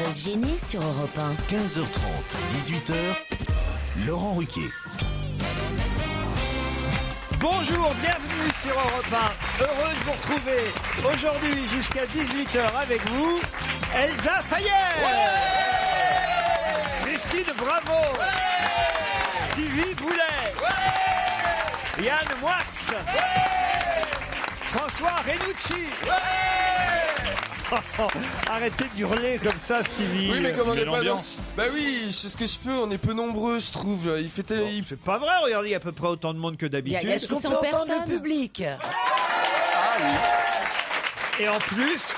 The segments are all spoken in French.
Sans se gêner sur Europe 1. 15h30, 18h, Laurent Ruquier. Bonjour, bienvenue sur Europe 1. Heureux de vous retrouver aujourd'hui jusqu'à 18h avec vous, Elsa Fayer, Christine Bravo, Stevie Boulet, Yann Moix, François Renucci. Arrêtez d'hurler comme ça, Stevie. Oui, mais comme on n'est pas dans... Bah oui, je fais ce que je peux, on est peu nombreux, je trouve. C'est pas vrai, regardez, il y a à peu près autant de monde que d'habitude. Est-ce qu'on peut entendre le public? Et en plus,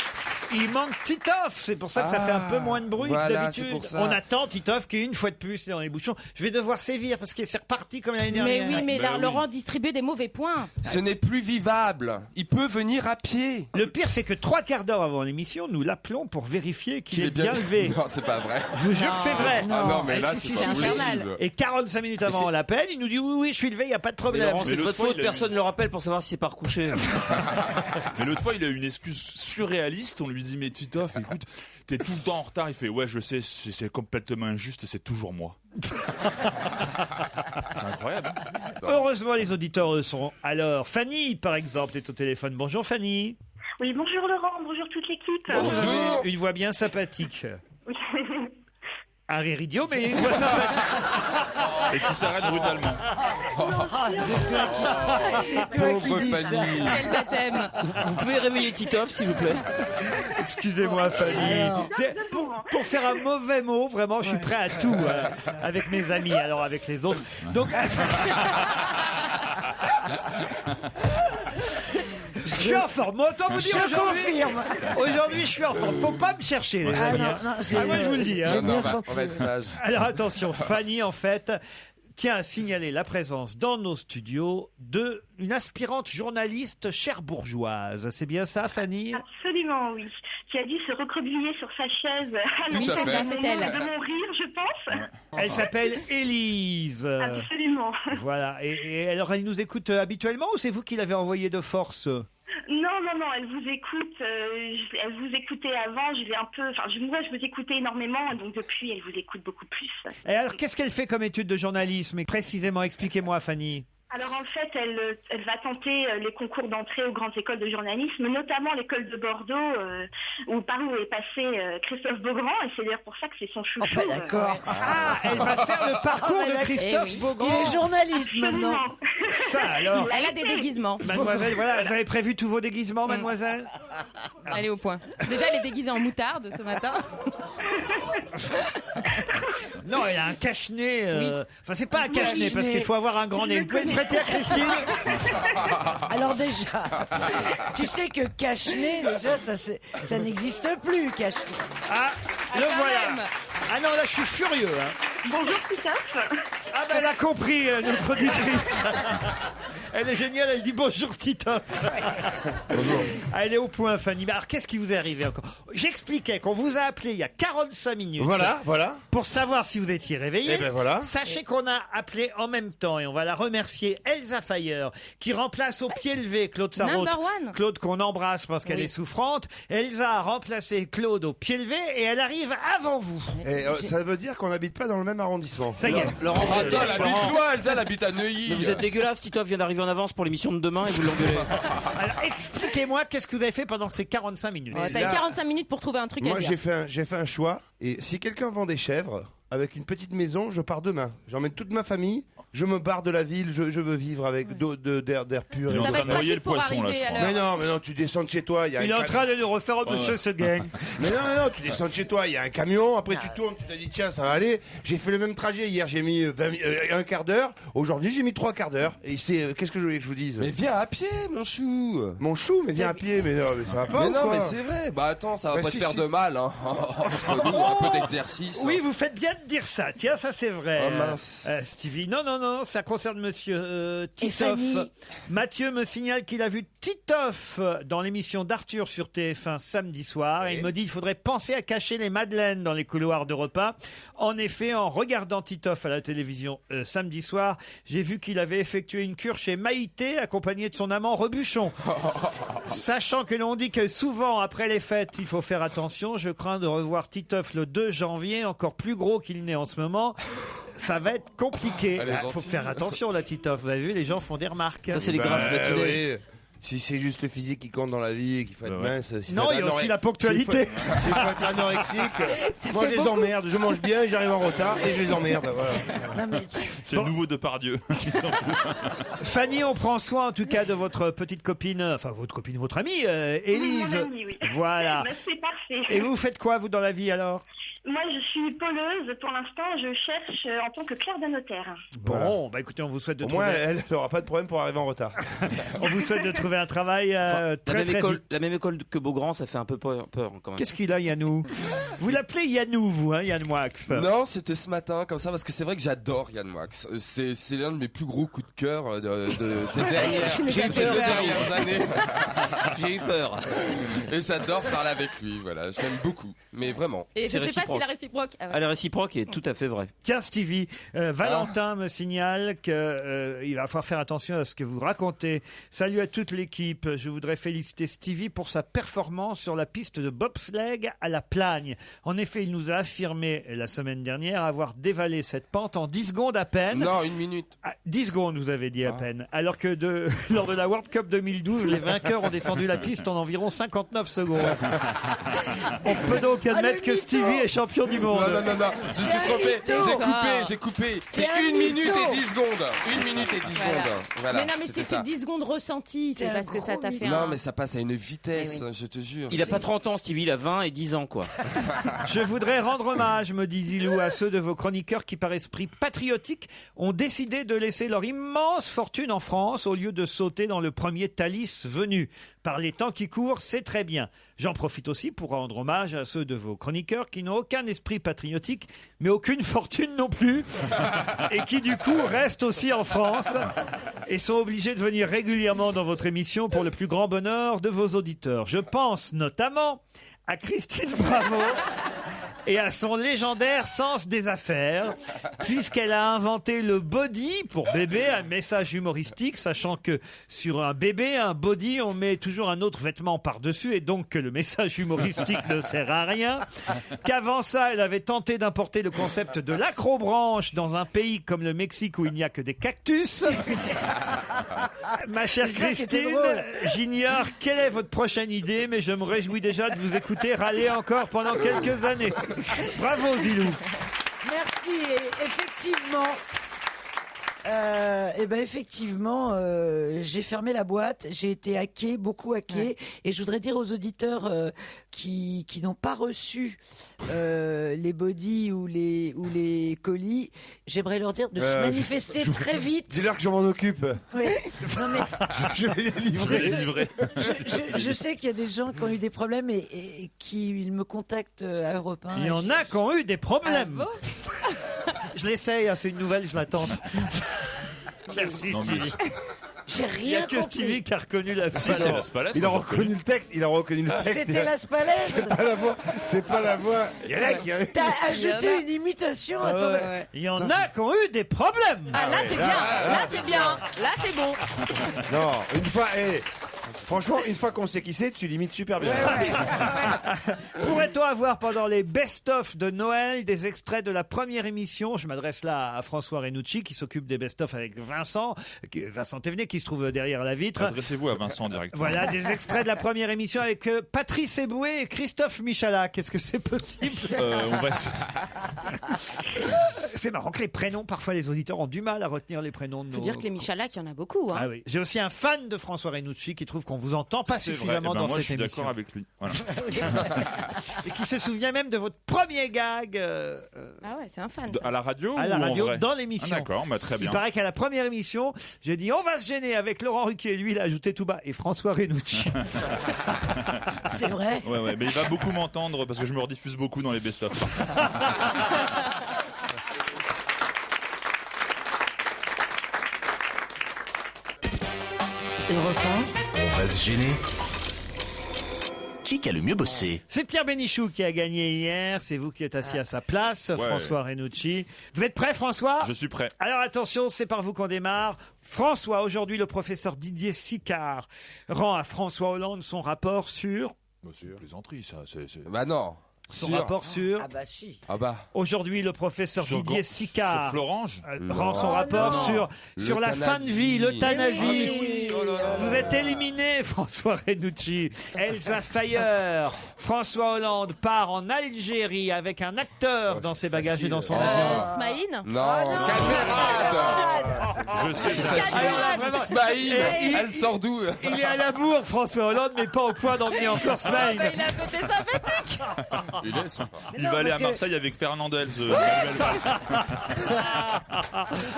il manque Titoff. C'est pour ça que ça fait un peu moins de bruit que d'habitude. On attend Titoff qui, une fois de plus, est dans les bouchons. Je vais devoir sévir parce que c'est reparti comme l'année dernière. Mais oui, mais là, Laurent distribue des mauvais points. Ce n'est plus vivable. Il peut venir à pied. Le pire, c'est que 3/4 d'heure avant l'émission, nous l'appelons pour vérifier qu'il est bien levé. Non, c'est pas vrai. Je vous jure que c'est vrai. Ah non, mais là, c'est pas infernal. Et 45 minutes avant, on l'appelle. Il nous dit oui, je suis levé, il n'y a pas de problème. Laurent, c'est de votre faute, personne ne le rappelle pour savoir si c'est pas recouché. Mais l'autre fois, il a eu une excuse surréaliste. On lui dit, mais Titoff, écoute, t'es tout le temps en retard. Il fait, ouais, je sais, c'est complètement injuste, c'est toujours moi. C'est incroyable. Heureusement, les auditeurs eux, sont à l'heure. Fanny, par exemple, est au téléphone. Bonjour, Fanny. Oui, bonjour Laurent, bonjour toute l'équipe. Vous avez une voix bien sympathique. Un rire idiot, mais une voix sympathique. Et qui s'arrête brutalement. C'est toi qui dis ça. Quel baptême. Vous pouvez réveiller Titoff, s'il vous plaît. Excusez-moi, Fanny. C'est pour faire un mauvais mot, vraiment, je suis prêt à tout avec mes amis, alors avec les autres. Donc, je suis en forme. Autant vous dire aujourd'hui, je suis en forme. Faut pas me chercher, les amis. Moi, je vous le dis. On va être sage. Alors attention, Fanny, en fait, tient à signaler la présence dans nos studios d'une aspirante journaliste cherbourgeoise. C'est bien ça, Fanny? Absolument, oui. Qui a dû se recroqueviller sur sa chaise à Tout à fait. Ça, c'est elle. de mon rire, je pense. Elle s'appelle Élise. Absolument. Voilà. Et alors, elle nous écoute habituellement ou c'est vous qui l'avez envoyée de force? Non, elle vous écoute. Elle vous écoutait avant. Je l'ai un peu. Enfin, moi, je vous écoutais énormément, donc depuis, elle vous écoute beaucoup plus. Et alors, qu'est-ce qu'elle fait comme étude de journalisme? Et précisément, expliquez-moi, Fanny. Alors en fait, elle va tenter les concours d'entrée aux grandes écoles de journalisme, notamment l'école de Bordeaux, par où est passé Christophe Beaugrand, et c'est d'ailleurs pour ça que c'est son chouchou. D'accord. Elle va faire le parcours de Christophe Il Beaugrand. est journaliste maintenant. Ça, alors. Elle a des déguisements. Mademoiselle, voilà, vous avez prévu tous vos déguisements, mademoiselle? Elle est au point. Déjà, elle est déguisée en moutarde ce matin. Non, elle a un cache-nez. Oui. Enfin, c'est pas un cache-nez parce qu'il faut avoir un grand nez. Vous pouvez le prêter à Christine? Alors déjà, tu sais que cache-nez, déjà, ça n'existe plus, cache-nez. Ah, le quand voilà. même. Ah non, là, je suis furieux. Bonjour Titoff. Ah ben, elle a compris, notre auditrice. Elle est géniale, elle dit bonjour Titoff. Bonjour. Ah, elle est au point, Fanny. Alors, qu'est-ce qui vous est arrivé encore? J'expliquais qu'on vous a appelé il y a 45 minutes. Voilà. Pour savoir si vous étiez réveillé. Eh ben voilà. Sachez qu'on a appelé en même temps, et on va la remercier, Elsa Fayer, qui remplace au pied levé Claude Sarraute. Number one. Claude qu'on embrasse parce qu'elle Oui. est souffrante. Elsa a remplacé Claude au pied levé et elle arrive avant vous. Et ça veut dire qu'on n'habite pas dans le même arrondissement. Ça y est. Laurent, Attends, elle habite loin, Elsa, elle habite à Neuilly. mais vous êtes dégueulasse, Titoff vient d'arriver en avance pour l'émission de demain et vous l'engueulez. Alors, expliquez-moi qu'est-ce que vous avez fait pendant ces 45 minutes. Ouais, T'as eu 45 minutes pour trouver un truc à Moi, dire. j'ai fait un choix. Et si quelqu'un vend des chèvres, avec une petite maison, je pars demain. J'emmène toute ma famille. Je me barre de la ville. Je veux vivre avec d'air pur. Il est en Ça va train être de noyer pratique le pour poisson, là, arriver je à crois. l'heure. Mais non, tu descends de chez toi. Il y a Il est en train de nous refaire Monsieur Seguin. Mais non, tu descends de chez toi. Il y a un camion. Après, tu tournes. Tu t'as dit tiens, ça va aller. J'ai fait le même trajet hier. J'ai mis un quart d'heure. Aujourd'hui, j'ai mis 3/4 d'heure. Et c'est qu'est-ce que je voulais que je vous dise? Mais viens à pied, mon chou. Mon chou, mais viens à pied. Mais non, mais ça va pas. Mais ou non, quoi mais c'est vrai. Bah attends, ça va Bah pas si, te faire si. de mal, hein. Entre nous, un peu d'exercice. Oui, vous faites bien de de dire ça. Tiens, ça c'est vrai. Oh, mince. Stevie. Non, ça concerne monsieur Titoff. Fanny. Mathieu me signale qu'il a vu Titoff dans l'émission d'Arthur sur TF1 samedi soir. Et il me dit qu'il faudrait penser à cacher les madeleines dans les couloirs de repas. En effet, en regardant Titoff à la télévision samedi soir, j'ai vu qu'il avait effectué une cure chez Maïté accompagné de son amant Rebuchon. Sachant que l'on dit que souvent après les fêtes, il faut faire attention, je crains de revoir Titoff le 2 janvier, encore plus gros qu'il n'est en ce moment. Ça va être compliqué. Elle est Il faut gentille. faire attention, la Titoff. Vous avez vu, les gens font des remarques. Ça, c'est les grasses matinées. oui. Si c'est juste le physique qui compte dans la vie et qu'il faut être mince. Non, il y a aussi la ponctualité. S'il faut être anorexique, moi je les emmerde. Je mange bien, j'arrive en retard et je les emmerde. Voilà. Non, mais C'est le nouveau Depardieu. Fanny, on prend soin en tout cas de votre petite copine, enfin votre copine, votre amie, Élise. Mon amie, oui. Voilà. Bah, c'est parfait. Et vous faites quoi, vous, dans la vie alors? Moi, je suis poleuse. Pour l'instant, je cherche en tant que clerc de notaire. Bon, bah écoutez, on vous souhaite de Au trouver... moins, elle n'aura pas de problème pour arriver en retard. On vous souhaite de trouver un travail très très vite. La même école que Beaugrand, ça fait un peu peur quand même. Qu'est-ce qu'il a, Yannou? Vous l'appelez Yannou, vous, hein, Yann Moix? Non, c'était ce matin comme ça parce que c'est vrai que j'adore Yann Moix. C'est l'un de mes plus gros coups de cœur de ces dernières années. J'ai eu peur. Et j'adore parler avec lui. Voilà, je l'aime beaucoup, mais vraiment. Et je C'est sais pas si réciproque. la réciproque. Ah ouais. Ah, la réciproque est tout à fait vraie. Tiens, Stevie, Valentin me signale qu'il va falloir faire attention à ce que vous racontez. Salut à toute l'équipe. Je voudrais féliciter Stevie pour sa performance sur la piste de bobsleigh à La Plagne. En effet, il nous a affirmé la semaine dernière avoir dévalé cette pente en 10 secondes à peine. Non, 1 minute. Ah, 10 secondes, vous avez dit à peine. Alors que lors de la World Cup 2012, les vainqueurs ont descendu la piste en environ 59 secondes. On peut donc admettre que Stevie est champion du monde. Non, je suis trompé. J'ai coupé. C'est 1 minute et 10 secondes. 1 minute et 10 secondes. Voilà. Mais non, mais c'était c'est ça. 10 secondes ressenties. C'est un parce que ça t'a gros fait Non, un. mais ça passe à une vitesse, je te jure. Il a pas 30 ans, Stevie, il a 20 et 10 ans, quoi. Je voudrais rendre hommage, me dit Zilou, à ceux de vos chroniqueurs qui, par esprit patriotique, ont décidé de laisser leur immense fortune en France au lieu de sauter dans le premier Thalys venu. Par les temps qui courent, c'est très bien. J'en profite aussi pour rendre hommage à ceux de vos chroniqueurs qui n'ont aucun esprit patriotique, mais aucune fortune non plus, et qui du coup restent aussi en France et sont obligés de venir régulièrement dans votre émission pour le plus grand bonheur de vos auditeurs. Je pense notamment à Christine Bravo et à son légendaire sens des affaires, puisqu'elle a inventé le body pour bébé, un message humoristique, sachant que sur un bébé, un body, on met toujours un autre vêtement par-dessus, et donc que le message humoristique ne sert à rien. Qu'avant ça, elle avait tenté d'importer le concept de l'acrobranche dans un pays comme le Mexique où il n'y a que des cactus. Ma chère C'est ça qui était Christine, drôle. j'ignore quelle est votre prochaine idée, mais je me réjouis déjà de vous écouter râler encore pendant quelques années. Bravo Zilou. merci. Et effectivement, j'ai fermé la boîte, j'ai été hacké, beaucoup hacké, et je voudrais dire aux auditeurs qui n'ont pas reçu les bodys ou les colis, j'aimerais leur dire de se manifester très vite. Dis-leur que je m'en occupe. Oui. Non, mais Je vais les livrer. je sais qu'il y a des gens qui ont eu des problèmes et qui me contactent à Europe 1. Il y en a qui ont eu des problèmes. Je l'essaye, hein, c'est une nouvelle, je l'attends. Merci Non, mais- Stevie. J'ai Il n'y a rien que compris. Stevie qui a reconnu la Si, c'est suite. Las Palais. Il a moi, j'ai reconnu le texte. Il a reconnu le texte. C'était Las Palais. C'est pas la voix. C'est pas la voix. Il y en a qui. T'as ajouté une imitation. Ah Attends, ouais. Il y en a qui ont eu des problèmes. Ah, là, c'est bien. Là, c'est bien. Là, c'est bon. Non, une fois. Franchement, une fois qu'on sait qui c'est, tu limites super bien. Pourrait-on avoir pendant les best-of de Noël des extraits de la première émission? Je m'adresse là à François Renucci qui s'occupe des best-of avec Vincent Thévenet qui se trouve derrière la vitre. Adressez-vous à Vincent directement. Voilà des extraits de la première émission avec Patrice Eboué et Christophe Michalak. Est-ce que c'est possible? On va essayer. C'est marrant que les prénoms, parfois les auditeurs ont du mal à retenir les prénoms de Faut nos... dire que les Michalak, il y en a beaucoup. Hein. Ah oui. J'ai aussi un fan de François Renucci qui trouve qu'on vous entend pas C'est vrai. suffisamment Eh ben, dans moi, cette je suis émission. d'accord avec lui. Voilà. Et qui se souvient même de votre premier gag Ah ouais, c'est un fan. À la radio à la ou en radio vrai dans l'émission. Ah, d'accord, bah, très bien. Il paraît qu'à la première émission, j'ai dit on va se gêner avec Laurent Ruquier. Lui, il a ajouté tout bas et François Renucci. c'est vrai. Ouais, mais il va beaucoup m'entendre parce que je me rediffuse beaucoup dans les best-of. Europe 1, on va se gêner. Qui a le mieux bossé? C'est Pierre Bénichou qui a gagné hier. C'est vous qui êtes assis à sa place, François Renucci. Vous êtes prêt, François? Je suis prêt. Alors attention, c'est par vous qu'on démarre. François, aujourd'hui, le professeur Didier Sicard rend à François Hollande son rapport sur... C'est une plaisanterie, ça. Bah non. Son rapport sur... Ah bah si. Ah bah. Aujourd'hui, le professeur Didier Sicard Sur Florange rend son rapport sur la fin de vie, l'euthanasie. Vous êtes éliminé, François Renucci. Elsa Fayer. François Hollande part en Algérie avec un acteur dans ses bagages et dans son avion. Smaïn. Non. Je sais, Alors là, vraiment, Smaïn, elle sort d'où? il est à la bourre, François Hollande, mais pas au point d'emmener encore Smaïn. Il a un côté sympathique. il est sympa. Il non, va aller à parce que- Marseille avec Fernandel.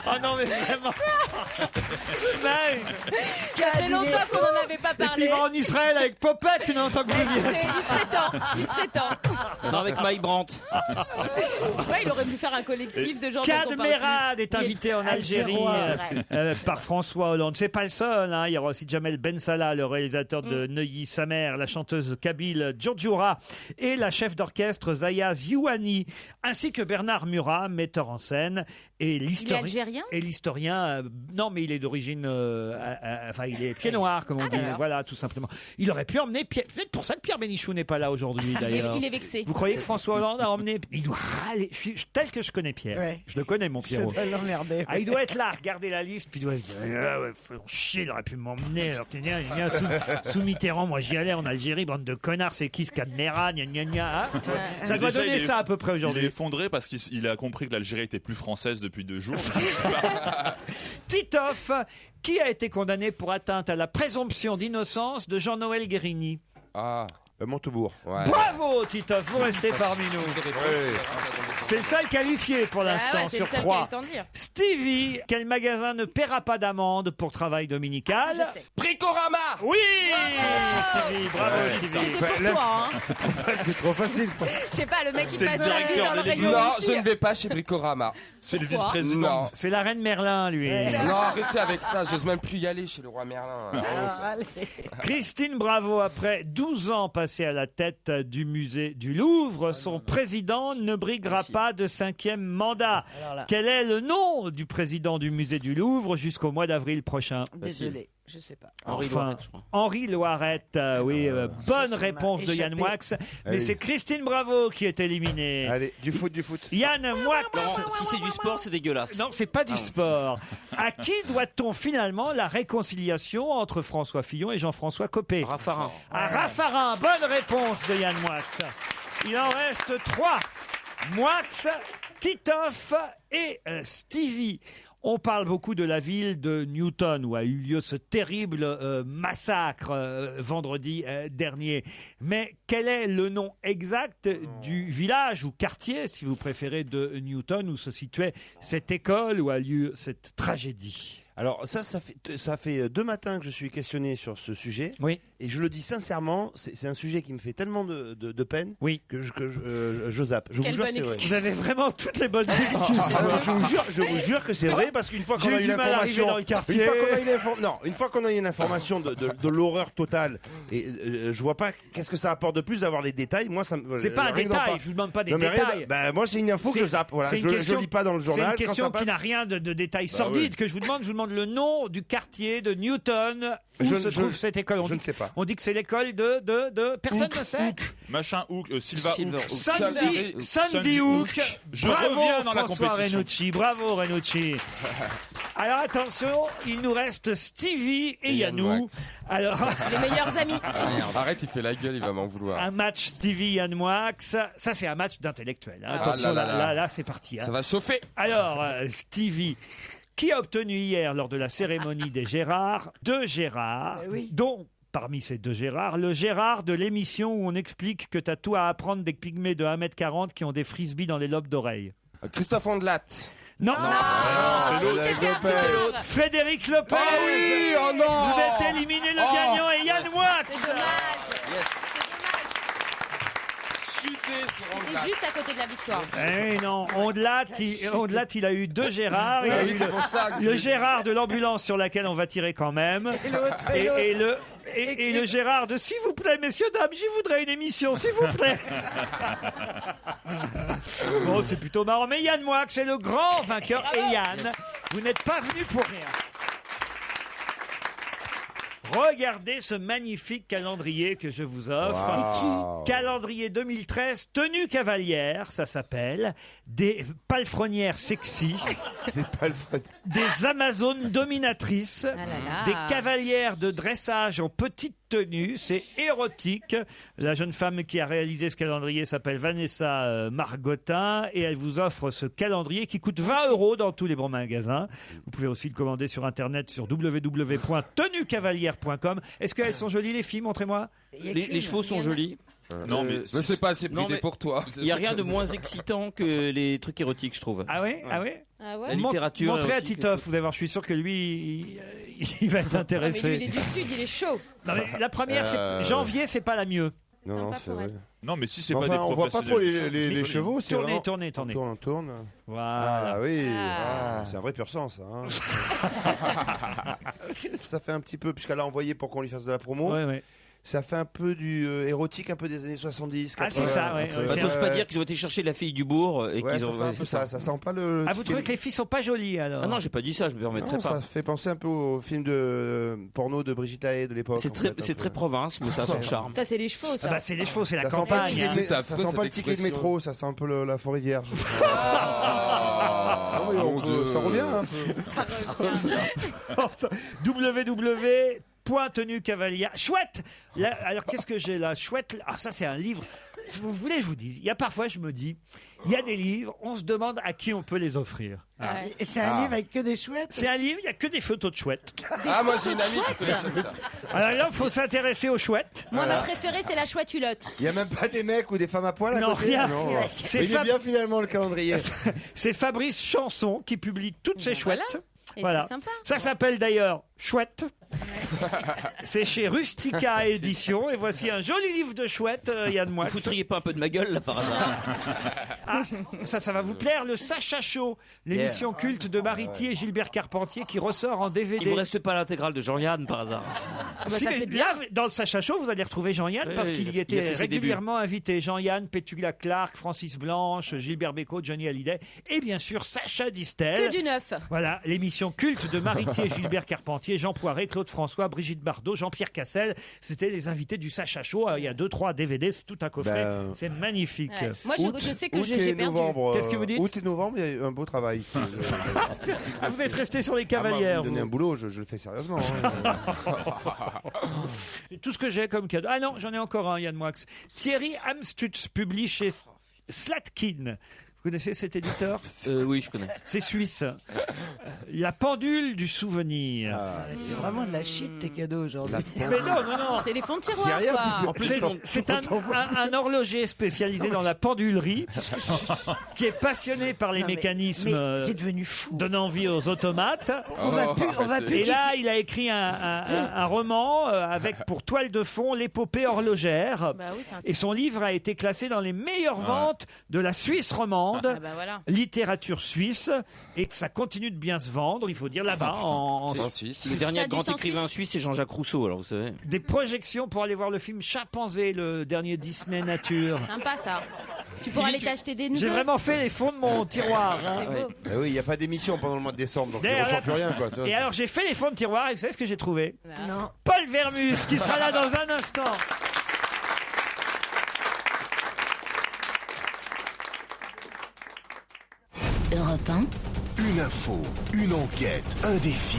Ah non, mais vraiment. Smaïn. Ça fait longtemps qu'on n'en avait pas Et puis parlé. il va en Israël avec Popek une entend que vous y êtes. Il serait temps. Non, avec Mike Brandt. Je sais pas, il aurait pu faire un collectif de gens dont Kad on parle Merad plus. est invité en Algérie par François Hollande. C'est pas le seul. Hein. Il y aura aussi Jamel Ben Salah, le réalisateur de Neuilly sa mère, la chanteuse kabyle Djordjoura et la chef d'orchestre Zaya Ziouani, ainsi que Bernard Murat, metteur en scène et l'historien. algérien Et l'historien, non, mais il est d'origine, enfin, il est pied noir, comme on dit. d'accord. Voilà, tout simplement. Il aurait pu emmener. Peut-être pour ça que Pierre Bénichou n'est pas là aujourd'hui, d'ailleurs. Il est vexé. Vous croyez que François Hollande a emmené... Il doit râler. Tel que je connais Pierre. Ouais. Je le connais, mon Ça Pierrot. doit l'emmerder. Ah, il doit être là, regarder la liste, puis il doit se dire ah ouais, faut chier, il aurait pu m'emmener. Alors que gna, gna, sous Mitterrand, moi j'y allais en Algérie, bande de connards, c'est qui ce Kad Merad, gna gna gna. Hein, ça doit Déjà, donner il est- ça à peu près Il est aujourd'hui. effondré parce qu'il a compris que l'Algérie était plus française depuis 2 jours. Titoff, qui a été condamné pour atteinte à la présomption d'innocence de Jean-Noël Guérini. Ah. Montebourg. Ouais. Bravo Titoff, vous restez parmi nous. C'est le seul qualifié pour l'instant Ah ouais, c'est sur le seul qui a 3. le temps de dire. Stevie, quel magasin ne paiera pas d'amende pour travail dominical? Je sais. Bricorama. Oui, Stevie, bravo Stevie. C'était pour toi, hein. C'est trop facile. Je sais pas, le mec qui C'est le passe sa vie directeur dans le de rayon. Non, whisky. je ne vais pas chez Bricorama. C'est le Pourquoi vice-président. Non. C'est la reine Merlin, lui. Non, arrêtez avec ça. J'ose même plus y aller chez le roi Merlin. La honte. Allez. Christine Bravo, après 12 ans passés à la tête du musée du Louvre, son président ne briguera pas de 5e mandat. Alors là, Quel est le nom du président du musée du Louvre jusqu'au mois d'avril prochain? désolé, je sais pas. Henri Enfin, Loiret, je crois. Henri Loiret, oui, bonne ça réponse m'a de Yann échappé. Moix, mais Allez. c'est Christine Bravo qui est éliminée. Allez, du foot. Yann Moix. Si c'est du sport, c'est dégueulasse. Non, c'est pas du sport. À qui doit-on finalement la réconciliation entre François Fillon et Jean-François Copé? Raffarin. À Raffarin, bonne réponse de Yann Moix. Il en reste 3. Moix, Titoff et Stevie. On parle beaucoup de la ville de Newton où a eu lieu ce terrible massacre vendredi dernier. Mais quel est le nom exact du village ou quartier, si vous préférez, de Newton où se situait cette école où a lieu cette tragédie? Alors ça fait 2 matins que je suis questionné sur ce sujet. Oui. Et je le dis sincèrement, c'est un sujet qui me fait tellement de peine Oui. que je zappe. Je Quelle vous jure, bonne c'est vrai. excuse. Vous avez vraiment toutes les bonnes excuses. Je vous jure que c'est vrai parce qu'une fois qu'on J'ai a eu eu du mal à arriver l'information, dans le quartier. une fois qu'on a eu une information de l'horreur totale, et je vois pas qu'est-ce que ça apporte de plus d'avoir les détails. Moi, ça me. C'est pas un rien d'en détail, parler. je vous demande pas des Non, mais rien détails. de- bah, moi, c'est une info que je zappe. Voilà, c'est je une lis pas dans le journal. C'est une quand question ça qui passe. n'a rien de détails Bah sordides oui. que je vous demande. Je vous demande le nom du quartier de Newton où Je- se je- trouve cette école. je ne sais pas. On dit que c'est l'école de personne ne sait. Machin Hook, Silva Silver Hook. Hook. Sandy Hook. Je Bravo reviens dans la François compétition. Renucci. Bravo Renucci. Alors attention, il nous reste Stevie et Yann Yannou. Moix. Alors Les meilleurs amis. Arrête, il fait la gueule, il va m'en vouloir. un match Stevie Yann Moix. Ça c'est un match d'intellectuel. Hein. Ah Attention là là là. là c'est parti. Hein. Ça va chauffer. Alors, Stevie, qui a obtenu hier, lors de la cérémonie des Gérards, 2 Gérards, oui. dont, parmi ces 2 Gérards, le Gérard de l'émission où on explique que t'as tout à apprendre des pygmées de 1m40 qui ont des frisbees dans les lobes d'oreilles. Christophe Ondelat. Non, C'est l'autre. Frédéric Lopez. Ah oui, oh non. Vous êtes éliminé, le gagnant et Yann Moix. C'est dommage. chuté sur Il Ondelat. est juste à côté de la victoire. Eh non, Ondelat, il a eu 2 Gérard. Il a Oui, eu c'est pour ça que le je- Gérard de l'ambulance sur laquelle on va tirer quand même. Et le Gérard de s'il vous plaît, messieurs, dames, j'y voudrais une émission, s'il vous plaît. Bon, c'est plutôt marrant. Mais Yann Moix, c'est le grand vainqueur. Et Yann, vous n'êtes pas venu pour rien. Regardez ce magnifique calendrier que je vous offre. Wow. Calendrier 2013, tenue cavalière, ça s'appelle. Des palefrenières sexy. Des Amazones dominatrices. Ah là là. Des cavalières de dressage en petite tenue. C'est érotique. La jeune femme qui a réalisé ce calendrier s'appelle Vanessa Margotin. Et elle vous offre ce calendrier qui coûte 20 € dans tous les bons magasins. Vous pouvez aussi le commander sur Internet sur www.tenucavalière.com. Est-ce qu'elles sont jolies les filles? Montrez-moi. Les chevaux sont jolis. Non, mais Mais c'est pas assez Non, bridé mais pour toi. Il n'y a rien de moins excitant que les trucs érotiques, je trouve. Ah oui? Ah oui? Ah La ouais. littérature. Montrez à érotique, Titoff, vous allez voir, je suis sûr que lui, il va être Ah, mais intéressé. lui, il est du sud, il est chaud. Non, mais la première, c'est janvier, c'est pas la mieux. Non, non, pas c'est pour vrai. elle. non, mais si c'est Enfin, pas des on voit pas professionnels trop du les, chant, les c'est joli. chevaux. c'est Tournez, vraiment- tournez, tournez. On tourne. Voilà. Ah oui, Ah. c'est un vrai pur sang ça. Hein. Ça fait un petit peu, puisqu'elle a envoyé pour qu'on lui fasse de la promo. Ouais, ouais. Ça fait un peu du érotique, un peu des années 70. Ah, c'est ça, ouais. un peu. Bah, t'oses pas dire qu'ils ont été chercher la fille du bourg et Ouais, qu'ils ça ont. fait un peu ça. Ça sent pas le. Ah, vous trouvez que les filles sont pas jolies alors? Ah non, j'ai pas dit ça, je me permettrais Non, pas. ça fait penser un peu au film de porno de Brigitte Lahaie de l'époque. C'est en très, fait, un c'est peu. très province, mais ça a son charme. Ça, c'est les chevaux, Ah ça. bah, c'est les chevaux, c'est la Ça sent pas le campagne. ticket hein. de- C'est ça affreux, sent cette pas le ticket de expression. métro, ça sent un peu la forêt vierge. Ah, oui, mon Dieu. ça revient. Hein. Tenucavalière. Chouette. Là, alors qu'est-ce que j'ai là? Chouette. Ah, ça c'est un livre. Si vous voulez, je vous dis. Il y a parfois, je me dis, il y a des livres, on se demande à qui on peut les offrir. Ouais. Et c'est un livre avec que des chouettes. C'est un livre, il y a que des photos de chouettes. Ah, moi j'ai une amie qui collectionne ça. Alors là, il faut s'intéresser aux chouettes. Moi, ma préférée, c'est la chouette hulotte. Il y a même pas des mecs ou des femmes à poil à Non, côté. rien. Non. C'est Mais il est Fab- bien finalement le calendrier. C'est Fabrice Chanson qui publie toutes ces Ben chouettes. voilà. Et Voilà. c'est sympa. Ça s'appelle d'ailleurs Chouette. C'est chez Rustica Édition. Et voici un joli livre de chouette, Yann Moix. Vous foutriez pas un peu de ma gueule là par hasard? Ah, ça va vous plaire, le Sacha Show, l'émission culte de Mariti et Gilbert Carpentier qui ressort en DVD. Il vous reste pas l'intégrale de Jean-Yann par hasard? bah, Si, ça, mais c'est bien. là, dans le Sacha Show, vous allez retrouver Jean-Yann Oui, parce oui, qu'il il y a était fait ses régulièrement invité. Jean-Yann, Petula Clark, Francis Blanche, Gilbert Bécaud, Johnny Hallyday et bien sûr Sacha Que Distel. du neuf. Voilà, l'émission culte de Mariti et Gilbert Carpentier, Jean Poiret, Claude François, Brigitte Bardot, Jean-Pierre Cassel. C'était les invités du Sacha Show. Il y a 2-3 DVD, c'est tout un coffret. Ben, c'est magnifique. Ouais. Moi, je sais que Août j'ai et perdu. novembre. Qu'est-ce que vous dites Août et novembre, il y a eu un beau travail. Ah, vous êtes resté sur les Vous cavalières. me donnez vous. un boulot, je le fais sérieusement. Hein. C'est tout ce que j'ai comme cadeau. Ah non, j'en ai encore un, Yann Moix. Thierry Amstutz publie chez Slatkin. Vous connaissez cet éditeur? Oui, je connais. C'est suisse. La pendule du souvenir. C'est vraiment de la shit tes cadeaux aujourd'hui. Mais non, non, non. C'est les fonds de Y a tiroir, rien quoi. En plus, C'est un horloger spécialisé dans la pendulerie qui est passionné par les Non, mais- mécanismes Mais t'es devenu fou. donnant vie aux automates. On va plus. Et là, il a écrit un roman avec pour toile de fond l'épopée horlogère. Bah oui, c'est un... Et son livre a été classé dans les meilleures ventes de la Suisse romande. Ah bah voilà. Littérature suisse, et que ça continue de bien se vendre, il faut dire là-bas, en En Suisse. Le dernier T'as du grand sang écrivain suisse, c'est Jean-Jacques Rousseau, alors vous savez. des projections pour aller voir le film Chimpanzé, le dernier Disney Nature. Sympa, ça. Tu pourras aller t'acheter des J'ai nouveaux. vraiment fait les fonds de mon tiroir. hein. C'est beau. Ah oui, il n'y a pas d'émission pendant le mois de décembre, donc il ne D'ailleurs, ressent plus rien. Quoi. Et alors j'ai fait les fonds de tiroir, et vous savez ce que j'ai trouvé? Non. Paul Vermus, qui sera là dans un instant. Europe 1. Une info, une enquête, un défi.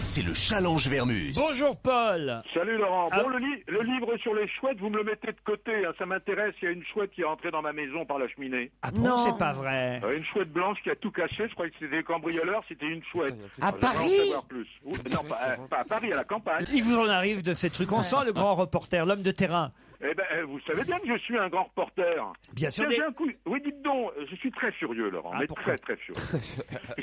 C'est le challenge Vermus. Bonjour Paul. Salut Laurent. Ah. Bon, le livre sur les chouettes, vous me le mettez de côté. Hein, ça m'intéresse. Il y a une chouette qui est entrée dans ma maison par la cheminée. Ah bon, Non. c'est pas vrai. Une chouette blanche qui a tout caché. Je croyais que c'était des cambrioleurs. C'était une chouette. À J'aimerais Paris en savoir plus. Non, pas à Paris, à la campagne. Il vous en arrive de ces trucs. On sent le grand reporter, l'homme de terrain. Eh ben, vous savez bien que je suis un grand reporter. Bien sûr, Tiens, j'ai un coup. Oui, dites donc, je suis très furieux, Laurent, Ah, mais pourquoi très furieux.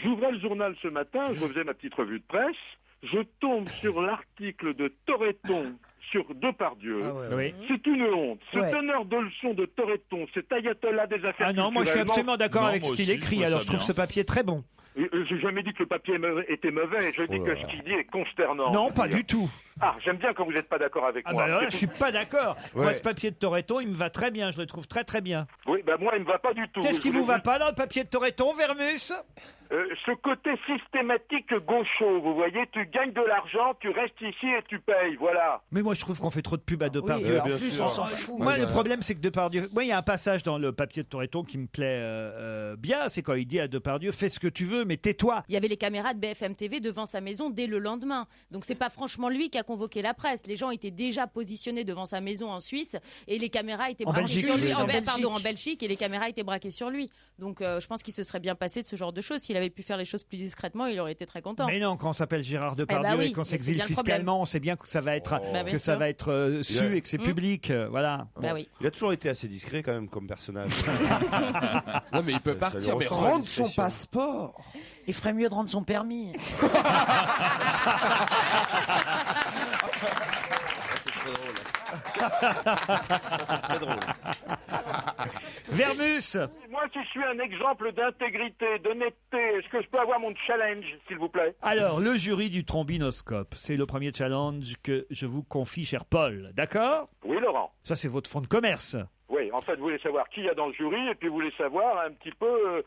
J'ouvrais le journal ce matin, je faisais ma petite revue de presse, je tombe sur l'article de Toretton sur Depardieu. Oui. C'est une honte. Ce Ouais. teneur de leçons de Toretton, cet ayatollah des affaires Ah non, moi je suis culturelles, absolument d'accord Non, avec moi ce qu'il aussi, écrit. je trouve Alors ça je trouve bien. ce papier très bon. J'ai jamais dit que le papier était mauvais. Je dis que ce qu'il dit est consternant. Non, pas du tout. Ah, j'aime bien quand vous n'êtes pas d'accord avec Ah moi. bah là, je suis pas d'accord. Moi, Ouais. ce papier de Toretton, il me va très bien. Je le trouve très très bien. Oui, bah moi, il me va pas du tout. Qu'est-ce qui Je vous voulais va pas dans le papier de Toretton, Vermus? Ce côté systématique gaucho, vous voyez, tu gagnes de l'argent, tu restes ici et tu payes, voilà. Mais moi, je trouve qu'on fait trop de pub à Depardieu. Oui, en plus, on s'en fout. Moi, le problème, c'est que Depardieu. Moi, il y a un passage dans le papier de Toretton qui me plaît bien. C'est quand il dit à Depardieu, fais ce que tu veux, mais tais-toi. Il y avait les caméras de BFM TV devant sa maison dès le lendemain. Donc c'est pas franchement lui qui a convoqué la presse. Les gens étaient déjà positionnés devant sa maison en Suisse et les caméras étaient En braquées Belgique, sur lui. oui. En Belgique et les caméras étaient braquées sur lui. Donc je pense qu'il se serait bien passé de ce genre de choses. S'il avait pu faire les choses plus discrètement, il aurait été très content. Mais non, quand on s'appelle Gérard Depardieu Eh bah oui, et qu'on mais c'est s'exile bien le problème. fiscalement, on sait bien que ça va être, Bah, bien que ça sûr. va être su et que c'est Mmh. public. Voilà. Bah oui. Il a toujours été assez discret quand même comme personnage. Non, mais il peut Ça partir, lui mais ressemble à la rendre son discrétion. passeport. Il ferait mieux de rendre son permis. C'est très drôle. Vermus. Moi, si je suis un exemple d'intégrité, d'honnêteté, est-ce que je peux avoir mon challenge, s'il vous plaît? Alors, le jury du trombinoscope, c'est le premier challenge que je vous confie, cher Paul. D'accord? Oui, Laurent. Ça, c'est votre fonds de commerce. Oui, en fait, vous voulez savoir qui il y a dans le jury, et puis vous voulez savoir un petit peu,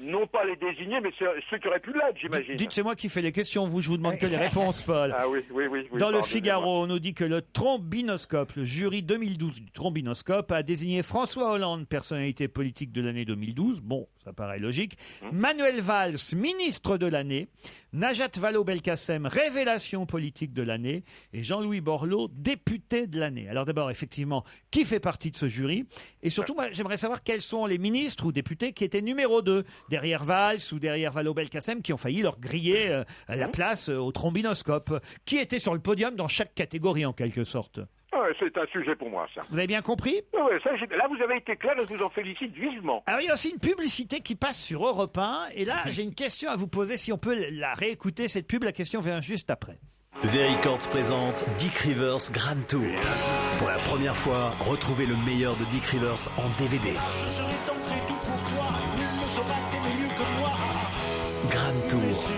non pas les désigner, mais ceux qui auraient pu l'être, j'imagine. Dites, c'est moi qui fais les questions, je vous demande que les réponses, Paul. Ah oui. Dans le pardonnez-moi. Figaro, on nous dit que le trombinoscope, le jury 2012 du trombinoscope, a désigné François Hollande, personnalité politique de l'année 2012. Bon, ça paraît logique. Manuel Valls, ministre de l'année. Najat Vallaud-Belkacem, révélation politique de l'année. Et Jean-Louis Borloo, député de l'année. Alors d'abord, effectivement, qui fait partie de ce jury? Et surtout, moi, j'aimerais savoir quels sont les ministres ou députés qui étaient numéro 2, derrière Valls ou derrière Vallaud-Belkacem, qui ont failli leur griller la place au trombinoscope. Qui était sur le podium dans chaque catégorie, en quelque sorte? Ah ouais, c'est un sujet pour moi, ça. Vous avez bien compris? Ah ouais, là, vous avez été clair et je vous en félicite vivement. Alors, il y a aussi une publicité qui passe sur Europe 1. Et là, j'ai une question à vous poser. Si on peut la réécouter, cette pub, la question vient juste après. The Records présente Dick Rivers Grand Tour. Pour la première fois, retrouvez le meilleur de Dick Rivers en DVD. Grand Tour.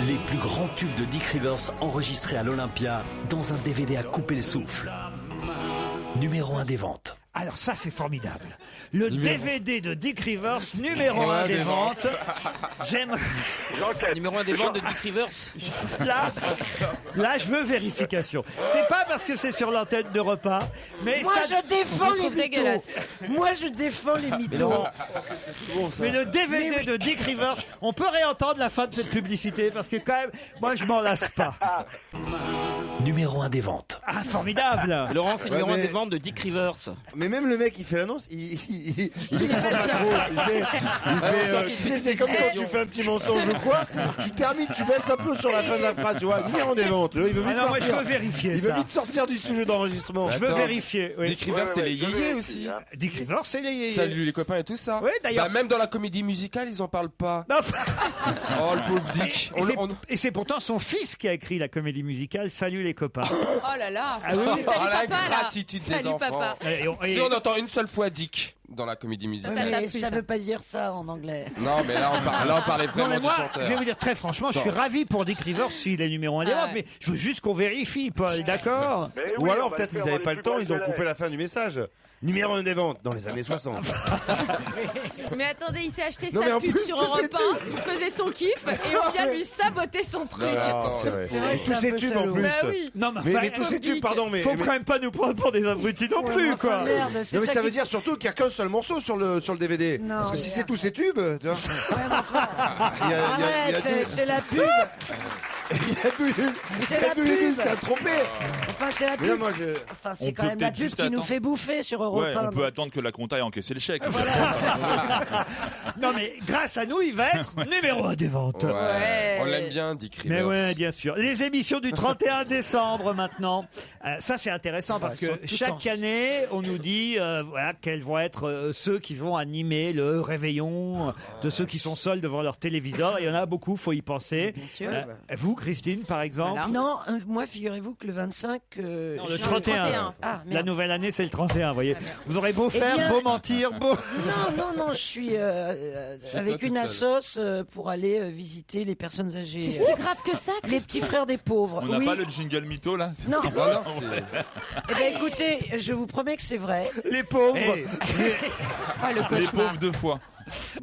Les plus grands tubes de Dick Rivers enregistrés à l'Olympia dans un DVD à couper le souffle. Numéro 1 des ventes. Alors ça, c'est formidable. Le DVD de Dick Rivers, numéro 1 des ventes. J'aime... Numéro 1 des ventes de Dick Rivers. Là, je veux vérification. C'est pas parce que c'est sur l'antenne d'Europe 1, mais Moi, ça... je défends Je les trouve dégueulasse. mythos. Moi, je défends les mythos. Mais le DVD Mais oui. de Dick Rivers, on peut réentendre la fin de cette publicité parce que quand même, moi, je m'en lasse pas. Numéro 1 des ventes. Ah, formidable. Laurent, c'est Ouais, numéro 1 mais- des ventes de Dick Rivers. Mais même le mec qui fait l'annonce, il est pas trop, tu sais. Il fait, tu sais, c'est comme quand tu fais un petit mensonge ou quoi, tu termines, tu baisses un peu sur la fin de la phrase, tu vois, numéro des ventes. Il veut vite Ah non, moi, je partir. veux vérifier Il veut ça. vite sortir du sujet d'enregistrement. Je veux Attends. vérifier. Oui. Dick Rivers, c'est les yéyés aussi. Dick Rivers, c'est les yéyés. Salut les copains et tout ça. Oui, d'ailleurs. Bah, même dans la comédie musicale, ils en parlent pas. Non, Oh, le pauvre Dick. et c'est pourtant son fils qui a écrit la comédie musicale Salut les copains. Oh là là, Ah oui. c'est salut Oh, la papa là. gratitude des Salut enfants. papa. Si on entend une seule fois Dick dans la comédie Ouais, musicale. mais ça veut pas dire ça en anglais. Non, mais là, on parlait Non, vraiment mais moi, du chanteur. je vais vous dire très franchement, je suis ravi pour Dick Rivers s'il est numéro 1 des Ah ventes, ouais. mais je veux juste qu'on vérifie, Paul, d'accord? Mais Ou oui, on alors va peut-être le ils faire n'avaient dans pas les le plus temps, brefs ils ont délais. coupé la fin du message. Numéro 1 des ventes dans les années 60. Mais attendez, il s'est acheté Non, mais sa en pub plus, sur que Europe c'était- 1, il se faisait son kiff et on vient lui saboter son truc. Ah, c'est vrai. C'est vrai Et que c'est tous un ces peu tubes en salaud. plus. Bah oui. Non, mais, Mais enfin, tous ces tubes, pardon, mais. faut mais- quand même pas nous prendre pour des abrutis non Ouais, plus, mais enfin, quoi. merde, c'est Non mais ça qui- veut dire surtout qu'il n'y a qu'un seul morceau sur le DVD. Non, Parce que si mais- c'est tous ces tubes, tu vois. Ouais, mais enfin, Il y a arrête, deux- c'est la pub. il y a deux- C'est la il y a deux- pub. ça a trompé. Enfin, c'est la Mais là, pub. moi, je... Enfin, On c'est quand peut même la peut-être pub juste qui nous attendre. fait bouffer sur Europe Ouais, 1. on peut attendre que la compta ait encaissé le chèque. Non mais grâce à nous, il va être numéro 1 des ventes. Ouais. On l'aime bien, Dick Rivers. Mais ouais, bien sûr. Les émissions du 31 décembre maintenant. Ça c'est intéressant parce que chaque année, on nous dit voilà, quels vont être ceux qui vont animer le réveillon de ceux qui sont seuls devant leur téléviseur. Il y en a beaucoup, faut y penser. Bien sûr. Vous, Christine, par exemple. Non, moi, figurez-vous que le 25... Non, le 31. Ah, La merde. nouvelle année, c'est le 31, vous voyez. Vous aurez beau Eh faire, bien- beau mentir, beau... Non, je suis avec une assoce pour aller visiter les personnes âgées. C'est si grave que ça, Les petits frères des pauvres. On n'a oui. pas le jingle mytho là Non. Non, Eh bien, écoutez, je vous promets que c'est vrai. Les pauvres. Les pauvres deux fois.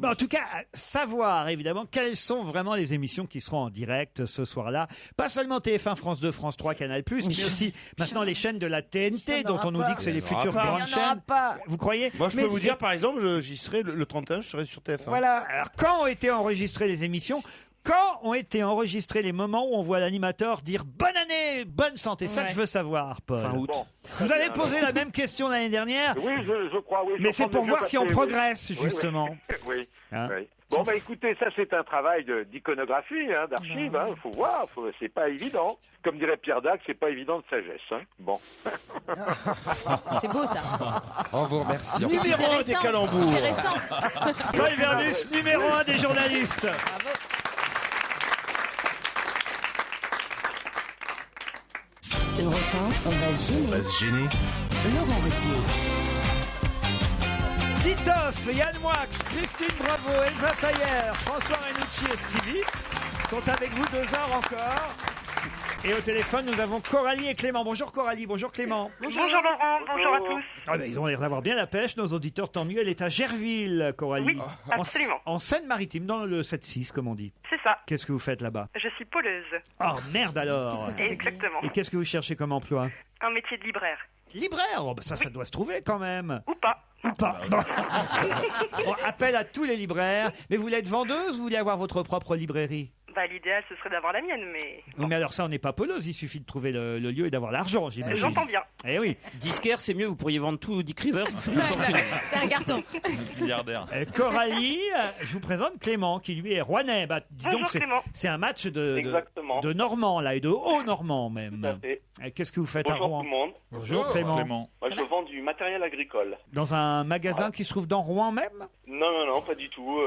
En tout cas, savoir évidemment quelles sont vraiment les émissions qui seront en direct ce soir-là. Pas seulement TF1, France 2, France 3, Canal+, mais aussi maintenant les chaînes de la TNT dont on nous dit que c'est les futures grandes chaînes. Vous croyez? Moi, je peux vous dire, par exemple, j'y serai le 31, je serai sur TF1. Voilà. Alors, quand ont été enregistrées les émissions? Quand ont été enregistrés les moments où on voit l'animateur dire bonne année, bonne santé? Ça que je veux savoir, Paul. Fin août. Bon. Vous avez posé la même question l'année dernière. Oui, je crois, oui. Mais je c'est prends pour mes voir yeux si on passés, progresse, oui. justement. Oui. Hein? Oui. Bon, bah écoutez, ça c'est un travail d'iconographie, d'archive, faut voir, c'est pas évident. Comme dirait Pierre Dac, c'est pas évident de sagesse. Bon. C'est beau ça. On vous remercie. Numéro Numéro 1 des calembours. C'est récent. Paul Verlus, numéro 1 des journalistes. Europe 1, on va se gêner. On va se gêner. Laurent Ruquier. Titoff, Yann Moix, Christine Bravo, Elsa Fayer, François Renucci et Stevie sont avec vous 2 heures encore. Et au téléphone, nous avons Coralie et Clément. Bonjour Coralie, bonjour Clément. Bonjour Laurent, bonjour à tous. Ah ben, ils ont l'air d'avoir bien la pêche, nos auditeurs, tant mieux. Elle est à Gerville, Coralie. Oui, absolument. En Seine-Maritime, dans le 7-6, comme on dit. C'est ça. Qu'est-ce que vous faites là-bas? Je suis poleuse. Oh merde alors. Exactement. Et qu'est-ce que vous cherchez comme emploi? Un métier de libraire. Libraire, oh, ben ça doit se trouver quand même. Ou pas. Ou pas. Bon, appel à tous les libraires. Mais vous voulez être vendeuse ou vous voulez avoir votre propre librairie? Bah, l'idéal, ce serait d'avoir la mienne, mais... Oui, mais alors ça, on n'est pas pelouse. Il suffit de trouver le lieu et d'avoir l'argent, j'imagine. J'entends bien. Eh oui. Disquaire, c'est mieux, vous pourriez vendre tout Dick Rivers. C'est un carton. Milliardaire. Coralie, je vous présente Clément, qui lui est rouennais. Bah, dis Bonjour, donc, Clément. c'est un match de Exactement. Normands, là, et de Haut-Normands, même. Tout à fait. Qu'est-ce que vous faites à Bonjour Rouen? tout le monde. Bonjour Clément. Moi, je vends du matériel agricole. Dans un magasin qui se trouve dans Rouen même? Non, pas du tout.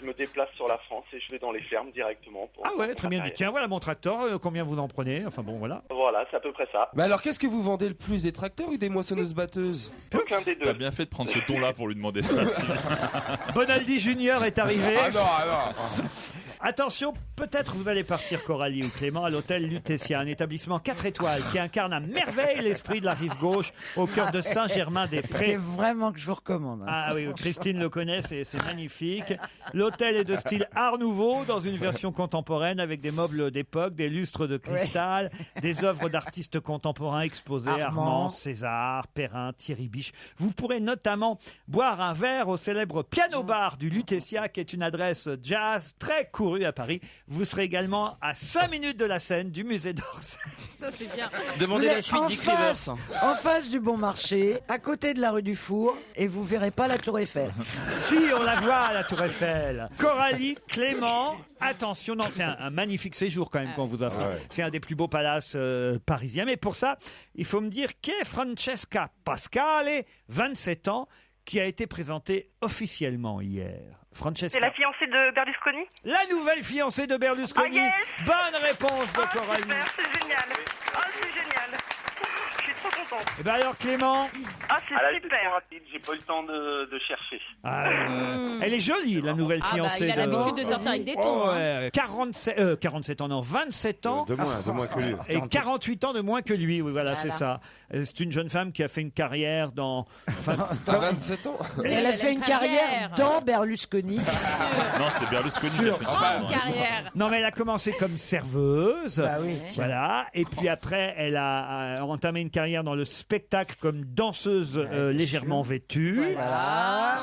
Je me déplace sur la France et je vais dans les fermes directement. Pour Ah ouais, vendre très mon bien. matériel. Tiens, voilà mon tracteur. Combien vous en prenez? Enfin bon, voilà. Voilà, c'est à peu près ça. Mais alors, qu'est-ce que vous vendez le plus, des tracteurs ou des moissonneuses-batteuses? Aucun des T'as deux. bien fait de prendre ce ton-là pour lui demander ça. Steve. Bonaldi Junior est arrivé. Ah non, ah non. Attention, peut-être vous allez partir, Coralie ou Clément, à l'hôtel Lutetia, un établissement 4 étoiles qui incarne à merveille l'esprit de la rive gauche au cœur de C'est Saint-Germain-des-Prés. vraiment que je vous recommande. Ah oui, Christine le connaît, c'est magnifique. L'hôtel est de style Art Nouveau, dans une version contemporaine avec des meubles d'époque, des lustres de cristal, des œuvres d'artistes contemporains exposées, Armand, César, Perrin, Thierry Biche. Vous pourrez notamment boire un verre au célèbre piano bar du Lutetia, qui est une adresse jazz très courue à Paris. Vous serez également à 5 minutes de la scène du musée d'Orsay. Ça, c'est bien. Demandez Vous la êtes suite en Dick face, Rivers. en face du Bon Marché, à côté de la rue du Four, et vous verrez pas la Tour Eiffel. Si, on la voit, la Tour Eiffel. Coralie, Clément, attention, non, c'est un magnifique séjour quand même qu'on vous offre. Ouais. C'est un des plus beaux palaces parisiens. Mais pour ça, il faut me dire qu'est Francesca Pascale, 27 ans, qui a été présentée officiellement hier. Francesca. C'est la fiancée de Berlusconi? La nouvelle fiancée de Berlusconi. Ah, yes. Bonne réponse de Coralie. Super, c'est génial. Oh, c'est génial. Je suis trop contente. Et ben alors Clément. Ah, c'est À la super. trop rapide, j'ai pas eu le temps de chercher. Ah, elle est jolie, la nouvelle Ah bah, fiancée. il a l'habitude de sortir avec des tons. Oh, hein. ouais. 47 ans, non, 27 ans. De moins que lui. Et 48 ans de moins que lui, oui, voilà, c'est ça. C'est une jeune femme qui a fait une carrière dans... Enfin, À 27 ans. Elle a fait une carrière dans Berlusconi. Non, c'est Berlusconi qui a fait ça. Grande carrière. non, mais elle a commencé comme serveuse. Bah oui. Voilà. Et puis après, elle a entamé une carrière dans le spectacle comme danseuse légèrement vêtue. Voilà.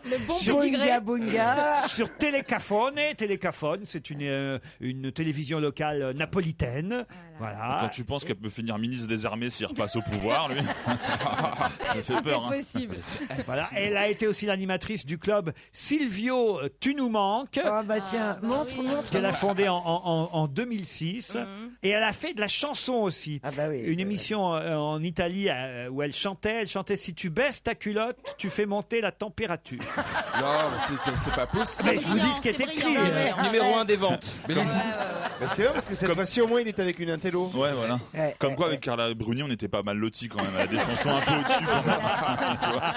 Le bon Bunga pédigré. Bunga. Sur Télécafone. Télécafone, c'est une télévision locale napolitaine. Voilà. Quand tu penses qu'elle peut finir ministre des Armées s'il repasse au pouvoir, lui. Ça fait Tout peur. est possible. Voilà. Elle a été aussi l'animatrice du club Silvio Tu nous manques. Ah bah tiens, montre. Qu'elle a fondé en 2006. Et elle a fait de la chanson aussi. Ah bah oui. Une émission en Italie où elle chantait si tu baisses ta culotte, tu fais monter la température. Non, mais c'est pas possible. Mais je vous dis ce qui est écrit. Numéro 1 des ventes. Mais les Bah, c'est vrai parce que cette fois-ci au moins il est avec une intello. Ouais, voilà. Ouais, Comme quoi, avec Carla Bruni, on n'était pas mal lotis quand même. Elle a des chansons un peu au-dessus. Tu vois.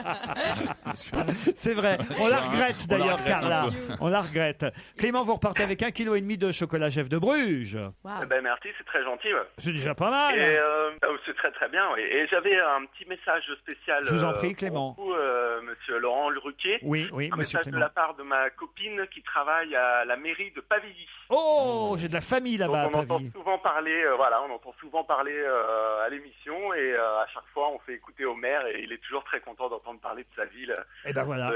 Parce que- C'est vrai. On la regrette On la d'ailleurs, regrette un Carla. peu. On la regrette. Clément, vous repartez avec 1,5 kg de chocolat Jeff de Bruges. Waouh. Ben merci, c'est très gentil. Ouais. C'est déjà pas mal. Et c'est très très bien. Oui. Et j'avais un petit message spécial. Je vous en prie, Clément. Pour vous, Monsieur Laurent Ruquier. Oui, Un monsieur message de Clément. la part de ma copine qui travaille à la mairie de Pavilly. Oh, j'ai de la famille Donc là-bas à on entend Pavie. souvent parler, on entend souvent parler à l'émission et à chaque fois on fait écouter au maire et il est toujours très content d'entendre parler de sa ville Et ben voilà.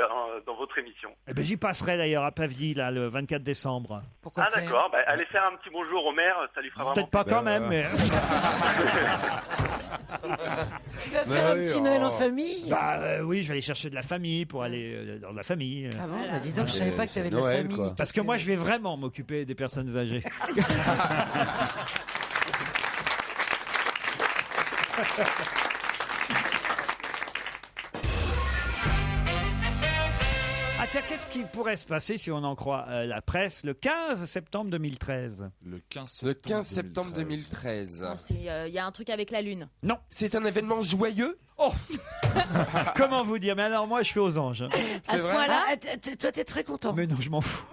dans votre émission. Eh ben, j'y passerai d'ailleurs à Pavie là, le 24 décembre. Pourquoi Ah d'accord, allez faire un petit bonjour au maire, ça lui fera vraiment Peut-être pas quand même, mais. Tu vas faire un petit Noël en famille? Oui, je vais aller chercher de la famille pour aller dans la famille. Ah bon, bah dis donc, je savais pas que tu avais de la Noël, famille. quoi. Parce que moi, je vais vraiment m'occuper des personnes âgées. Ah tiens, qu'est-ce qui pourrait se passer si on en croit la presse le 15 septembre 2013? Le 15 Le 15 septembre 2013. Il y a un truc avec la lune. Non. C'est un événement joyeux? Oh Comment vous dire? Mais alors moi, je suis aux anges. À ce point-là, Toi, t'es très content. Mais non, je m'en fous.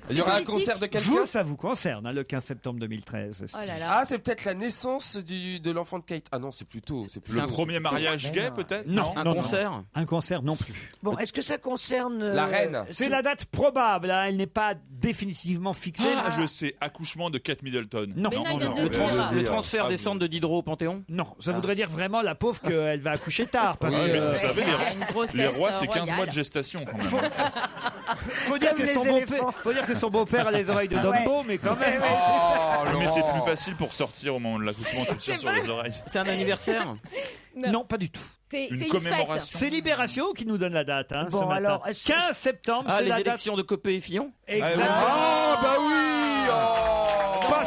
Il y aura un politique. concert de quelqu'un? Vous, ça vous concerne, hein, le 15 septembre 2013. oh là là. Ah, c'est peut-être la naissance de l'enfant de Kate. Ah non, c'est plutôt. Le premier mariage gay, non. peut-être? Non, Un non, concert non. Un concert non plus. Bon, est-ce que ça concerne La reine. C'est la date probable, hein, elle n'est pas définitivement fixée. Ah, je sais, accouchement de Kate Middleton. Non, Mais non, il vient de Le, le dire. le transfert Ah, des vous- cendres de Diderot au Panthéon? non, ça voudrait dire vraiment la pauvre qu'elle va accoucher tard. Parce Oui, que mais vous savez, Il y a une grossesse les rois, c'est 15 royale. mois de gestation quand même. faut dire Comme que les son éléphants. faut dire que son beau-père a les oreilles de Dumbo, mais quand même. Oh, mais c'est plus facile pour sortir au moment de l'accouchement, tu tires sur les oreilles. C'est un anniversaire? Non, pas du tout. C'est Une une commémoration. fête. C'est Libération qui nous donne la date, hein, Bon, ce matin. alors, 15 septembre, Ah, c'est les la date. élections de Copé et Fillon? Exactement. Ah, bah oui! Oh. Pas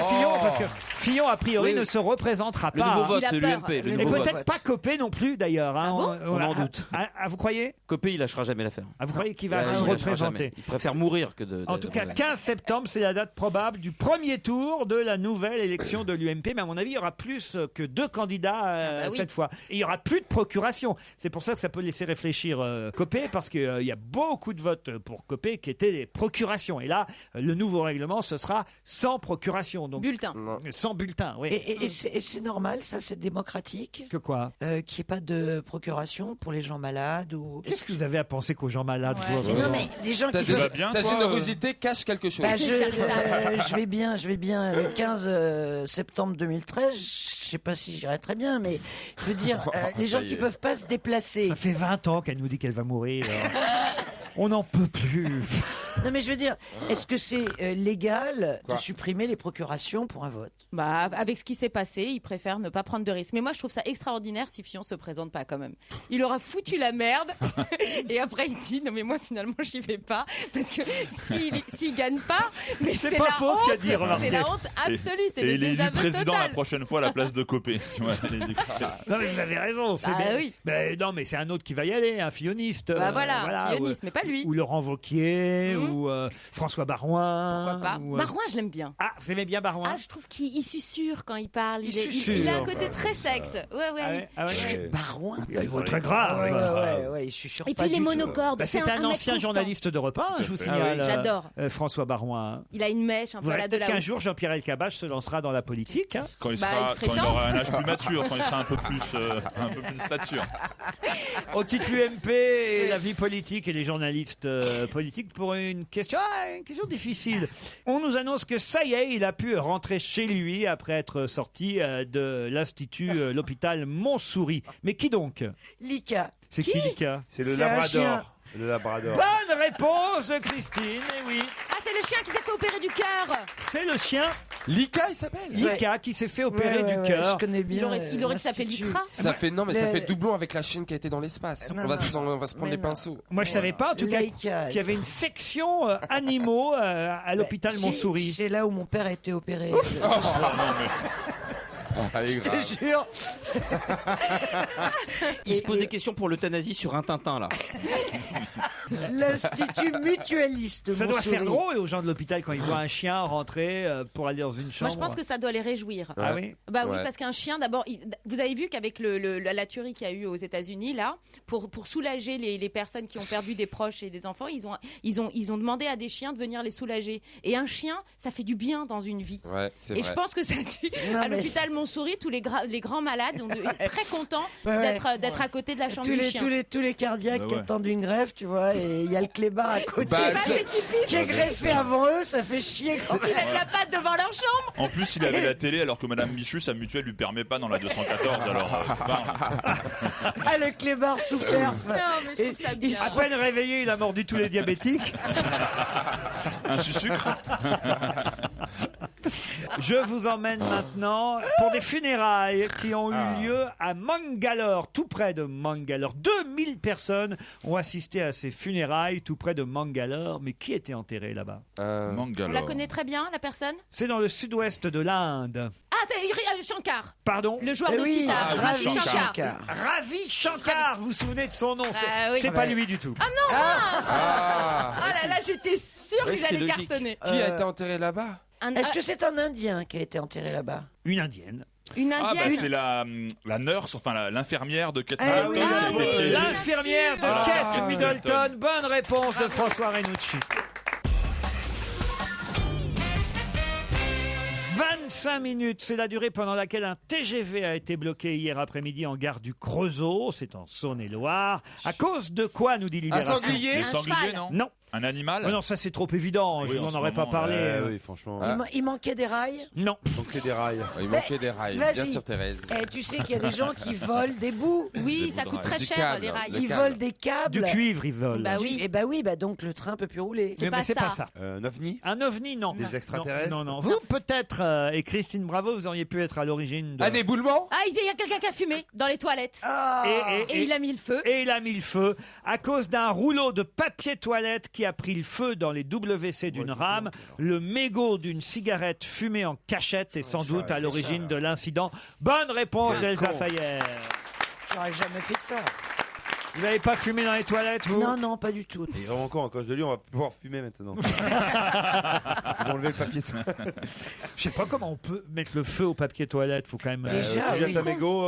Fillon, parce que Fillon, a priori, Oui, oui. ne se représentera Le pas. nouveau hein. vote, Il a de peur. l'UMP. Le Et nouveau vote. peut-être pas Copé non plus, d'ailleurs. Hein. On en doute. Vous croyez? Copé, il lâchera jamais l'affaire. Vous croyez qu'il va Ouais, se il lâchera représenter? jamais. Il préfère mourir que de. En tout cas, 15 septembre, c'est la date probable du premier tour de la nouvelle élection de l'UMP. Mais à mon avis, il y aura plus que 2 candidats bah oui. cette fois. Et il y aura plus de procuration. C'est pour ça que ça peut laisser réfléchir Copé, parce qu'il y a beaucoup de votes pour Copé qui étaient des procurations. Et là, le nouveau règlement, ce sera sans procuration. Donc, Bulletin. sans bulletin, oui. Et c'est normal, ça, c'est démocratique Que quoi? qu'il n'y ait pas de procuration pour les gens malades ou... Qu'est-ce que vous avez à penser qu'aux gens malades? Ouais. vous, Non, mais des gens Ta, qui peuvent... ta générosité cache quelque chose. Bah, je vais bien. Le 15 septembre 2013, je sais pas si j'irai très bien, mais je veux dire, les gens Ça y qui est. peuvent pas se déplacer. Ça fait 20 ans qu'elle nous dit qu'elle va mourir. On n'en peut plus. Non, mais je veux dire, est-ce que c'est légal de supprimer les procurations pour un vote? Bah, avec ce qui s'est passé, il préfère ne pas prendre de risques. Mais moi, je trouve ça extraordinaire si Fillon se présente pas quand même. Il aura foutu la merde et après il dit non mais moi finalement j'y vais pas parce que s'il gagne pas, mais C'est c'est pas la faux ce qu'a honte, dit, remarquez. c'est la honte absolue, c'est Et le il est élu désaveu président la total. prochaine fois à la place de Copé. Tu vois, Non, mais vous avez raison. C'est Bah bien. oui. Mais non, mais c'est un autre qui va y aller, un filloniste. Bah voilà, filloniste, ou, mais pas lui. Ou Laurent Wauquiez, ou François Barouin. Pourquoi pas. ou, Barouin, je l'aime bien. Ah, vous aimez bien Barouin? Ah, je trouve qu'il susurre quand il parle. Il Il a un susurre. côté très sexe. Ouais. Ah ouais. Barouin. Il est très grave. Ouais, il susurre Et pas puis les du tout. monocordes. Bah, c'est un un mec ancien constant. journaliste d'Europe 1, je vous fait. signale. Ah oui. J'adore. François Barouin. Il a une mèche un peu à Voilà, la peut-être qu'un Delahousse. jour, Jean-Pierre Elkabbach se lancera dans la politique. Hein. Quand il, Bah, sera, il serait quand il temps. aura un âge plus mature, quand il sera un peu plus de stature. On quitte l'UMP et la vie politique et les journalistes politiques pour une une question difficile. On nous annonce que ça y est, il a pu rentrer chez lui après être sorti de l'institut, l'hôpital Montsouris. Mais qui donc? Lika. C'est qui Lika? C'est le C'est un chien. Labrador. Le Labrador. Bonne réponse de Christine, eh oui. Ah, c'est le chien qui s'est fait opérer du cœur. C'est le chien Lika, il s'appelle. Lika qui s'est fait opérer du Je cœur. connais bien. Il aurait dû s'appeler Lycra. Ça fait doublon avec la chienne qui a été dans l'espace. Non, On va non. se prendre les pinceaux. Moi, je savais pas, en tout cas, Laïka, qu'il y avait une section animaux à l'hôpital Montsouris. C'est là où mon père a été opéré. Allez, Je grave. te jure. Il se pose des questions pour l'euthanasie sur un Tintin, là. L'Institut mutualiste. Ça doit Montsouris. faire drôle aux gens de l'hôpital quand ils voient un chien rentrer pour aller dans une chambre. Moi, je pense que ça doit les réjouir. Ah oui. Bah oui, Ouais. parce qu'un chien, d'abord, vous avez vu qu'avec la tuerie qu'il y a eu aux États-Unis, là, pour soulager les personnes qui ont perdu des proches et des enfants, ils ont demandé à des chiens de venir les soulager. Et un chien, ça fait du bien dans une vie. Ouais, c'est Et vrai. je pense que ça tue. Non, À mais- l'hôpital Montsouris, tous les grands malades sont très contents Ouais. d'être à côté de la chambre tous du les, chien. tous les cardiaques Bah qui ouais. attendent une greffe, tu vois, et il y a le clébard à côté Bah, Ah, c'est typique. qui est greffé avant eux, ça fait chier. Quand... Ils lèvent la patte devant leur chambre. En plus, il avait la télé alors que Madame Michu, sa mutuelle lui permet pas dans la 214. Alors, tu parles. Ah, le clébard sous perf. Non, mais je trouve ça il bien. À peine réveillé, il a mordu tous les diabétiques. Un sucre. Je vous emmène maintenant pour des funérailles qui ont eu lieu à Mangalore, tout près de Mangalore. 2000 personnes ont assisté à ces funérailles tout près de Mangalore. Mais qui était enterré là-bas? On Mangalore. la connaît très bien, la personne. C'est dans le sud-ouest de l'Inde. Ah, c'est Shankar, Pardon? le joueur Eh de oui, sitar. Ravi Ravi Shankar. Shankar. Ravi Shankar, vous vous souvenez de son nom? Ah oui. C'est pas lui du tout. Ah non, mince. Ah. Oh là là, j'étais sûre Ouais, que c'était j'allais logique. cartonner. Qui a été enterré là-bas? Est-ce que c'est un Indien qui a été enterré là-bas? Une indienne. Une Ah bah indienne? c'est la nurse, enfin l'infirmière de Kate Ah Middleton oui, qui a ah été oui. piégée. L'infirmière de Ah, Kate Middleton. Bonne réponse de François Renucci. 25 minutes, c'est la durée pendant laquelle un TGV a été bloqué hier après-midi en gare du Creusot, c'est en Saône-et-Loire. À cause de quoi, nous dit Un Libération? sanglier? Un sanglier, cheval. non Non. Un animal. Oh non, ça c'est trop évident, Oui, je en n'en ce aurais pas moment, parlé. Oui, franchement. Il manquait des rails. Non. Donc des rails. Il manquait des rails. Vas-y. Bien sûr, Thérèse. Eh, tu sais qu'il y a des gens qui volent des bouts. Oui, ça coûte très Du cher, câble, les rails. le Ils câble. volent des câbles. Du cuivre, ils volent. Bah oui. Et bah oui, bah donc le train peut plus rouler. C'est Mais pas c'est pas ça. ça. Un ovni. Un ovni, non. Des extraterrestres. Non, non. Vous, peut-être, et Christine Bravo, vous auriez pu être à l'origine de... Un éboulement? Ah, il y a quelqu'un qui a fumé dans les toilettes. Et il a mis le feu. Et il a mis le feu à cause d'un rouleau de papier toilette qui a pris le feu dans les WC d'une rame. Le mégot d'une cigarette fumée en cachette est sans doute à l'origine de l'incident. Bonne réponse d'Elsa Fayer. J'aurais jamais fait ça. Vous n'avez pas fumé dans les toilettes, vous? Non, non, pas du tout. Et vraiment encore, à cause de lui, on va pouvoir fumer maintenant. Ils vont enlever le papier. Je sais pas comment on peut mettre le feu au papier toilette. Faut quand même. Déjà, Tu jettes oui. un mégot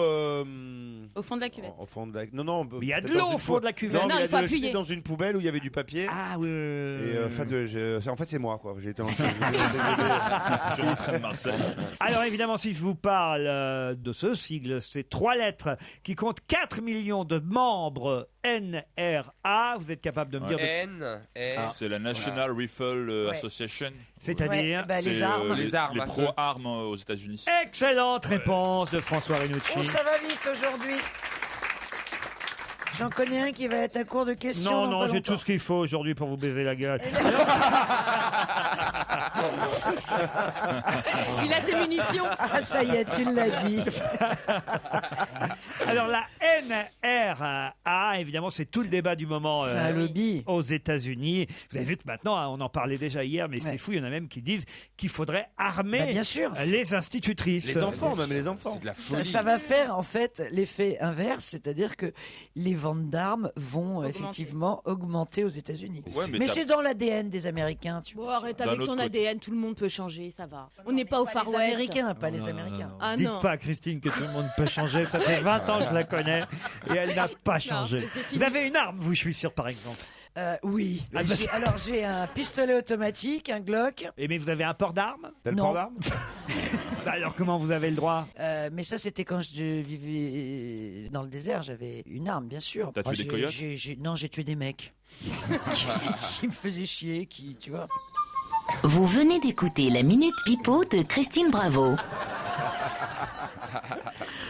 Au fond de la cuvette. au fond de la. Non, non. Mais il y a de peut-être l'eau dans une au fond de la cuvette. Non, Non, mais il faut a dû le appuyer. jeter dans une poubelle où il y avait du papier. Ah oui. Et en fait, c'est moi, quoi. J'ai été en Sur le train de Marseille. Alors évidemment, si je vous parle de ce sigle, c'est 3 lettres qui comptent 4 millions de membres NRA. Vous êtes capable de me dire de... N. C'est la National Rifle Association. C'est-à-dire Ouais, bah, les C'est, armes. Les armes les à feu. pro-armes aux États-Unis. Excellente réponse de François Renucci. Oh, ça va vite aujourd'hui. J'en connais un qui va être à court de questions. Non, dans non, pas j'ai longtemps. tout ce qu'il faut aujourd'hui pour vous baiser la gueule. Il a ses munitions. Ah, ça y est, tu l'as dit. Alors la NRA, évidemment, c'est tout le débat du moment C'est un lobby. aux États-Unis. Vous avez vu que maintenant, hein, on en parlait déjà hier, mais c'est fou, il y en a même qui disent qu'il faudrait armer Bah, bien sûr. les institutrices. Les enfants, même les enfants. C'est de la Ça, folie. ça va faire en fait l'effet inverse, c'est-à-dire que les ventes d'armes vont Augmenter. effectivement augmenter aux États-Unis. Ouais, mais mais t'as- c'est dans l'ADN des Américains. Tu Bon, vois. arrête D'un avec autre ton côté. ADN, tout le monde peut changer, ça va. On n'est pas au Far Les West. Américains, pas les Américains. Ah Dites non. pas à Christine que tout le monde peut changer. Ça fait 20 ans que je la connais et elle n'a pas changé. c'est fini. Vous avez une arme, vous, je suis sûr, par exemple. Oui. Ah, bah, Alors j'ai un pistolet automatique, un Glock. Mais vous avez un port d'armes? T'as le Non. port d'armes? Bah alors comment vous avez le droit? Mais ça, c'était quand je vivais dans le désert. J'avais une arme, bien sûr. T'as tué des coyotes? Non, j'ai tué des mecs qui me faisaient chier, tu vois. Vous venez d'écouter la Minute Pipeau de Christine Bravo.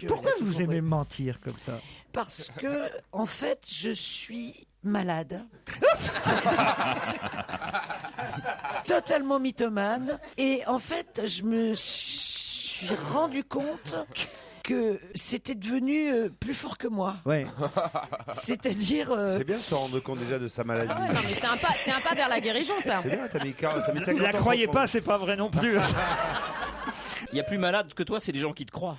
Pourquoi vous aimez mentir comme ça? Parce que, en fait, je suis malade. Totalement mythomane. Et en fait, je me suis rendu compte que c'était devenu plus fort que moi. Ouais. C'est-à-dire... C'est bien de se rendre compte déjà de sa maladie. Ah ouais, non, mais c'est un pas vers la guérison, ça. C'est bien, t'as mis 50 Vous la ans croyez pour- pas, c'est pas vrai non plus. Il y a plus malade que toi, c'est les gens qui te croient.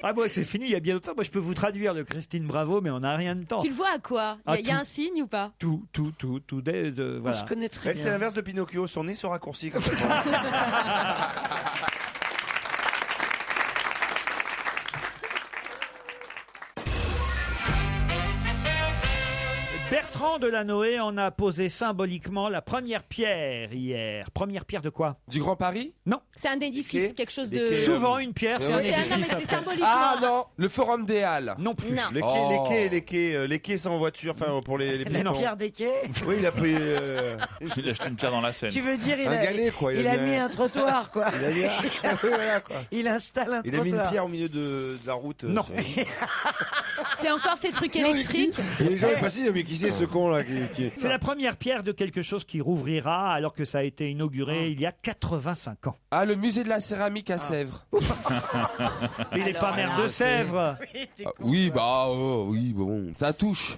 Ah moi c'est fini, il y a bien longtemps. Moi je peux vous traduire le Christine Bravo, mais on n'a rien de temps. Tu le vois à quoi? Il y a un signe ou pas? Tout, voilà. Je connais très Elle, bien. c'est l'inverse de Pinocchio, son nez se raccourcit comme ça. Bertrand Delanoë en a posé symboliquement la première pierre hier. Première pierre de quoi? Du Grand Paris? Non. C'est un édifice, quelque chose de... Souvent une pierre, c'est un Non, édifice. mais c'est après. symboliquement. Ah non, le Forum des Halles. Non plus. Non. Les quais sans voiture, enfin pour les La piétons. pierre des quais. Oui, il a pris. Il a acheté une pierre dans la Seine. Tu veux dire, Un galet, quoi. il a mis un trottoir, quoi. Il a mis voilà, quoi. Il installe un Il a mis une trottoir. pierre au milieu de la route. Non. C'est encore ces trucs électriques. Et les gens ils précisent, mais qui c'est ce con là qui... C'est la première pierre de quelque chose qui rouvrira alors que ça a été inauguré il y a 85 ans. Ah, le musée de la céramique à Sèvres. Il n'est pas maire de Sèvres. Ah, oui, oui, bon, ça touche.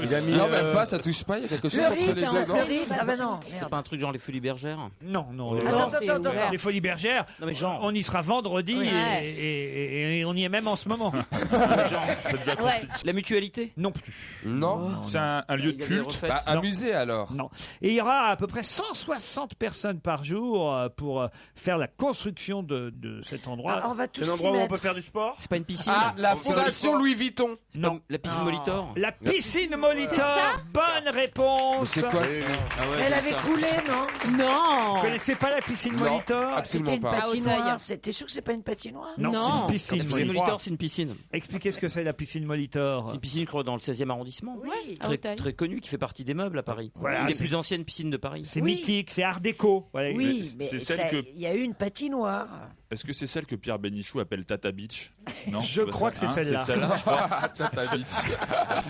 Il a mis. Non, même pas, ça touche pas, il y a quelque chose Le entre les Ritz, deux, non? le Ritz. Ah bah non, C'est merde. pas un truc genre les Folies Bergères? Non. Attends. Les Folies Bergères, Non, mais genre. on y sera vendredi Ouais. et on y est même en ce moment. Ouais. La mutualité? Non plus. Non. C'est un lieu de Il y a des culte. refaites. Bah, un Non. musée alors. Non. Et il y aura à peu près 160 personnes par jour pour faire la construction de cet endroit. Ah, on va tous C'est un s'y endroit où on mettre. peut faire du sport. C'est pas une piscine? Ah, la On fait du fondation sport. Louis Vuitton. Non. La piscine Molitor? La piscine Molitor. C'est ça Bonne réponse. C'est quoi ça? Ah ouais, Elle c'est avait ça. coulé, non? Non. Vous connaissez pas la piscine Non. Molitor? C'était Absolument une pas. À patinoire. Auteuil. T'es sûr que c'est pas une patinoire? Non, Non. c'est une La piscine. piscine Molitor, c'est une piscine. Expliquez ce que c'est la piscine Molitor. C'est une piscine, je crois, dans le 16e arrondissement. Oui. À Très, Auteuil. très connue, qui fait partie des meubles à Paris. Voilà, une des c'est- plus anciennes piscines de Paris. C'est Oui. mythique, c'est art déco. Voilà. Oui, mais c'est celle ça- que- il y a eu une patinoire. Est-ce que c'est celle que Pierre Bénichou appelle Tata Beach? Non. Je pas crois ça. que c'est celle-là. C'est celle-là, je crois. Tata Beach.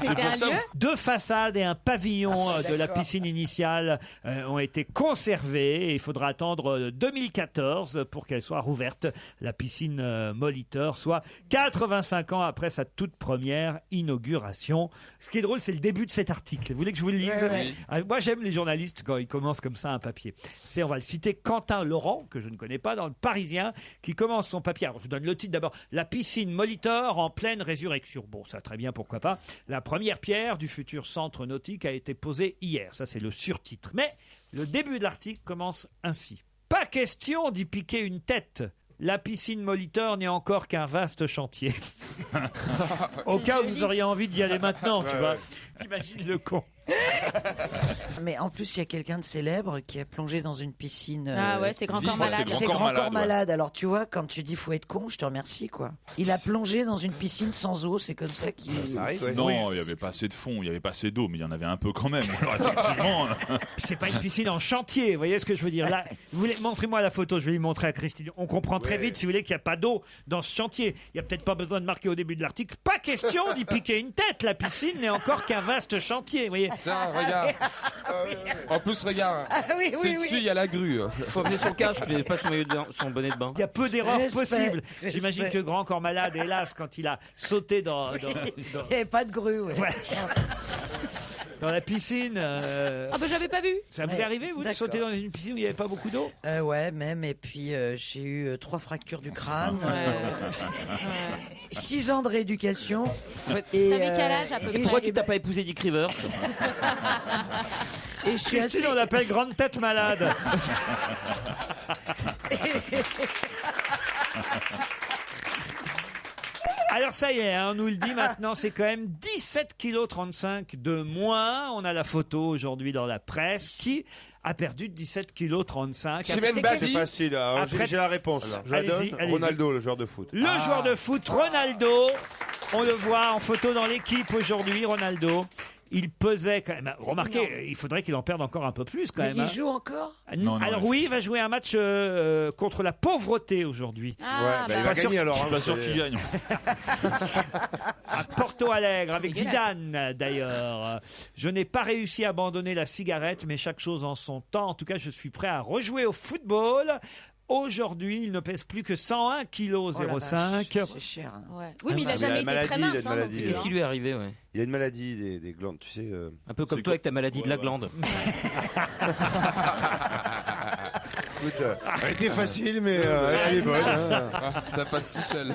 C'était un lieu? Deux façades et un pavillon de la piscine initiale ont été conservés. Et il faudra attendre 2014 pour qu'elle soit rouverte, la piscine Molitor, soit 85 ans après sa toute première inauguration. Ce qui est drôle, c'est le début de cet article. Vous voulez que je vous le lise? Oui. Ah, moi, j'aime les journalistes quand ils commencent comme ça un papier. C'est, on va le citer, Quentin Laurent, que je ne connais pas, dans le Parisien, qui commence son papier. Alors, je vous donne le titre d'abord. La piscine Molitor en pleine résurrection. Bon, ça, très bien, pourquoi pas. La première pierre du futur centre nautique a été posée hier. Ça, c'est le surtitre. Mais le début de l'article commence ainsi. Pas question d'y piquer une tête. La piscine Molitor n'est encore qu'un vaste chantier. Au cas où vous auriez envie d'y aller maintenant, tu vois. T'imagines le con. Mais en plus, il y a quelqu'un de célèbre qui a plongé dans une piscine. Ah ouais, c'est Grand Corps Ouais, Malade. C'est Grand Grand Corps Corps Malade, Malade. Alors tu vois, quand tu dis faut être con, je te remercie quoi. Il a plongé dans une piscine sans eau, c'est comme ça qu'il. Ça arrive, ouais. Non, il n'y avait pas assez de fond, il n'y avait pas assez d'eau, mais il y en avait un peu quand même. Alors effectivement. Puis c'est pas une piscine en chantier, vous voyez ce que je veux dire là. Montrez-moi la photo, je vais lui montrer à Christine. On comprend très vite, si vous voulez, qu'il n'y a pas d'eau dans ce chantier. Il n'y a peut-être pas besoin de marquer au début de l'article. Pas question d'y piquer une tête. La piscine n'est encore qu'un vaste chantier, vous voyez. Tiens, regarde. En plus, regarde. oui, C'est oui, dessus, oui. il y a la grue. Faut amener son casque, mais pas son maillot de bain, son bonnet de bain. Il y a peu d'erreurs Respect, possibles. respect. J'imagine que Grand Corps Malade, hélas, quand il a sauté dans Il n'y avait pas de grue. Ouais. Ouais. dans la piscine. Ah bah j'avais pas vu. Ça vous est arrivé, vous, de D'accord. sauter dans une piscine où il n'y avait pas beaucoup d'eau? Ouais, même. Et puis j'ai eu 3 fractures du crâne, 6 ans de rééducation. Et, T'avais quel âge, à peu près? Pourquoi tu t'as pas épousé Dick Rivers? Et je suis Christine, assez. on l'appelle grande tête malade. Alors ça y est, on nous le dit maintenant, c'est quand même 17,35 kg de moins. On a la photo aujourd'hui dans la presse. Qui a perdu 17,35 kg? C'est facile. Alors, j'ai la réponse. Je la donne. Ronaldo, le joueur de foot. Le joueur de foot, Ronaldo. On le voit en photo dans l'équipe aujourd'hui, Ronaldo. Il pesait quand même. Remarquez, il faudrait qu'il en perde encore un peu plus quand même. Il joue encore? Alors oui, il va jouer un match contre la pauvreté aujourd'hui. Il va gagner alors. Je suis pas sûr qu'il gagne. À Porto Alegre, avec Zidane d'ailleurs. Je n'ai pas réussi à abandonner la cigarette, mais chaque chose en son temps. En tout cas, je suis prêt à rejouer au football. Aujourd'hui, il ne pèse plus que 101,05 kg. C'est cher. Oui, mais il n'a jamais été très mince. Qu'est-ce qui lui est arrivé? Il a une maladie des glandes, tu sais. Un peu comme toi avec ta maladie de la glande. Écoute, elle était facile, mais elle est bonne. Ça passe tout seul.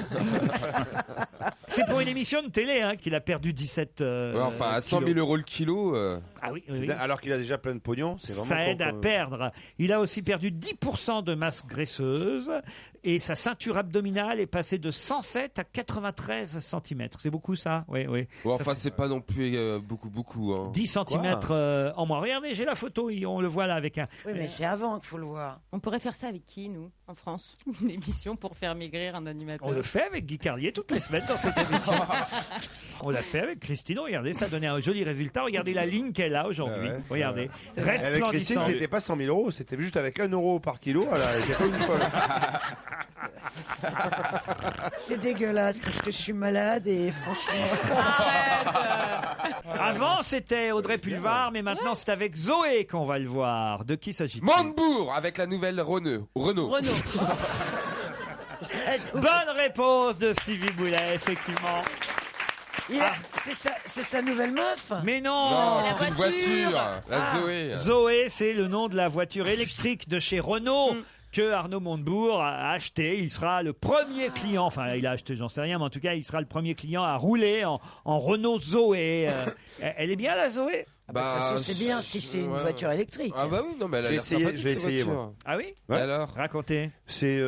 C'est pour une émission de télé qu'il a perdu 17 enfin, à 100 000 € le kilo. Ah oui, alors qu'il a déjà plein de pognon, c'est vraiment. Ça aide à perdre. Il a aussi perdu 10% de masse graisseuse et sa ceinture abdominale est passée de 107 à 93 cm. C'est beaucoup ça? Oui. Bon, enfin, c'est pas non plus beaucoup. 10 cm en moins. Regardez, j'ai la photo, on le voit là avec un. Oui, mais c'est avant qu'il faut le voir. On pourrait faire ça avec qui, nous, en France? Une émission pour faire maigrir un animateur. On le fait avec Guy Carlier toutes les semaines dans cette émission. On l'a fait avec Christine. Regardez, ça donnait un joli résultat. Regardez la ligne qu'elle a aujourd'hui. Regardez. Avec Christine, c'était pas 100 000 €, c'était juste avec 1 € par kilo. Voilà, elle était pas une folle. C'est dégueulasse parce que je suis malade et franchement. Avant, c'était Audrey Pulvar, mais maintenant, c'est avec Zoé qu'on va le voir. De qui s'agit-il? Montebourg avec la nouvelle Renault. Bonne réponse de Stevie Boulet, effectivement. C'est sa nouvelle meuf? Mais non, Non, c'est une voiture. La Zoé. Zoé, c'est le nom de la voiture électrique de chez Renault. Que Arnaud Montebourg a acheté. Il sera le premier client, enfin il a acheté, j'en sais rien, mais en tout cas il sera le premier client à rouler en Renault Zoé. Elle est bien la Zoé? De toute façon, c'est bien si c'est une voiture électrique. Ah bah oui, non, mais elle a l'air sympathique. Je vais essayer, cette moi. voiture. Ah oui? Ouais. Alors, racontez. C'est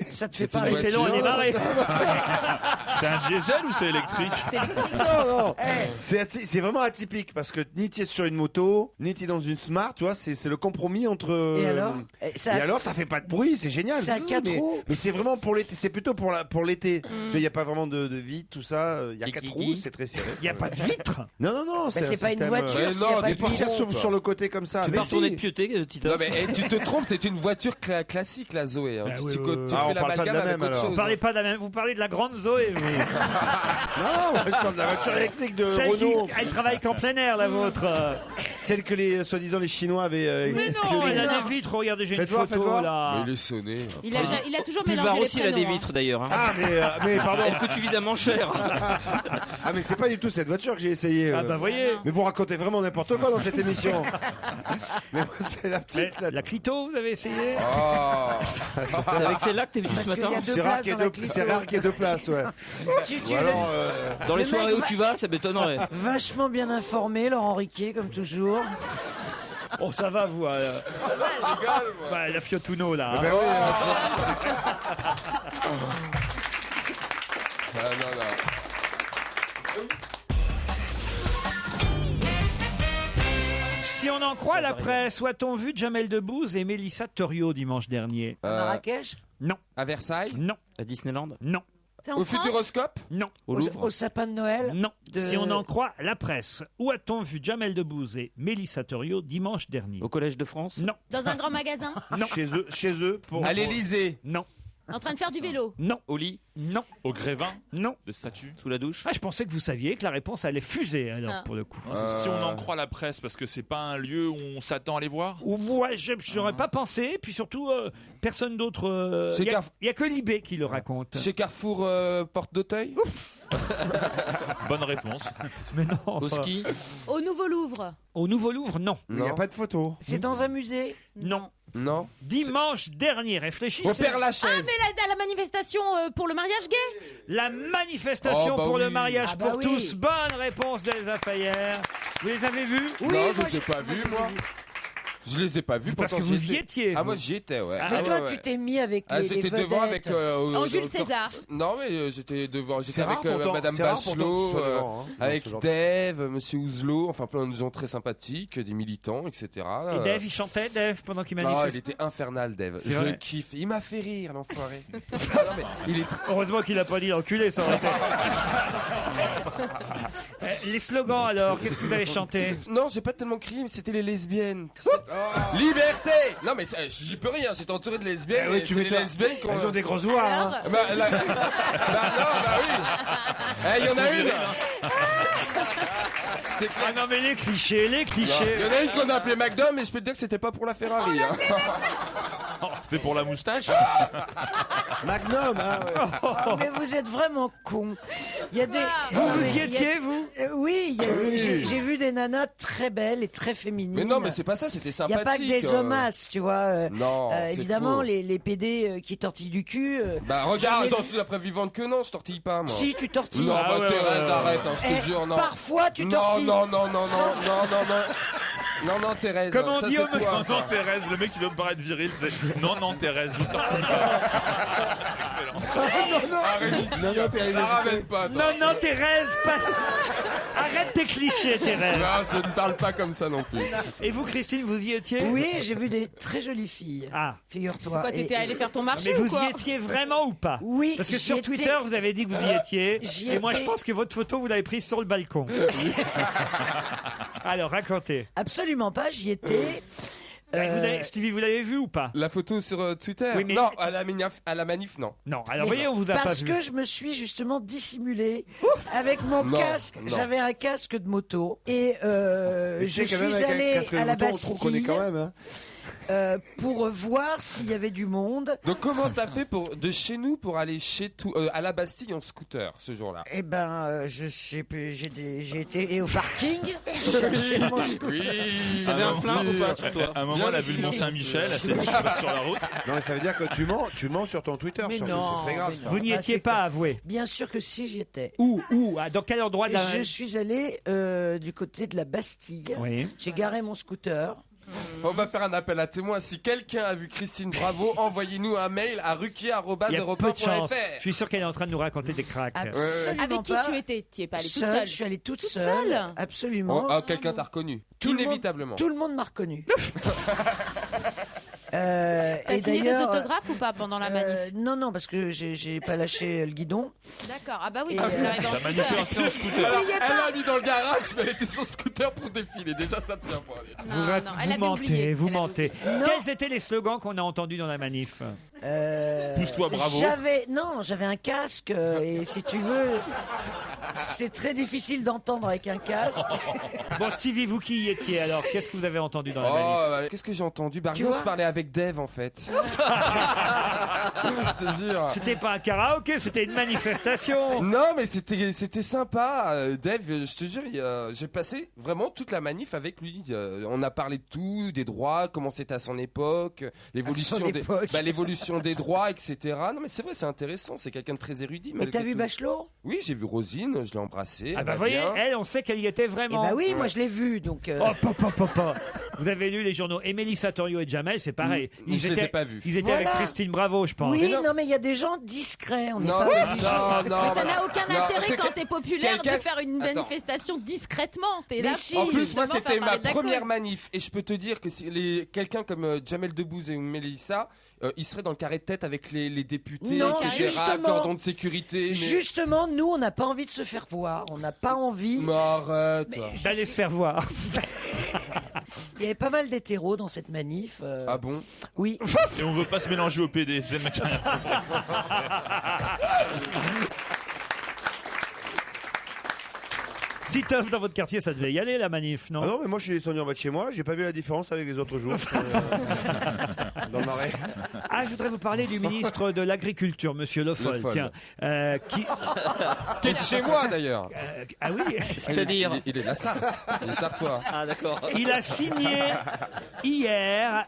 Ça te fait C'est pas une c'est long à démarrer. C'est un diesel ou c'est électrique? Non. C'est vraiment atypique parce que ni tu es sur une moto, ni tu es dans une Smart, tu vois, c'est le compromis entre. Et alors ça fait pas de bruit, c'est génial. C'est à 4 roues. Mais c'est vraiment pour l'été, c'est plutôt pour l'été. Il n'y a pas vraiment de vitre, tout ça. Il y a 4 roues, c'est très serré. Il n'y a pas de vitre? Non. C'est pas une voiture. Non, Tu peux tirer sur le côté comme ça. Tu Mais peux retourner si. de pieuter, Titoff? Non mais tu te trompes, c'est une voiture classique la Zoé. Ah Tu oui, fais on parle pas de l'amalgame la avec même, autre alors. chose. Vous parlez pas de la même, vous parlez de la grande Zoé, vous. Non, je parle de la voiture électrique de Celle qui, Renault. elle travaille qu'en plein air, la vôtre. Celle que les soi-disant les Chinois avaient. Mais non, elle a des vitres. Regardez, j'ai une Faites voir, photo faites voir. là. Mais il est sonné. Il a toujours Pulvar mélangé les aussi, il a des prénoms. vitres d'ailleurs. Ah mais pardon. Elle coûte suffisamment cher. Ah mais c'est pas du tout cette voiture que j'ai essayé. Ah bah voyez. Mais vous racontez vraiment n'importe quoi dans cette émission. Mais moi, c'est la petite. La Clito, vous avez essayé? C'est avec celle-là que t'es venu ce Parce qu'il y a matin? deux C'est rare places qu'il y ait dans la deux, Clito. c'est rare qu'il y ait deux places, ouais. Ou alors, Dans les Le soirées mec où tu vas, ça m'étonnerait. Vachement bien informé, Laurent Riquier, comme toujours. Oh, ça va, vous. La Fiotouno, là. ben oui, Non. Si on en croit la presse, a-t-on vu Jamel Debbouze et Mélissa Thoriot dimanche dernier? Marrakech? Non. À Versailles? Non. À Disneyland? Non. Au Futuroscope? Non. Au Louvre? Au sapin de Noël? Non. Si on en croit la presse, où a-t-on vu Jamel Debbouze et Mélissa Thoriot dimanche dernier? Au Collège de France? Non. Dans un grand magasin? Non. Chez eux pour. À l'Élysée? Non. En train de faire du vélo? Non. Au lit? Non. Au Grévin Non. de statue? Sous la douche? Ah, je pensais que vous saviez que la réponse allait fuser, alors, pour le coup. Si on en croit la presse, parce que c'est pas un lieu où on s'attend à les voir? Ouais, j'aurais pas pensé, puis surtout, personne d'autre. C'est Il y a que Libé qui le raconte. Chez Carrefour Porte d'Auteuil? Bonne réponse. Mais non. Au enfin, ski? Au Nouveau Louvre? Au Nouveau Louvre, non. Il n'y a pas de photo. C'est dans un musée? Non. Non. Dimanche dernier, réfléchissez. Au Père-Lachaise? Ah, mais la manifestation pour le mariage gay? La manifestation Oh, bah pour le oui. mariage Ah, bah pour oui. tous. Bonne réponse d'Elsa Fayer. Vous les avez vus? Non, je ne l'ai pas vu, moi. Je les ai pas vus Parce pourtant que vous j'y y étiez. Ah vous. moi j'y étais, ouais. Ah, Mais Ah, toi, ouais, tu ouais. t'es mis avec Ah, les j'étais vedettes. devant avec. En Jules César. Non, mais j'étais devant. J'étais C'est avec rare pourtant, Madame c'est rare pourtant Bachelot, que tu sois devant, hein, dans avec ce genre de- Dave, Monsieur Ouzlo, enfin plein de gens très sympathiques, des militants, etc. Et Dave, il chantait, Dave, pendant qu'il Non, manifestait. il était infernal, Dave. C'est Je vrai le kiffe. Il m'a fait rire, l'enfoiré. Non, mais il est Heureusement qu'il a pas dit l'enculé, ça aurait été. Les slogans alors, qu'est-ce que vous avez chanté? Non, j'ai pas tellement crié, mais c'était les lesbiennes. Liberté. Non, mais j'y peux rien. J'étais entouré de lesbiennes. Eh oui, et tu c'est les m'étonnes. lesbiennes qu'on. Elles ont des grosses voix. Hein. Bah, non, bah oui. Il y en a une. C'est clair. Ah non mais les clichés, les Il clichés. y en a une qu'on a appelée McDo, mais je peux te dire que c'était pas pour la Ferrari. hein. C'était pour la moustache. Magnum. Hein, ouais. Oh, mais vous êtes vraiment con. Il y a des. Vous, Non, vous mais y il y a- étiez, vous? Oui, il y a- j'ai vu des nanas très belles et très féminines. Mais non, mais c'est pas ça, c'était Il n'y sympathique. a pas que des hommasses, tu vois. Non, c'est évidemment, faux. les PD qui tortillent du cul. Bah regarde, j'en ai j'en vu- suis la preuve vivante que non, je tortille pas moi. Si, tu tortilles. Non, Ah bah ouais, Thérèse, ouais, arrête, hein, je te Eh, jure, non. parfois, tu non, tortilles. non, non, non, non, non, non, non. Non, non, Thérèse. Comment on ça, dit c'est au toi, mec- Non, ça. Thérèse, le mec qui veut me paraître viril, c'est non, non, Thérèse, je tortille pas. Non, non, Thérèse. La ramène pas, toi. Non, non, Thérèse, pas... arrête tes clichés, Thérèse. Non, je ne parle pas comme ça non plus. Et vous, Christine, vous y étiez? Oui, j'ai vu des très jolies filles. Ah. Figure-toi. Quoi, t'étais allé faire ton marché Mais ou vous quoi y étiez vraiment ou pas? Oui. Parce que j'y sur étais. Twitter, vous avez dit que vous y étiez. J'y Et moi, je étais. pense que votre photo, vous l'avez prise sur le balcon. Alors, racontez. Absolument pas, j'y étais. Stevie, vous l'avez vu ou pas? La photo sur Twitter Oui, mais- Non, à la manif, non. Non. Alors, Mais voyez, on vous a pas parce vu. que je me suis justement dissimulé avec mon Non, casque. non. J'avais un casque de moto et Mais tu je sais, suis quand même, avec un allé casque de à la moto, on trouve qu'on est Bastille quand même. Hein. pour voir s'il y avait du monde. Donc comment t'as fait de chez nous pour aller à la Bastille en scooter ce jour-là? Eh ben, je sais plus. J'ai été au parking. chercher mon scooter. Oui. T'avais un plein ou pas sur toi? À un moment, elle a vu le Mont-Saint-Michel, elle s'est dit, je vais sur la route. Non, mais ça veut dire que tu ments sur ton Twitter. Mais surtout, non, c'est très grave. mais ça. Vous n'y Ah, étiez c'est pas, que- avoué. Bien sûr que si j'y étais. Où? Dans quel endroit de la... Je suis allé du côté de la Bastille. Oui. J'ai garé mon scooter. On va faire un appel à témoins. Si quelqu'un a vu Christine Bravo, envoyez-nous un mail à Il y a peu de chance. ruquier@europe1.fr. Je suis sûr qu'elle est en train de nous raconter des cracks. Absolument Avec qui pas. tu étais? Tu es pas allée toute Seule, seule? je suis allée toute Toute seule. seule Absolument. Oh, quelqu'un t'a reconnu. Tout le monde- Inévitablement. Tout le monde m'a reconnu. T'as signé des autographes ou pas pendant la manif? Non, parce que j'ai pas lâché le guidon. D'accord. Ah bah oui, Et, parce que t'arrives en La manif scooter. est restée en scooter. Alors, Il y est elle pas. l'a mis dans le garage, mais elle était sur scooter pour défiler. Déjà, ça tient pour aller. Non, non, elle Vous avait mentez, oublié. vous Elle avait mentez. Non. Quels étaient les slogans qu'on a entendus dans la manif? Pousse-toi, bravo. J'avais un casque et si tu veux, c'est très difficile d'entendre avec un casque. Bon, Stevie, vous qui y étiez alors? Qu'est-ce que vous avez entendu dans la manif? Oh, qu'est-ce que j'ai entendu? Tu Barrios vois parlait avec Dave en fait. Je te jure. C'était pas un karaoké, c'était une manifestation. Non, mais c'était sympa. Dave, je te jure, j'ai passé vraiment toute la manif avec lui. On a parlé de tout, des droits, comment c'était à son époque, l'évolution des droits, etc. Non, mais c'est vrai, c'est intéressant. C'est quelqu'un de très érudit. Et malgré t'as vu tout. Bachelot? Oui, j'ai vu Rosine, je l'ai embrassée. Ah elle bah va voyez, bien. elle, on sait qu'elle y était Eh vraiment. bah oui, moi je l'ai vu, donc. Oh, Vous avez lu les journaux. Et Mélissa Torio et Jamel, c'est pareil. Je les ai pas vus. Ils étaient Voilà. avec Christine Bravo, je pense. Oui, non, mais il y a des gens discrets. On n'est Non, pas c'est- obligé. non, Mais ça n'a aucun non, intérêt c'est quand que- t'es populaire de quelqu'un- faire une Attends. manifestation discrètement. T'es Mais là si. pour En plus, moi, justement c'était faire ma parler de la première cause. manif. Et je peux te dire que si quelqu'un comme Jamel Debbouze et Mélissa, il serait dans le carré de tête avec les députés, Non, etc., justement. cordon de sécurité. Mais... Justement, nous, on n'a pas envie de se faire voir. On n'a pas envie. Mais arrête. D'aller se faire voir. Il y avait pas mal d'hétéros dans cette manif. Ah bon? Oui. Et on veut pas se mélanger au PD. C'est le mec. Titoff, dans votre quartier, ça devait y aller, la manif, non? Ah non, mais moi je suis descendu en bas de chez moi, j'ai pas vu la différence avec les autres jours. Dans le marais. Ah, je voudrais vous parler du ministre de l'Agriculture, Monsieur Le Foll, Le Foll. tiens, qui... Qui est de chez moi d'ailleurs. Ah oui. C'est-à-dire? Il est de la Sarthe. Il est sartois. Ah d'accord. Il a signé hier,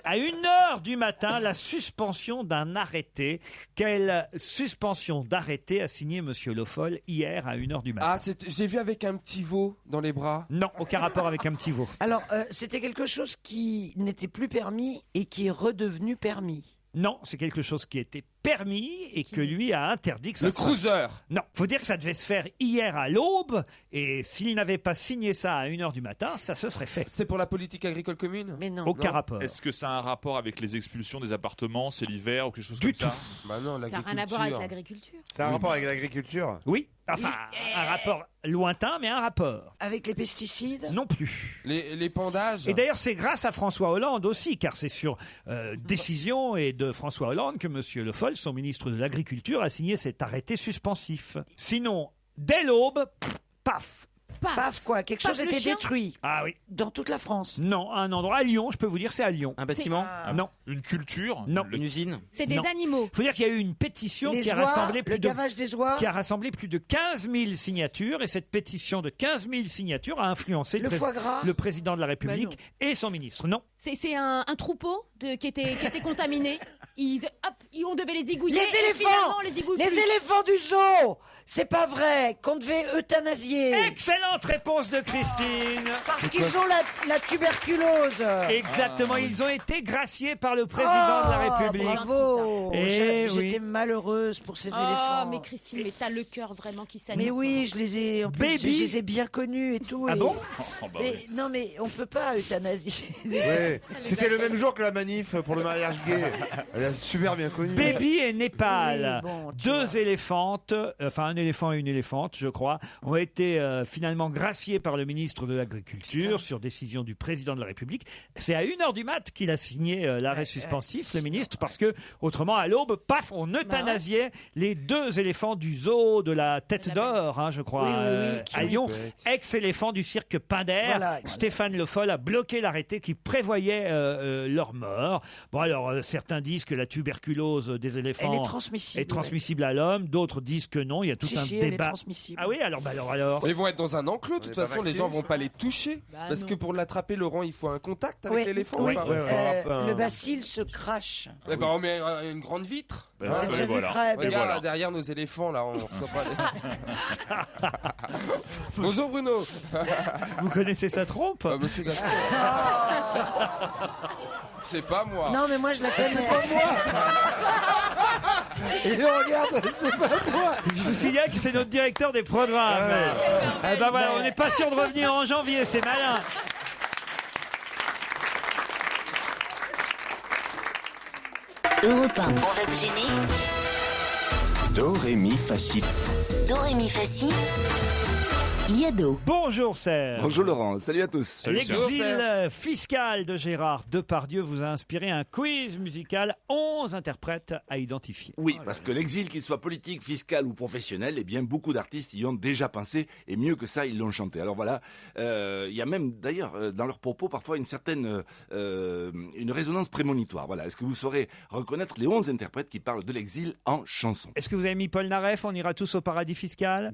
à 1h du matin, la suspension d'un arrêté. Quelle suspension d'arrêté a signé Monsieur Le Foll hier à 1h du matin? Ah, j'ai l'ai vu avec un petit veau dans les bras. Non, aucun rapport avec un petit veau. Alors, c'était quelque chose qui n'était plus permis et qui est redevenu permis. Non, c'est quelque chose qui était permis et que lui a interdit que ça Le se cruiser. Non, faut dire que ça devait se faire hier à l'aube et s'il n'avait pas signé ça à 1h du matin, ça se serait fait. C'est pour la politique agricole commune? Mais non. Aucun rapport. Est-ce que ça a un rapport avec les expulsions des appartements, c'est l'hiver ou quelque chose Du comme ça? Bah non, Ça n'a rien à voir avec l'agriculture. C'est un rapport avec l'agriculture? Oui, enfin, un rapport lointain, mais un rapport. Avec les pesticides? Non plus. Les pendages? Et d'ailleurs, c'est grâce à François Hollande aussi, car c'est sur décision et de François Hollande que M. Le Foll, son ministre de l'Agriculture, a signé cet arrêté suspensif. Sinon, dès l'aube, paf. Paf quoi, quelque chose était détruit. Ah oui. Dans toute la France. Non, un endroit à Lyon, je peux vous dire, c'est à Lyon. Un bâtiment? Non. Une culture? Non. Une usine? C'est des animaux. Faut dire qu'il y a eu une pétition Les qui a oies, rassemblé le plus de gavage des oies. qui a rassemblé plus de 15 000 signatures et cette pétition de 15 000 signatures a influencé Le foie gras. le président de la Bah République et son ministre. Non. C'est un troupeau qui était contaminé. On devait les zigouiller. Les et éléphants. finalement, on les zigouille Les plus. éléphants du zoo. C'est pas vrai qu'on devait euthanasier. Excellente réponse de Christine. Parce qu'ils ont la tuberculose. Exactement, ils ont été graciés par le président de la République. Bravo. Eh oui. J'étais malheureuse pour ces Oh, éléphants. mais Christine, mais t'as le cœur vraiment qui s'anime. Mais oui, je les ai, en plus, Baby. je les ai bien connus et tout. Ah et- bon mais, non, mais on peut pas euthanasier. Ouais. C'était le même jour que la manif pour le mariage gay. Elle a super bien connu. Baby et Népal, Oui, bon, tu deux éléphantes, enfin un éléphant et une éléphante, je crois, ont été finalement graciés par le ministre de l'Agriculture sur décision du président de la République. C'est à 1h du mat qu'il a signé l'arrêt suspensif, le ministre, parce que autrement à l'aube, paf, on euthanasiait les deux éléphants du zoo de la Tête d'Or, hein, je crois, Oui, oui, oui, à Lyon, ex-éléphant du cirque Pinder. Voilà. Stéphane Le Foll a bloqué l'arrêté qui prévoyait leur mort. Bon alors certains disent que la tuberculose des éléphants Elle est transmissible. est transmissible à l'homme, d'autres disent que non, il y a tout Si, un si, elle est débat. transmissible. Ah oui, alors. Ils vont être dans un enclos, de toute est pas façon, les vaccinés, gens vont pas les toucher. Parce que pour l'attraper, Laurent, il faut un contact avec Oui, l'éléphant. oui, ou pas le bacille se crache. Eh ben, on met une grande vitre. Ben, J'ai déjà vu crêpe. Regarde, voilà. derrière nos éléphants, là, on reçoit pas les... Bonjour Bruno. Vous connaissez sa trompe Monsieur Gaston. C'est pas moi. Non, mais moi je la connais. Et regarde, c'est pas moi. Je vous signale que c'est notre directeur des programmes. Eh ben voilà, on n'est pas sûr de revenir en janvier, c'est malin. Europe 1, on va se gêner. Do, ré, mi, fa, si. Do, ré, mi, fa, si. Liado. Bonjour Serge. Bonjour Laurent, salut à tous. Salut, L'exil fiscal de Gérard Depardieu vous a inspiré un quiz musical, 11 interprètes à identifier. Oui, parce que l'exil, qu'il soit politique, fiscal ou professionnel, eh bien beaucoup d'artistes y ont déjà pensé, et mieux que ça, ils l'ont chanté. Alors voilà, il y a même d'ailleurs dans leurs propos parfois une certaine une résonance prémonitoire. Voilà, est-ce que vous saurez reconnaître les 11 interprètes qui parlent de l'exil en chanson? Est-ce que vous avez mis Paul Naref, on ira tous au paradis fiscal?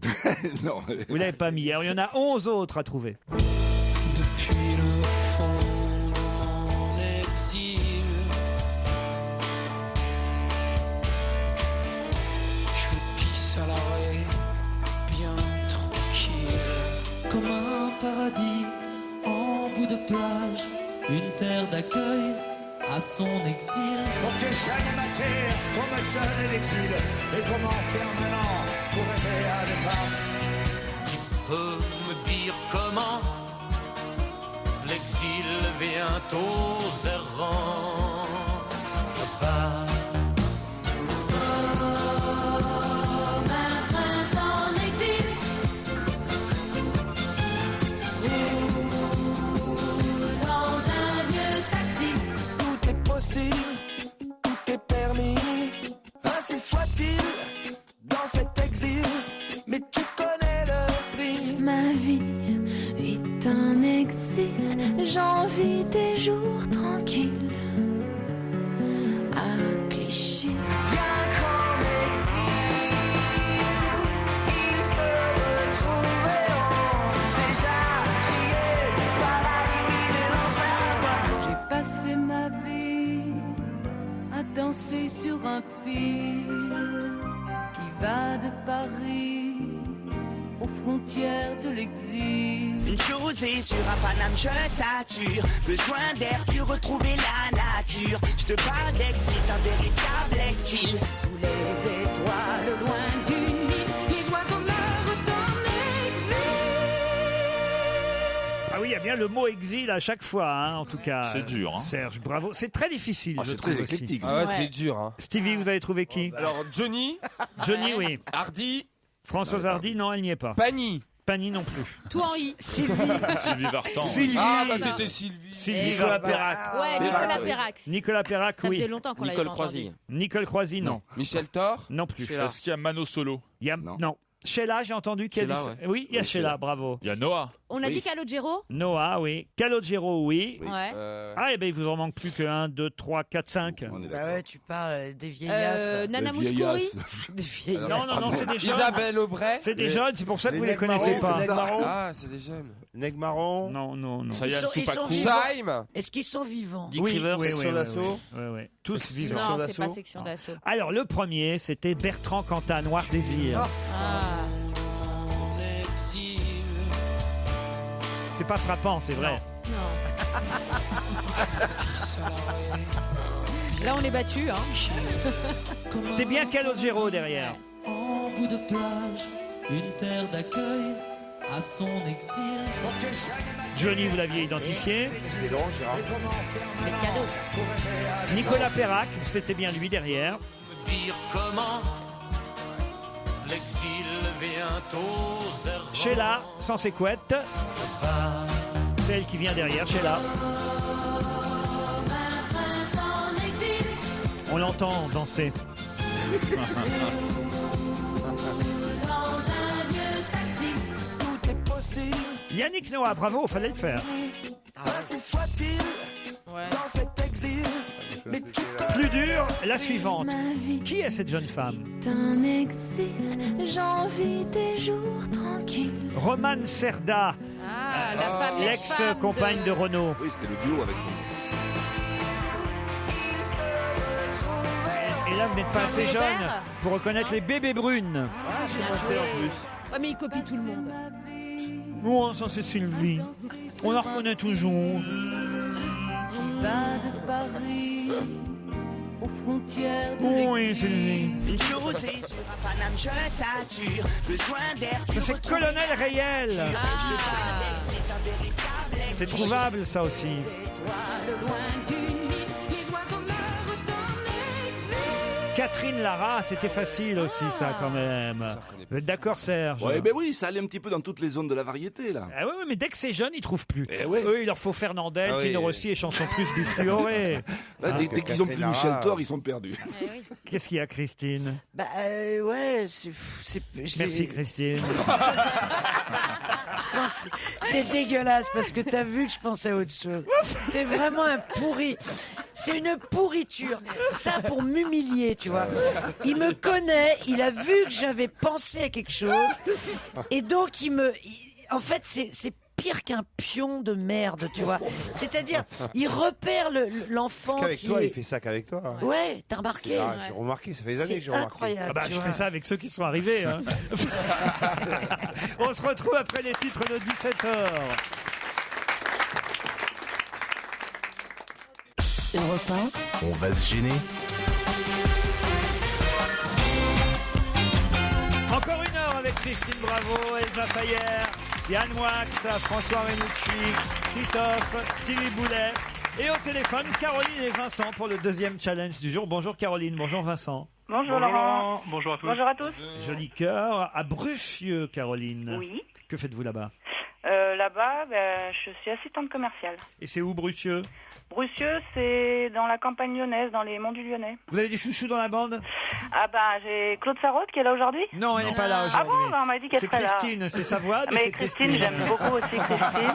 Non. Vous l'avez pas mis. Alors il y en a 11 autres à trouver. Depuis le fond de mon exil, je fais pisse à l'arrêt, bien tranquille. Comme un paradis en bout de plage, une terre d'accueil à son exil. Pour que chaque matière qu'on me donne l'exil, et comment faire maintenant pour rêver à des femmes? Peut me dire comment l'exil vient aux errants. Je pars Comme un prince en exil, ou dans un vieux taxi. Tout est possible, tout est permis, ainsi soit-il dans cet exil, mais tu connais le prix. Ma vie est un exil, j'en vis des jours tranquilles à Clichy. Bien qu'en exil, ils se retrouveront déjà triés par la nuit et l'enfer. J'ai passé ma vie à danser sur un fil qui va de Paris aux frontières de l'exil. Une chose est sur un Paname, je sature. Besoin d'air, tu retrouver la nature. Je te parle d'exil, un véritable exil. Sous les étoiles, loin du nid, les oiseaux meurent en exil. Ah oui, il y a bien le mot exil à chaque fois, hein, en tout cas. C'est dur, hein. Serge, bravo. C'est très difficile, je c'est trouve très aussi. éclectique. Ah ouais, c'est dur. Hein. Stevie, vous avez trouvé qui Alors, Johnny, Johnny, oui. Hardy, Françoise Hardy, non, elle n'y est pas. Pani. Pani non plus. Tout en i. Sylvie. Sylvie Vartan. Sylvie. Ah, bah c'était Sylvie. Sylvie Nicolas Vartan. Perrac. Ouais, Nicolas Perrac. Nicolas Perrac, Ça oui. faisait longtemps qu'on l'avait Nicole pas entendu. Croisille. Nicole Croisille, non. Michel Thor. Non plus. Est-ce qu'il y a Mano Solo? Il y a... Non. Sheila, j'ai entendu qu'il y a Sheila, dit... ouais. Oui, il y a Sheila, bravo. Il y a Noah. On a dit Calogero. Noah, oui. Calogero, oui. Ouais. Ah, et ben il vous en manque plus que 1, 2, 3, 4, 5. Bah ouais, tu parles des vieillasses. Nana Mouskouri. Des vieillasses. Non, c'est des jeunes. Isabelle Aubray. C'est des jeunes, c'est pour ça que Les vous les mecs connaissez marrons, pas. c'est des marrons. Ah, c'est des jeunes. Neg marron. Non. Sayan Ils sont Soupakou. vivants. Section Est-ce qu'ils sont vivants? Dick Oui, Rivers. oui, Section d'assaut. oui. Tous vivants. Non, c'est d'assaut. pas section d'assaut. Alors, le premier, c'était Bertrand Cantat, Noir Désir. Ah. C'est pas frappant, c'est vrai. Non. Là, on est battu, hein. C'était bien Calogero derrière. En bout de plage, une terre d'accueil à son exil. Johnny, vous l'aviez identifié. C'est long, Gérard. C'est le cadeau. Nicolas Perrac, c'était bien lui derrière. Dire comment l'exil vient aux errants. Sheila, sans ses couettes. Celle qui vient derrière, Sheila. On l'entend danser. Tout est possible. Yannick Noah, bravo, fallait le faire. Ainsi soit-il dans cet exil. Mais tu Plus dur, la suivante. Qui est cette jeune femme? Un exil, j'envie des jours tranquilles. Romane Cerda, Ah, la femme, l'ex-compagne de Renaud. Oui, c'était le duo avec nous. Et là, vous n'êtes pas assez Robert jeune pour reconnaître les bébés brunes. Bien joué. Ouais, mais il copie tout le monde. Oh, ça c'est Sylvie. On la reconnaît toujours. On va de Paris aux frontières de Oui, Sylvie. Une chose est sur un Paname, je sature. Besoin d'air, tu Ça c'est retrouves Colonel Réel. c'est un véritable C'est exil. trouvable ça aussi. étoiles, loin du nid, les oiseaux meurent en exil. Catherine Lara, c'était facile aussi ça quand même. Vous êtes d'accord Serge? Ouais, ben oui, ça allait un petit peu dans toutes les zones de la variété, là. Ah oui, mais dès que c'est jeune, ils trouvent plus. Eh ouais. Eux, il leur faut Fernandel, Ah oui. Tino Rossi et chansons plus du fluoré. Là, dès qu'ils ont plus Catherine Michel Lara. Thor, ils sont perdus. Qu'est-ce qu'il y a, Christine? Bah ouais, Merci, Christine. T'es dégueulasse parce que t'as vu que je pensais à autre chose. T'es vraiment un pourri. C'est une pourriture. Ça pour m'humilier, tu vois. Il me connaît, il a vu que j'avais pensé à quelque chose. Et donc en fait, c'est pire qu'un pion de merde, tu vois. C'est-à-dire, il repère l'enfant Qu'avec qui toi, est... il fait ça qu'avec toi. hein. Ouais, t'as remarqué. Ah, j'ai remarqué, ça fait des années que j'ai C'est remarqué. incroyable. Ah bah, tu je vois. fais ça avec ceux qui sont arrivés. Hein. On se retrouve après les titres de 17h. Europe 1, On va se gêner. Encore une heure avec Christine Bravo, Elsa Fayer, Yann Wax, François Renucci, Titoff, Stevie Boulet. Et au téléphone, Caroline et Vincent pour le deuxième challenge du jour. Bonjour Caroline, bonjour Vincent. Bonjour Laurent. Bonjour à tous. Bonjour à tous. Joli cœur. À Bruffieux, Caroline. Oui. Que faites-vous là-bas? Là-bas, je suis assistante commerciale. Et c'est où Bruffieux? Bruffieux, c'est dans la campagne lyonnaise, dans les monts du Lyonnais. Vous avez des chouchous dans la bande? Ah bah, j'ai Claude Sarraute qui est là aujourd'hui. Non, elle n'est pas là Ah aujourd'hui. bon, bah, on m'a dit qu'elle C'est serait là. Christine, c'est sa voix, mais Mais c'est Christine, Christine. j'aime beaucoup aussi Christine.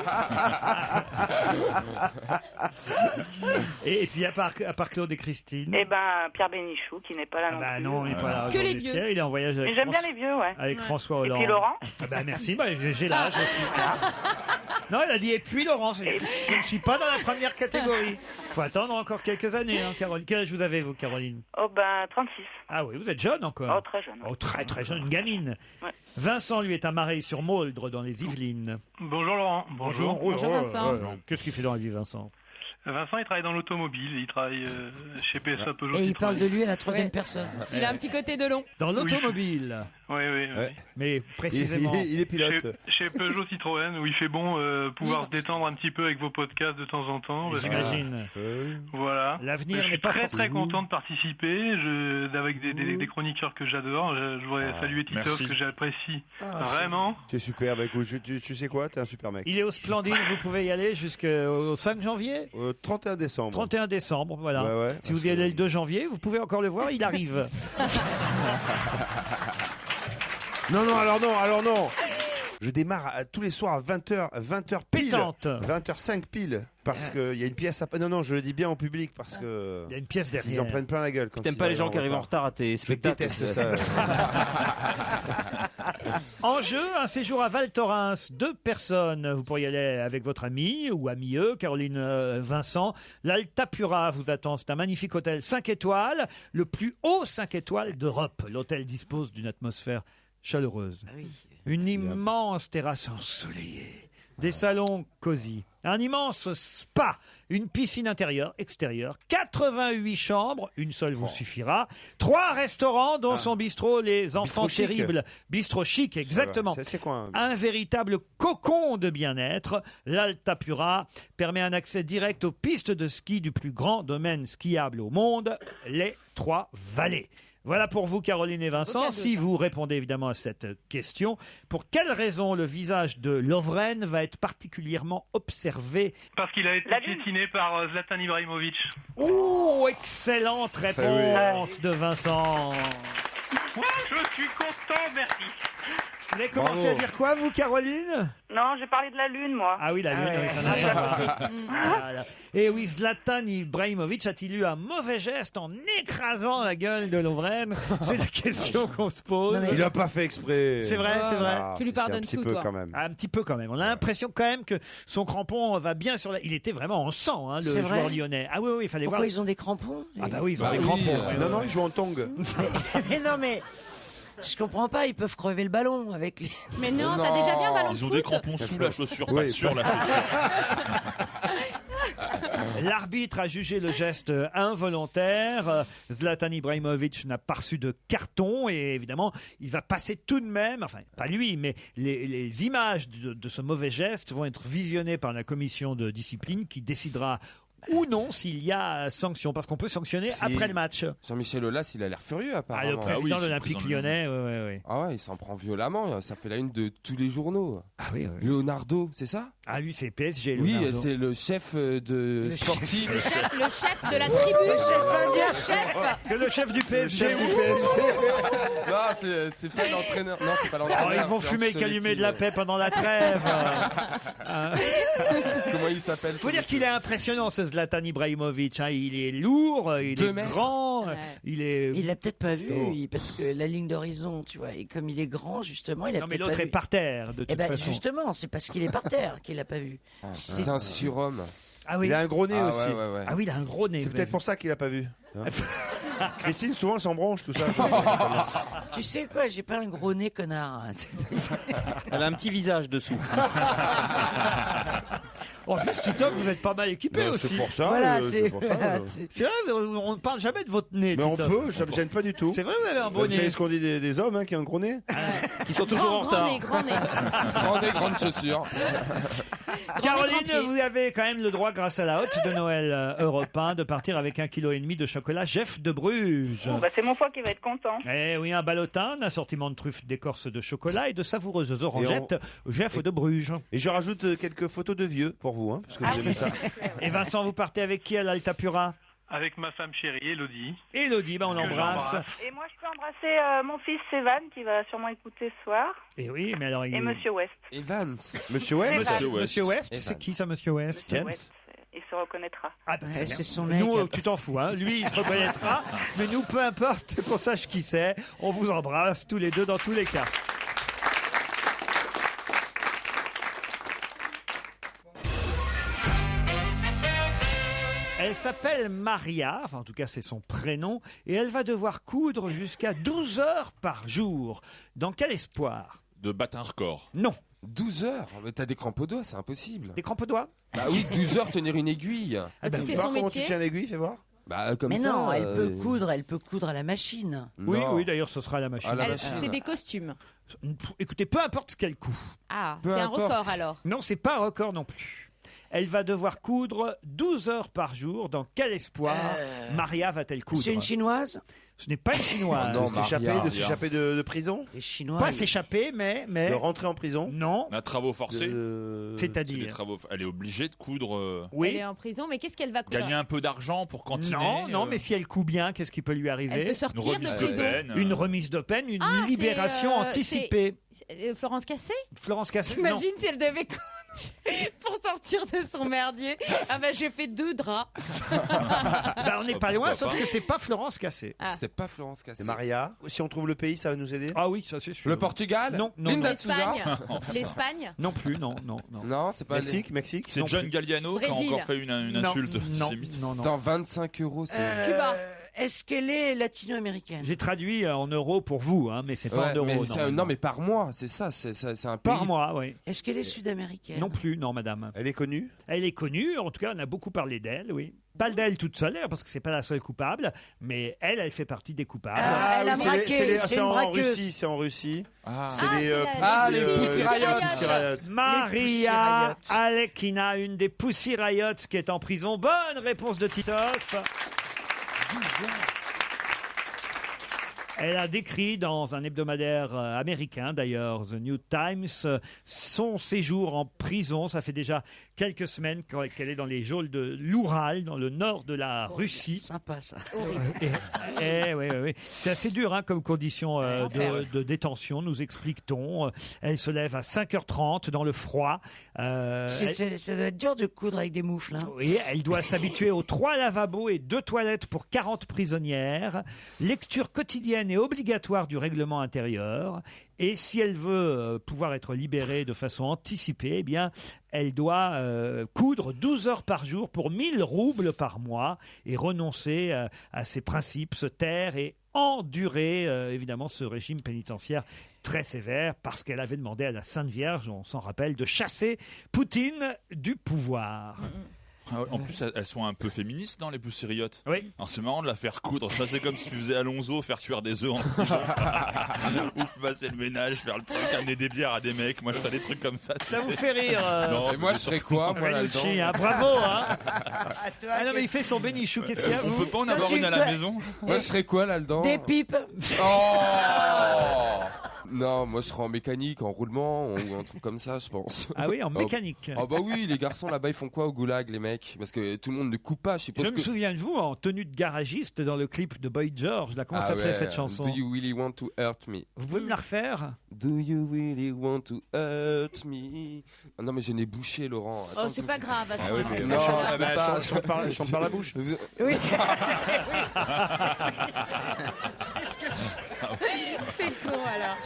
Et puis à part Claude et Christine. Et ben, Pierre Bénichou qui n'est pas là non Bah plus. non, il n'est pas là. Que les aujourd'hui. vieux. Pierre, il est en voyage avec Mais j'aime bien François- les vieux, ouais. Avec Ouais. François Et Hollande. puis Laurent. Ah bah merci, bah, j'ai l'âge aussi. Non, elle a dit et puis Laurence. Je ne suis pas dans la première catégorie. Faut attendre encore quelques années, hein, Caroline. Quel âge vous avez, vous, Caroline? Oh, ben, 36. Ah oui, vous êtes jeune encore. Oh, très jeune. Oh, très très jeune, une gamine. Ouais. Vincent, lui, est à Mareil-sur-Mauldre, dans les Yvelines. Bonjour Laurent. Bonjour. Bonjour, Vincent. Qu'est-ce qu'il fait dans la vie, Vincent? Vincent, il travaille dans l'automobile, il travaille chez PSA Peugeot. Et il Citroën. parle de lui à la troisième personne. Il a un petit côté de long. Dans l'automobile. Oui. Mais précisément. Il est pilote. Chez Peugeot Citroën, où il fait bon pouvoir se détendre un petit peu avec vos podcasts de temps en temps. parce que- J'imagine. Voilà. L'avenir Je n'est suis pas très forcément- très content de participer avec des chroniqueurs que j'adore. Je voudrais saluer Titoff merci. que j'apprécie vraiment. Tu es super, bah écoute, tu sais quoi, t'es un super mec. Il est au Splendide, vous pouvez y aller jusqu'au 5 janvier 31 décembre. 31 décembre, voilà. Ouais, Si vous y allez le 2 janvier, vous pouvez encore le voir, il arrive. Non, alors non. Je démarre tous les soirs à 20h pile. Pétante. 20h05 pile. Parce qu'il y a une pièce à... Non, je le dis bien au public parce que... Il y a une pièce derrière. Ils en prennent plein la gueule. Quand T'aimes ils pas les gens qui arrivent arrivent en retard à tes Je spectacles? déteste ça. En jeu, un séjour à Val Thorens, 2 personnes. Vous pourriez aller avec votre ami ou amieux, Caroline Vincent. L'Altapura vous attend. C'est un magnifique hôtel 5 étoiles, le plus haut 5 étoiles d'Europe. L'hôtel dispose d'une atmosphère chaleureuse. Une immense terrasse ensoleillée, des salons cosy, un immense spa, une piscine intérieure, extérieure, 88 chambres, une seule vous suffira, 3 restaurants dont son bistrot Les Enfants Bistrot chic. Terribles, bistrot chic, exactement. C'est quoi Un véritable cocon de bien-être. L'Altapura permet un accès direct aux pistes de ski du plus grand domaine skiable au monde, les 3 Vallées. Voilà pour vous, Caroline et Vincent. Si vous répondez évidemment à cette question, pour quelle raison le visage de Lovren va être particulièrement observé? Parce qu'il a été piétiné par Zlatan Ibrahimovic. Oh, excellente réponse de Vincent. Je suis content, merci. Vous avez commencé à dire quoi, vous, Caroline? Non, j'ai parlé de la Lune, moi. Ah oui, la Lune, oui, ça n'a rien à voir. Voilà. Et oui, Zlatan Ibrahimovic a-t-il eu un mauvais geste en écrasant la gueule de Lovren? C'est la question qu'on se pose. Il a pas fait exprès. C'est vrai, c'est vrai. Tu lui pardonnes tout, toi. Quand même. Un petit peu quand même. On a l'impression quand même que son crampon va bien sur la... Il était vraiment en sang, hein, le C'est joueur vrai lyonnais. Ah oui, il fallait Pourquoi voir. ils ont des crampons? Ah bah oui, ils ont des crampons. Non, ils jouent en tongue. Mais non, mais je comprends pas, ils peuvent crever le ballon avec les... Mais non, t'as déjà vu un ballon de Ils ont foot? des crampons sous la chaussure, Oui, pas sur la chaussure. L'arbitre a jugé le geste involontaire. Zlatan Ibrahimovic n'a pas reçu de carton et évidemment, il va passer tout de même, enfin pas lui, mais les images de ce mauvais geste vont être visionnées par la commission de discipline qui décidera ou non s'il y a sanction, parce qu'on peut sanctionner après le match. Jean-Michel Aulas, il a l'air furieux Ah, apparemment. le président de l'Olympique lyonnais, ouais. Ah ouais, il s'en prend violemment, ça fait la une de tous les journaux. Ah oui. Leonardo, c'est ça? Ah lui, c'est PSG. Oui, Leonardo. c'est le chef de sportif. Le chef de la tribu. Le chef indien. Le chef. C'est le chef du PSG. Non, c'est pas l'entraîneur. Non, c'est pas l'entraîneur. Oh, ils vont c'est fumer le Ancelotti. calumet de la paix pendant la trêve. Comment il s'appelle? Faut dire qu'il est impressionnant, ce Zlatan Ibrahimovic. Hein. Il est lourd, il 2 est mètres. grand, il est. Il l'a peut-être pas vu, parce que la ligne d'horizon, tu vois, et comme il est grand, justement, il a Non, mais peut-être l'autre pas est vu. par terre, de Eh toute ben, façon. justement, c'est parce qu'il est par terre qu'il l'a pas vu. C'est un surhomme. Ah oui. Il a un gros nez Ah aussi. ouais. Ah oui, il a un gros nez. C'est vous peut-être avez pour ça qu'il a pas vu. Christine, souvent, elle s'en branche, tout ça. Tu sais quoi, j'ai pas un gros nez, connard. Elle a un petit visage dessous. En plus, Titoff, vous êtes pas mal équipé Bah, aussi. c'est pour ça. Voilà, c'est pour ça. C'est vrai, on ne parle jamais de votre nez. Mais on Titoff. peut, ça me gêne pas du tout. C'est vrai, vous avez un beau Vous nez. savez ce qu'on dit des hommes qui ont un gros nez Qui sont toujours en retard. Grand nez. Prends des grandes chaussures. Caroline, trempier. vous avez quand même le droit, grâce à la hotte de Noël Europe 1, de partir avec 1,5 kg de chocolat Jeff de Bruges. Bon, bah, c'est mon foie qui va être content. Eh oui, un ballotin, un assortiment de truffes d'écorce de chocolat et de savoureuses orangettes Jeff de Bruges. Et je rajoute quelques photos de vieux pour vous, hein, parce que vous aimez ça. Et Vincent, vous partez avec qui à l'Altapura? Avec ma femme chérie, Elodie. Élodie, on l'embrasse. Et moi, je peux embrasser mon fils Evan, qui va sûrement écouter ce soir, Et oui, mais alors il... et Monsieur West. Evans. Monsieur West Monsieur West, Evan. c'est qui ça, Monsieur West? Monsieur West, il se reconnaîtra. Ah bah, très bien. c'est son mec. Nous, tu t'en fous, hein. Lui, il se reconnaîtra. Mais nous, peu importe qu'on sache qui c'est, on vous embrasse tous les deux dans tous les cas. Elle s'appelle Maria, enfin en tout cas c'est son prénom, et elle va devoir coudre jusqu'à 12 heures par jour. Dans quel espoir? De battre un record. Non. 12 heures? Mais t'as des crampes aux doigts, c'est impossible. Des crampes aux doigts? Bah oui, 12 heures tenir une aiguille. Ah bah, c'est son Comment métier. tu tiens l'aiguille, fais voir. Bah comme Mais ça. non, elle peut coudre à la machine. Oui, oui, d'ailleurs ce sera à la machine. À la Elle- machine. C'est des costumes. Écoutez, peu importe ce qu'elle coud. Ah, Peu c'est un importe. record alors. Non, c'est pas un record non plus. Elle va devoir coudre 12 heures par jour. Dans quel espoir Maria va-t-elle coudre? C'est une chinoise? Ce n'est pas une chinoise. Oh non, De s'échapper de prison. Les Chinois. Pas s'échapper, mais... De rentrer en prison. Non. Un travaux forcés. C'est des C'est-à-dire travaux. Elle est obligée de coudre. Elle Oui. est en prison, mais qu'est-ce qu'elle va coudre? Gagner un peu d'argent pour cantiner. Non, mais si elle coud bien, qu'est-ce qui peut lui Elle arriver? peut Une sortir de remise de prison. peine. Une remise de peine, une Ah, libération c'est, anticipée. Florence Cassé? Florence Cassé, non. T'imagines si elle devait coudre pour sortir de son merdier? Ah bah j'ai fait 2 draps. Bah, on n'est pas loin, Pourquoi sauf pas que c'est pas Florence Cassé. Ah. C'est pas Florence Cassé. C'est Maria. Si on trouve le pays, ça va nous aider. Ah oui, ça c'est sûr. Le Portugal? Non, non, Linda non. Souza? L'Espagne. L'Espagne. Non plus, non, non, non. Non, c'est pas Mexique. C'est Non John plus. Galliano qui a Brésil. encore fait une Non, insulte non, antisémite. non, non. Dans 25 euros, c'est. Cuba. Est-ce qu'elle est latino-américaine? J'ai traduit en euros pour vous, hein, mais c'est pas Ouais, en euros. mais c'est- normalement. non, mais par mois, c'est ça, c'est un pays. Par mois, oui. Est-ce qu'elle est sud-américaine? Non plus, non, madame. Elle est connue. Elle est connue, en tout cas, on a beaucoup parlé d'elle, oui. Pas d'elle toute seule, d'ailleurs, parce que c'est pas la seule coupable, mais elle fait partie des coupables. Ah, elle a braqué, c'est une en braqueuse. Russie, c'est en Russie. Ah. C'est Ah, les, c'est la- Ah, les Pussy Pussy Riot. Pussy Riot. Maria Pussy Riot. Alekina, une des Pussy Riot qui est en prison. Bonne réponse de Titoff. Elle a décrit dans un hebdomadaire américain, d'ailleurs, The New Times, son séjour en prison. Ça fait déjà quelques semaines qu'elle est dans les geôles de l'Oural, dans le nord de la Russie. Sympa ça. Oui. C'est assez dur hein, comme condition de détention, nous explique-t-on. Elle se lève à 5h30 dans le froid. Ça doit être dur de coudre avec des moufles. Hein. Oui, elle doit s'habituer aux 3 lavabos et 2 toilettes pour 40 prisonnières. Lecture quotidienne et obligatoire du règlement intérieur. Et si elle veut pouvoir être libérée de façon anticipée, eh bien, elle doit coudre 12 heures par jour pour 1000 roubles par mois et renoncer à ses principes, se taire et endurer évidemment ce régime pénitentiaire très sévère parce qu'elle avait demandé à la Sainte Vierge, on s'en rappelle, de chasser Poutine du pouvoir. En plus, elles sont un peu féministes dans les Pussy Riot. Oui. Alors c'est marrant de la faire coudre. Ça, c'est comme si tu faisais Alonso faire cuire des œufs en prison. Ou passer le ménage, faire le truc, amener des bières à des mecs. Moi, je ferais des trucs comme ça. Ça vous fait rire Non, Et moi, je serais quoi, moi, là-dedans? Renucci, hein, bravo hein. Ah non mais il fait son bénichou, qu'est-ce qu'il y a On vous peut pas en avoir une à la maison? Moi, je serais quoi là-dedans? Des pipes. Oh Non, moi je serais en mécanique, en roulement, ou un truc comme ça, je pense. Ah oui, en mécanique. Ah bah oui, les garçons là-bas ils font quoi au goulag, les mecs? Parce que tout le monde ne coupe pas, je suppose Je me que. souviens de vous en tenue de garagiste dans le clip de Boy George. Là, comment Ah s'appelait ouais, cette chanson? Do you really want to hurt me? Vous pouvez me la refaire? Do you really want to hurt me? Ah non mais j'ai nez bouché, Laurent. Oh, c'est pas grave. À ce Ah oui, moment-là. mais Non, chante, je peux pas. chante par la bouche. Oui. C'est con alors.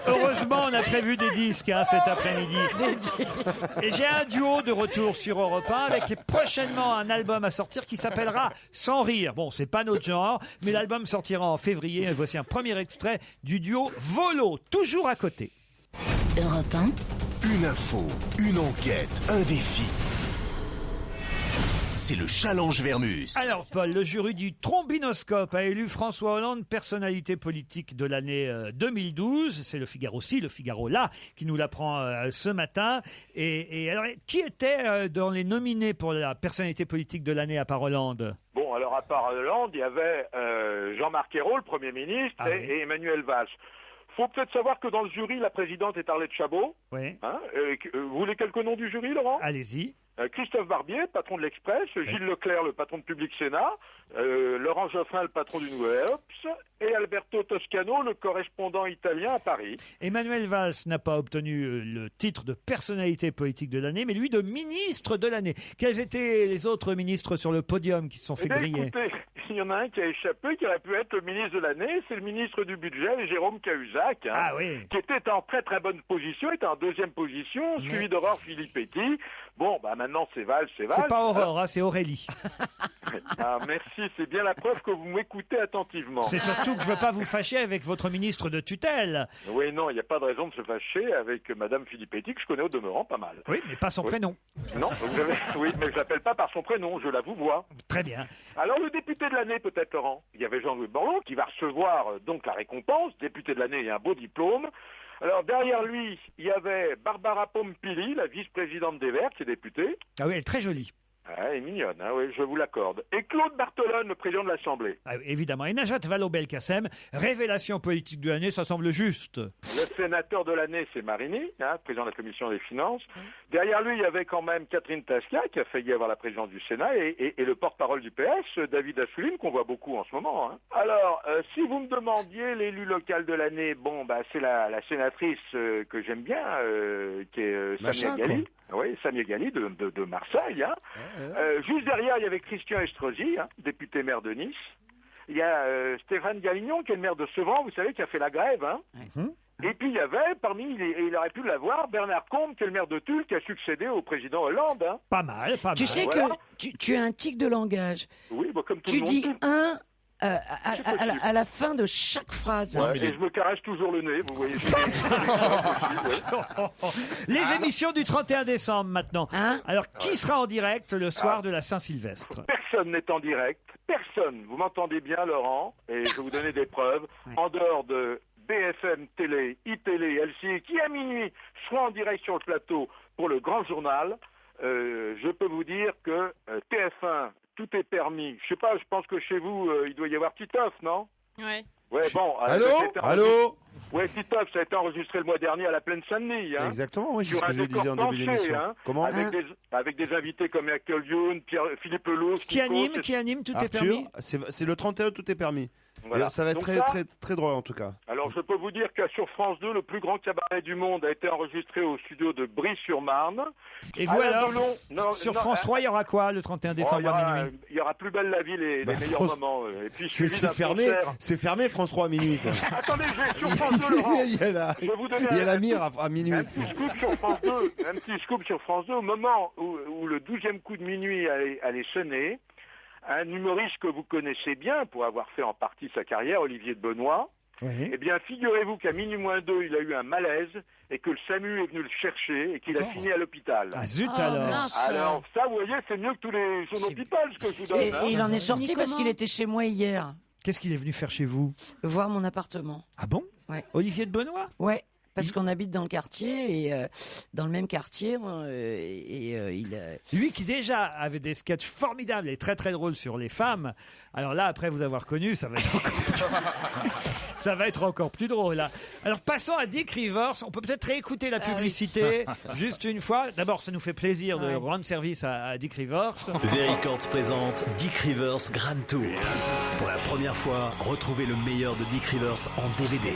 Heureusement, on a prévu des disques hein, cet après-midi. Et j'ai un duo de retour sur Europe 1 avec prochainement un album à sortir qui s'appellera Sans rire. Bon, c'est pas notre genre, mais l'album sortira en février. Et voici un premier extrait du duo Volo, toujours à côté. Europe 1. Une info, une enquête, un défi. C'est le challenge Vermus. Alors Paul, le jury du Trombinoscope a élu François Hollande personnalité politique de l'année 2012. C'est le Figaro là, qui nous l'apprend ce matin. Et alors, qui était dans les nominés pour la personnalité politique de l'année à part Hollande? Bon, alors à part Hollande, il y avait Jean-Marc Ayrault, le Premier ministre, Ah oui. et Emmanuel Valls. Faut peut-être savoir que dans le jury, la présidente est Arlette Chabot. Oui. Hein, vous voulez quelques noms du jury, Laurent? Allez-y. Christophe Barbier, patron de l'Express, Gilles Leclerc, le patron de Public Sénat, Laurent Geoffrin, le patron du Nouvel Obs, et Alberto Toscano, le correspondant italien à Paris. Emmanuel Valls n'a pas obtenu le titre de personnalité politique de l'année, mais lui de ministre de l'année. Quels étaient les autres ministres sur le podium qui se sont fait Eh bien, griller? écoutez, il y en a un qui a échappé, qui aurait pu être le ministre de l'année, c'est le ministre du budget, Jérôme Cahuzac, hein, Ah oui. qui était en très très bonne position, était en deuxième position, suivi d'Aurore Filippetti. Bon, bah maintenant c'est Valls, c'est Valls. C'est pas Aurore, hein, c'est Aurélie. Ah, merci, c'est bien la preuve que vous m'écoutez attentivement. C'est surtout que je veux pas vous fâcher avec votre ministre de tutelle. Oui, non, il n'y a pas de raison de se fâcher avec Madame Filippetti, que je connais au demeurant pas mal. Oui, mais pas son prénom. Non, oui, mais je l'appelle pas par son prénom, je la vous vois. Très bien. Alors le député de l'année peut-être, Laurent. Il y avait Jean-Louis Borloo qui va recevoir donc la récompense. Député de l'année, il y a un beau diplôme. Alors derrière lui, il y avait Barbara Pompili, la vice-présidente des Verts, qui est députée. Ah oui, elle est très jolie. Ah, elle est mignonne, hein, oui, je vous l'accorde. Et Claude Barthelone, le président de l'Assemblée. Ah, évidemment. Et Najat Vallaud-Belkacem, révélation politique de l'année, ça semble juste. Le sénateur de l'année, c'est Marini, hein, président de la Commission des Finances. Derrière lui, il y avait quand même Catherine Tasca, qui a failli avoir la présidence du Sénat, et le porte-parole du PS, David Assouline, qu'on voit beaucoup en ce moment. Hein. Alors, si vous me demandiez l'élu local de l'année, bon, bah, c'est la sénatrice que j'aime bien, qui est Samia Ghali. Oui, Samia Ghali de Marseille. Hein. Juste derrière, il y avait Christian Estrosi, hein, député maire de Nice. Il y a Stéphane Galignon, qui est le maire de Sevran, vous savez, qui a fait la grève. Hein. Et puis il y avait, il aurait pu l'avoir, Bernard Combe, qui est le maire de Tulle, qui a succédé au président Hollande. Hein. Pas mal, pas mal. Tu sais Voilà. que tu as un tic de langage. Oui, bah, comme tout Tu le monde. dis un à la fin de chaque phrase. Ouais, et je me caresse toujours le nez, vous voyez. Les émissions du 31 décembre maintenant. Hein Alors, qui sera en direct le soir de la Saint-Sylvestre? Personne n'est en direct, personne. Vous m'entendez bien, Laurent, et je vais vous donner des preuves. En dehors de BFM Télé, iTélé, LCI, qui à minuit sera en direct sur le plateau pour le grand journal, je peux vous dire que TF1, tout est permis. Je sais pas, je pense que chez vous, il doit y avoir Titoff, non? Ouais. Ouais, bon. Allô Ouais, Titoff, ça a été enregistré le mois dernier à la Plaine Saint-Denis. Hein, Exactement, oui, c'est sur ce un que je disais en décor début penché, d'émission. hein, Comment avec des invités comme Michael Youn, Philippe Lelouch. Qui anime, tout est Arthur, permis. c'est le 31, tout est permis. Voilà. Et ça va être Donc très, ça- très, très drôle en tout cas. Alors, je peux vous dire que sur France 2, le plus grand cabaret du monde a été enregistré au studio de Brie-sur-Marne. Et vous Alain alors Delon- Sur France 3, il y aura quoi le 31 décembre à minuit? il y aura Plus belle la vie, les meilleurs France- moments. Et puis, C'est suivi d'un fermé, concert. c'est fermé France 3 à minuit. quoi. Attendez, je vais sur France 2, Laurent. Il y a la, Je vais vous donner il y a un- la mire à minuit. Un petit scoop sur France 2. Un petit scoop sur France 2. Au moment où le 12e coup de minuit allait sonner, un humoriste que vous connaissez bien pour avoir fait en partie sa carrière, Olivier de Benoît, eh bien, figurez-vous qu'à minuit moins 2, il a eu un malaise et que le SAMU est venu le chercher et qu'il a fini à l'hôpital. Ah zut alors. Alors, ça, vous voyez, c'est mieux que tous les journaux people, ce que je vous donne. Et hein. il en est sorti parce qu'il était chez moi hier, Qu'est-ce qu'il est venu faire chez vous? voir mon appartement. Ah bon? Ouais. Olivier de Benoît? Ouais. Parce qu'on habite dans le quartier et dans le même quartier il Lui qui déjà avait des sketchs formidables et très très drôles sur les femmes. Alors là, après vous avoir connu, ça va être ça va être encore plus drôle. Là. Alors passons à Dick Rivers. On peut peut-être réécouter la publicité juste une fois. D'abord, ça nous fait plaisir de rendre service à Dick Rivers. V-Records présente Dick Rivers Grand Tour. Pour la première fois, retrouvez le meilleur de Dick Rivers en DVD.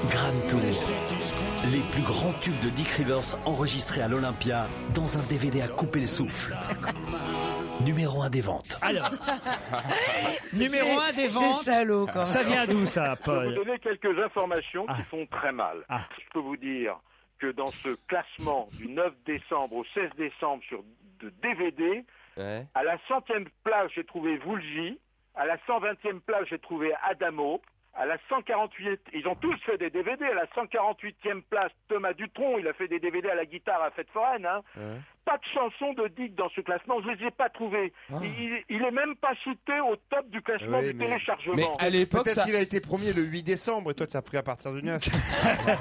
Grand Tour. Les plus grands tubes de Dick Rivers enregistrés à l'Olympia dans un DVD à couper le souffle. Numéro 1 des ventes. Alors, numéro 1 des ventes. C'est salaud, quand même. Ça vient d'où ça, Je vais vous Paul? donner quelques informations qui font très mal. Je peux vous dire que dans ce classement du 9 décembre au 16 décembre de DVD, à la 100e place, j'ai trouvé Woolgy. À la 120e place, j'ai trouvé Adamo. À la 148, ils ont tous fait des DVD. À la 148e place, Thomas Dutronc, il a fait des DVD à la guitare à Fête Foraine. Hein. Pas de chanson de Dick dans ce classement, je les ai pas trouvées. Il est même pas cité au top du classement Oui, du mais- téléchargement. Mais à l'époque, Peut-être ça... qu'il a été premier le 8 décembre et toi tu as pris à partir du 9.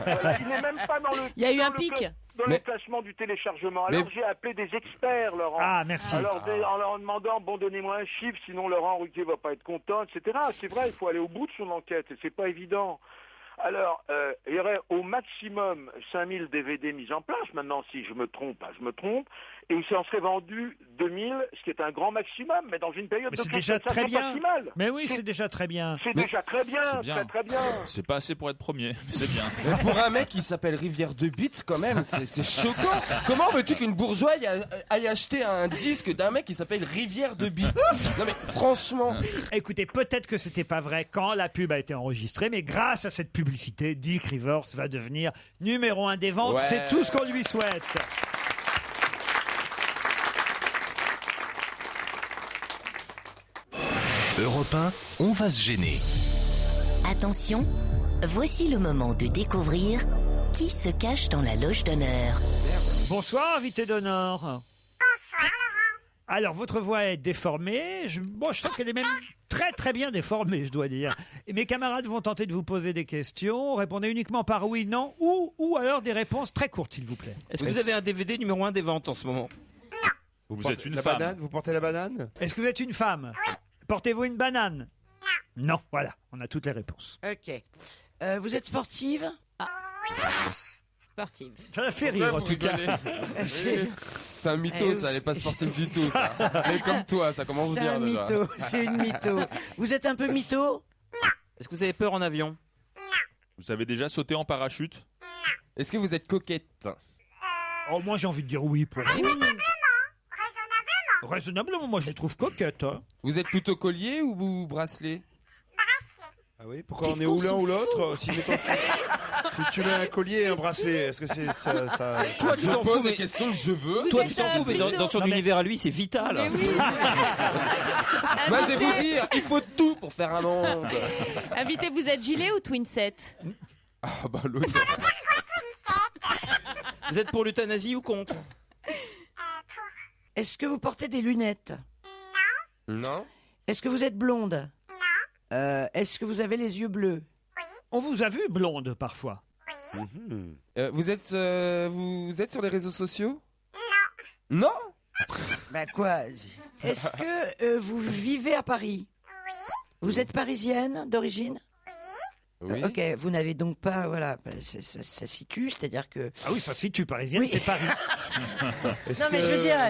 Voilà, il n'est même pas dans le. Il y a eu dans un le pic. cla- Dans le classement du téléchargement. Alors j'ai appelé des experts, Laurent. Ah, merci. Alors en leur demandant, bon, donnez-moi un chiffre, sinon Laurent Ruquier va pas être content, etc. C'est vrai, il faut aller au bout de son enquête et c'est pas évident. Alors, il y aurait au maximum 5000 DVD mis en place. Maintenant, si je me trompe, je me trompe. Et il s'en serait vendu 2000, ce qui est un grand maximum. Mais dans une période Mais de c'est crise, déjà ça, très c'est bien. pas si mal. Mais oui, c'est déjà très bien. C'est déjà très bien, très bien. C'est pas assez pour être premier, mais c'est bien. Mais pour un mec qui s'appelle Rivière de Beats, quand même, c'est choquant. Comment veux-tu qu'une bourgeoise aille acheter un disque d'un mec qui s'appelle Rivière de Beats? Non mais franchement. Écoutez, peut-être que c'était pas vrai quand la pub a été enregistrée, mais grâce à cette publicité, Dick Rivers va devenir numéro 1 des ventes. Ouais. C'est tout ce qu'on lui souhaite. Europe 1, on va se gêner. Attention, voici le moment de découvrir qui se cache dans la loge d'honneur. Bonsoir, invité d'honneur. Bonsoir, Laurent. Alors, votre voix est déformée. Je sens qu'elle est même très très bien déformée, je dois dire. Et mes camarades vont tenter de vous poser des questions. Répondez uniquement par oui, non, ou alors des réponses très courtes, s'il vous plaît. Est-ce que vous avez un DVD numéro 1 des ventes en ce moment? Vous êtes une la femme. banane, vous portez la banane? Est-ce que vous êtes une femme? Oui. Portez-vous une banane? Non. Non, voilà, on a toutes les réponses. Ok. Vous êtes sportive? Sportive. Ça l'a fait rire, en tout cas. C'est un mytho, ça, elle est pas sportive du tout, ça. Elle est comme toi, ça commence C'est bien un déjà. mytho, c'est une mytho. Vous êtes un peu mytho? Est-ce que vous avez peur en avion? Vous avez déjà sauté en parachute? Est-ce que vous êtes coquette? Oh, moi j'ai envie de dire oui pour vous. Raisonnablement, moi je vous trouve coquette. Hein. Vous êtes plutôt collier ou bracelet? Ah oui, pourquoi on est ou l'un ou l'autre? Si tu mets un collier et un bracelet, est-ce que c'est ça Toi, tu t'en fous, mais questions que je veux. Toi, tu t'en fous, mais dans son univers à lui, c'est vital. Mais oui. Moi, je vais vous dire, il faut tout pour faire un monde. Invité, vous êtes gilet ou twin set? Ah bah l'autre. Vous êtes pour l'euthanasie ou contre? Est-ce que vous portez des lunettes? Non. Est-ce que vous êtes blonde? Est-ce que vous avez les yeux bleus? On vous a vu blonde parfois. Vous êtes sur les réseaux sociaux? Non. Non? Bah quoi? Est-ce que vous vivez à Paris? Oui. Vous êtes parisienne d'origine? Oui. Ok, vous n'avez donc pas, voilà, ça situe, c'est-à-dire que... Ah oui, ça situe parisienne, Oui. c'est Paris. Non mais je veux dire,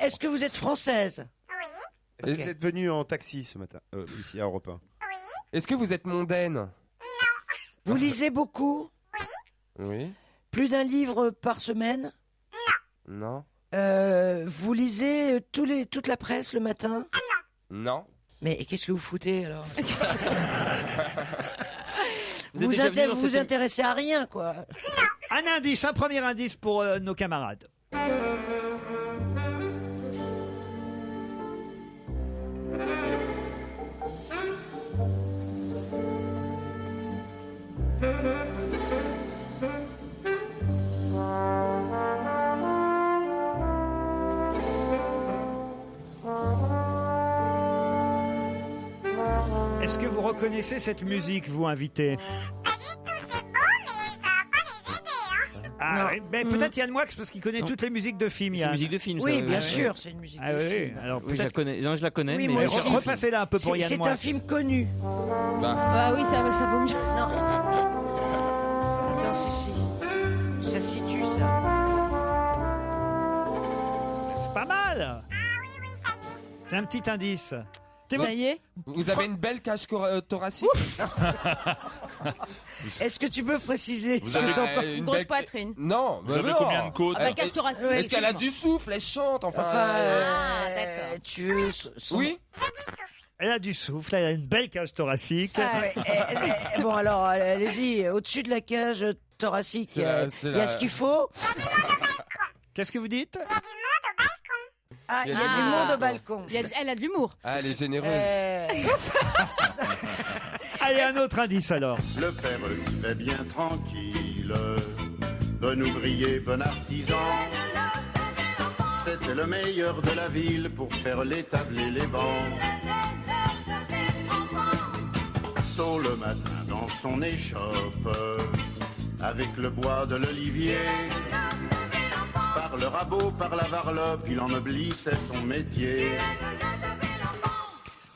est-ce que vous êtes française? Vous êtes venu en taxi ce matin, ici à Europe 1. Est-ce que vous êtes mondaine? Vous lisez beaucoup? Oui. Plus d'un livre par semaine? Non. Vous lisez toute la presse le matin? Non. Mais qu'est-ce que vous foutez alors? Vous êtes déjà venu dans vous cette- intéressez à rien, quoi. Un premier indice pour nos camarades. Est-ce que vous reconnaissez cette musique, vous, invité? Ah, oui, mais peut-être Yann Moix parce qu'il connaît toutes les musiques de films. C'est Yann. une musique de film, Oui, ça, bien ouais. sûr, c'est une musique Ah de oui, film. alors Oui, je la peut-être. connais. Non, je la connais, Oui, mais moi Mais aussi. repassez-la un peu pour Yann C'est Moix. un film connu. Ah oui, ça vaut mieux. Non. Attends, si. Ça situe, ça. C'est pas mal. C'est un petit indice. Ça y est. Vous avez une belle cage thoracique? Est-ce que tu peux préciser? Vous avez une Grosse belle- poitrine. Non, Vous avez combien de côtes? Ah bah, cage thoracique. Est-ce qu'elle a du souffle? Elle chante, enfin. d'accord. Tu veux Oui. Elle a du souffle, elle a une belle cage thoracique. Ah. Ouais, bon, alors, allez-y. Au-dessus de la cage thoracique, il y a ce qu'il faut. Qu'est-ce que vous dites? Ah, il y a du monde au balcon. Elle a de l'humour. Ah, elle est généreuse. Allez, un autre indice alors. Le père vivait bien tranquille, bon ouvrier, bon artisan. C'était le meilleur de la ville pour faire les tables et les bancs. Tôt le matin dans son échoppe, avec le bois de l'olivier, par le rabot, par la varlope, il ennoblissait son métier.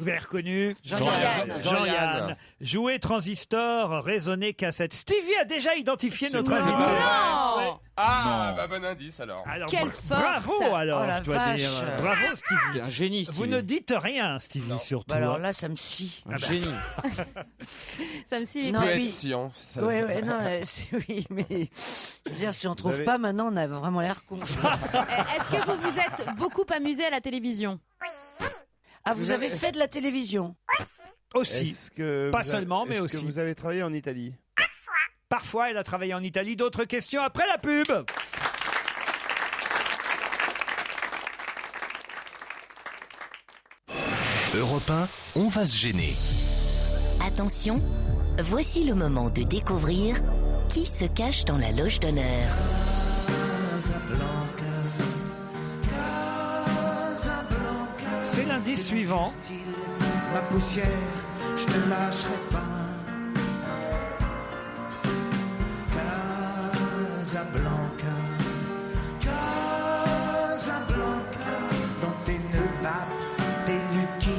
Vous avez reconnu Jean-Yann. Jean-Yann. Jouer transistor, raisonner cassette. Stevie a déjà identifié notre invité. Non. Ah, bah bon indice alors. Alors, Quelle force. bravo alors, Oh la je dois vache. dire. Bravo Stevie. Un génie. Vous ne dites rien, Stevie, surtout. Bah alors là, ça me scie. Un génie. Ça me sied. Non, peut puis- être science. Ça- Ouais, non, oui, mais je veux dire, si on trouve avez- pas maintenant, on a vraiment l'air con. Est-ce que vous vous êtes beaucoup amusé à la télévision? Ah, vous avez fait de la télévision? Aussi. Est-ce que Pas vous seulement, mais est-ce aussi. que vous avez travaillé en Italie? Parfois, elle a travaillé en Italie. D'autres questions après la pub. Europe 1, on va se gêner. Attention, voici le moment de découvrir qui se cache dans la loge d'honneur. C'est l'indice suivant. Ma poussière, je te lâcherai pas. Casablanca, Casablanca. Dans tes nœuds papes, tes Lucky,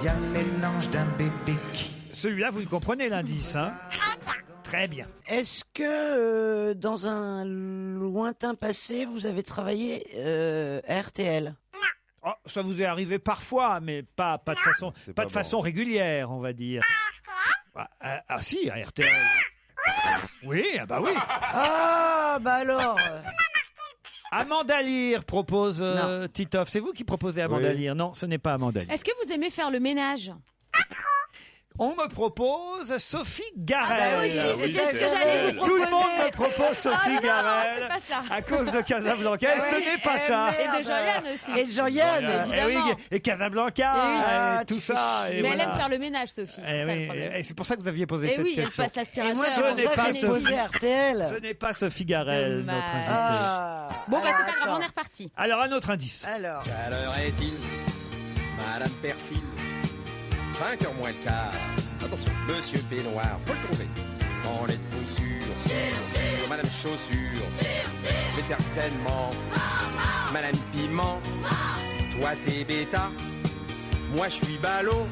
y a l'élange d'un bébé qui. Celui-là, vous le comprenez, l'indice, hein? Très bien. Est-ce que dans un lointain passé, vous avez travaillé à RTL? Oh, ça vous est arrivé parfois, mais pas de façon, pas de façon régulière, on va dire. Ah si, à RTL. Oui, ah bah oui. Ah, bah alors. Amanda Lear propose Non. Titoff. C'est vous qui proposez Amanda Oui. Lear? Non, ce n'est pas Amanda Lear. Est-ce que vous aimez faire le ménage? On me propose Sophie Ah bah Garel. oui, oui, c'est ce que c'est j'allais elle. vous Tout proposer. le monde me propose Sophie non, Garel c'est pas ça. à cause de Casablanca. Eh Ce oui, n'est pas eh ça. merde. Et de Jean-Yann aussi. Et Jean-Yann. Évidemment. Et Casablanca, Eh oui. Ah, tout tu ça. fais Et chier. Mais voilà. elle aime faire le ménage, Sophie. Eh C'est ça oui, le problème. et c'est pour ça que vous aviez posé Et cette oui, elle question. passe Et l'aspirateur. moi, Ce c'est pour n'est ça pas que j'ai Sophie. posé RTL. Ce n'est pas Sophie Garel, Dommage. notre invitée. Ah. Bon, bah c'est pas grave, attends. on est reparti. Alors, un autre indice. Alors. Quelle heure est-il, Madame Persil 5h moins le quart. Attention, Monsieur Baignoire, faut le trouver. On est fou sur Madame Chaussure. Mais certainement, Madame Piment. Toi t'es bêta, moi je suis ballot.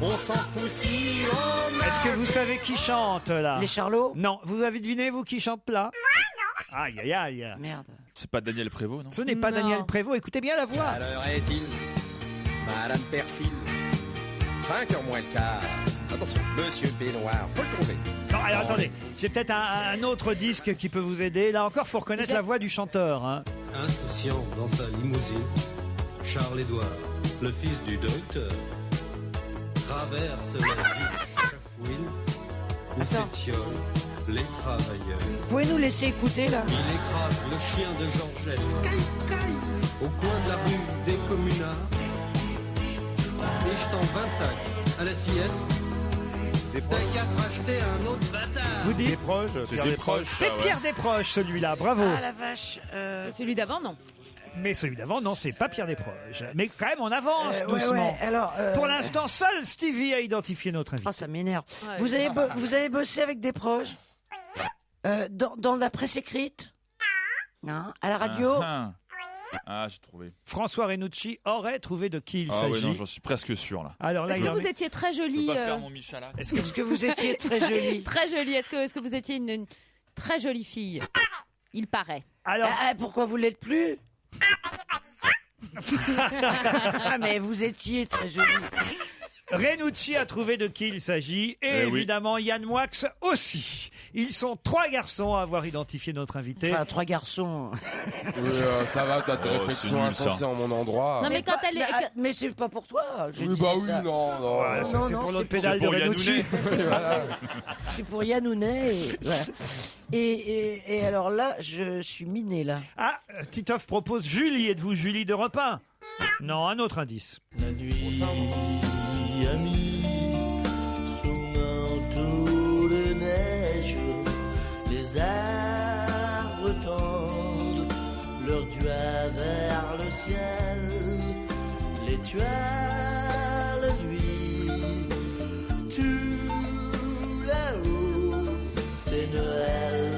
On s'en fout si on a... Est-ce que vous savez qui chante là? Les Charlots? Non. Vous avez deviné, vous, qui chante là? Moi, non. Aïe, aïe, aïe. Merde. C'est pas Daniel Prévost, non? Ce n'est pas Non. Daniel Prévost. Écoutez bien la voix. Quelle heure est-il, Madame Persil 5h moins le quart. Attention, Monsieur Baignoire, faut le trouver. Non, alors attendez. J'ai peut-être un autre disque qui peut vous aider. Là encore, faut reconnaître la voix du chanteur. Hein. Insouciant dans sa limousine, Charles-Édouard, le fils du docteur, traverse la vie où s'étiolent les travailleurs. Vous pouvez nous laisser écouter là? Il écrase le chien de Georgette au coin de la rue des Communards, et jetant 20 sacs à la fillette. T'as qu'à racheter un autre bâtard. Vous dites? Desproges, C'est Pierre Desproges, Desproges. C'est ça, ouais. Pierre Desproges, celui-là. Bravo. Ah la vache. Celui d'avant, non. Mais celui d'avant, non, c'est pas Pierre Desproges. Mais quand même, on avance Ouais, doucement. ouais, alors, Pour l'instant, seul Stevie a identifié notre invité. Ah, ça m'énerve. Ouais. Vous avez bossé avec des proches? Dans la presse écrite? Non. À la radio? Ah, j'ai trouvé. François Renucci aurait trouvé de qui il Ah ouais, s'agit. non, j'en suis presque sûr, là. Alors là, Est-ce il que en vous est- étiez très Je peux jolie pas faire mon Michalak. Est-ce que vous étiez très jolie? Très jolie. Est-ce que vous étiez une très jolie fille? Il paraît. Alors, pourquoi vous l'êtes plus? Ah, mais vous étiez très jolie. Renucci a trouvé de qui il s'agit. Et Eh oui. évidemment, Yann Moix aussi. Ils sont 3 garçons à avoir identifié notre invité. Enfin, 3 garçons. Oui, ça va, t'as tes Oh, réflexions c'est nul, ça. insensées en mon endroit. Non, mais quand elle est. Mais c'est pas pour toi. je Oui, dis bah oui, ça. non, non. Ouais, ça, non, c'est non, pour c'est l'autre pour- pédale de c'est pour Renucci. Yannounet. Voilà. C'est pour Yannounet. Et, voilà. Et alors là, je suis miné là. Ah, Titoff propose Julie. Êtes-vous Julie de Repin? Non, un autre indice. La nuit a mis son manteau de neige. Les arbres tendent leurs doigts vers le ciel. L'étoile luit tout là-haut. C'est Noël,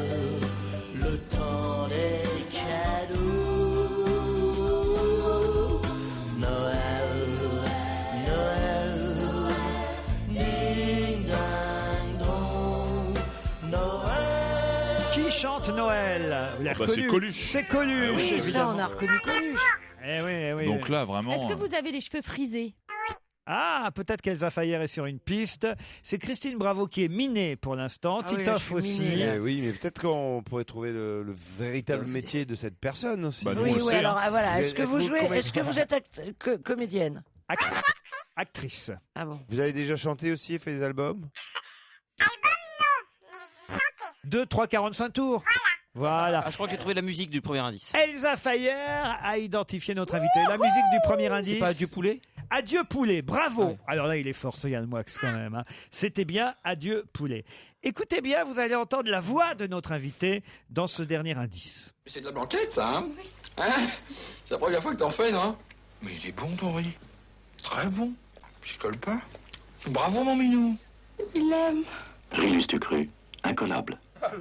le temps des cadeaux. Noël Qui chante Noël? Vous l'avez Bah, c'est reconnu. Coluche. C'est Coluche, Oui, ça, évidemment. on a reconnu Coluche. Eh oui, eh oui. Donc là, vraiment. Est-ce que vous avez les cheveux frisés? Ah, peut-être qu'Elsa Fayer est sur une piste. C'est Christine Bravo qui est minée pour l'instant. Ah oui, Titoff là, je suis aussi. minée, là. Oui, mais peut-être qu'on pourrait trouver le véritable métier de cette personne aussi. Bah, nous, on Oui, le oui, sait, alors hein. ah, voilà. Est-ce que vous jouez? comédien Est-ce que vous êtes comédienne? Actrice. Ah bon. Vous avez déjà chanté aussi et fait des albums? 2, 3, 45 tours. Voilà. Ah, je crois que j'ai trouvé la musique du premier indice. Elsa Fayer a identifié notre invité. La musique du premier indice. C'est pas Adieu Poulet? Adieu Poulet, bravo. Ouais. Alors là, il est fort, ce Yann Moix quand même. Hein. C'était bien Adieu Poulet. Écoutez bien, vous allez entendre la voix de notre invité dans ce dernier indice. C'est de la blanquette, ça, hein, c'est la première fois que t'en fais, non? Mais il est bon, ton riz. Très bon. Je colle pas. Bravo, mon minou. Il l'aime. Riz cru, incollable.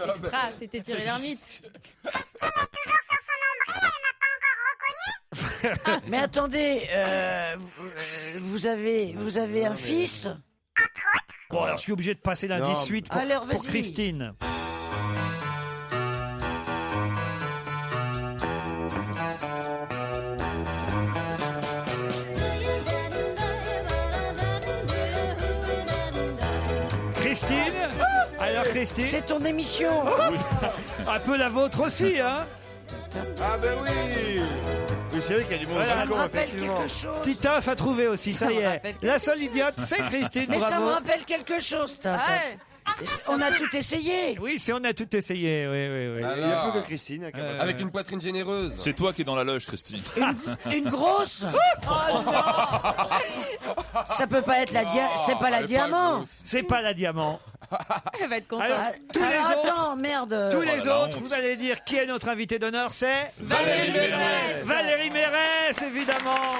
Extra, c'était Thierry Lhermitte. Mais attendez, vous avez un fils? Bon, alors je suis obligé de passer l'indice Non. suite Alors, pour vas-y. Christine. Christine? Alors Christine? C'est ton émission. Un peu la vôtre aussi, hein? Ah ben oui. Oui, c'est vrai qu'il y a du monde Voilà. sur le Ça me con, rappelle effectivement. quelque chose. Titoff a trouvé aussi, ça y est. La seule idiote, c'est Christine, Mais ça bravo. me rappelle quelque chose, Ouais. On a tout essayé. Oui, c'est on a tout essayé, oui, oui, oui. Il n'y a plus que Christine. Avec une poitrine généreuse. C'est toi qui es dans la loge, Christine. Une grosse. Ça peut pas être la c'est pas la diamant. C'est pas la diamant. Elle va être contente. Alors, tous les Alors, autres, attends, merde. tous les la autres, honte. vous allez dire qui est notre invité d'honneur, c'est Valérie Mérès. Valérie Mérès, évidemment.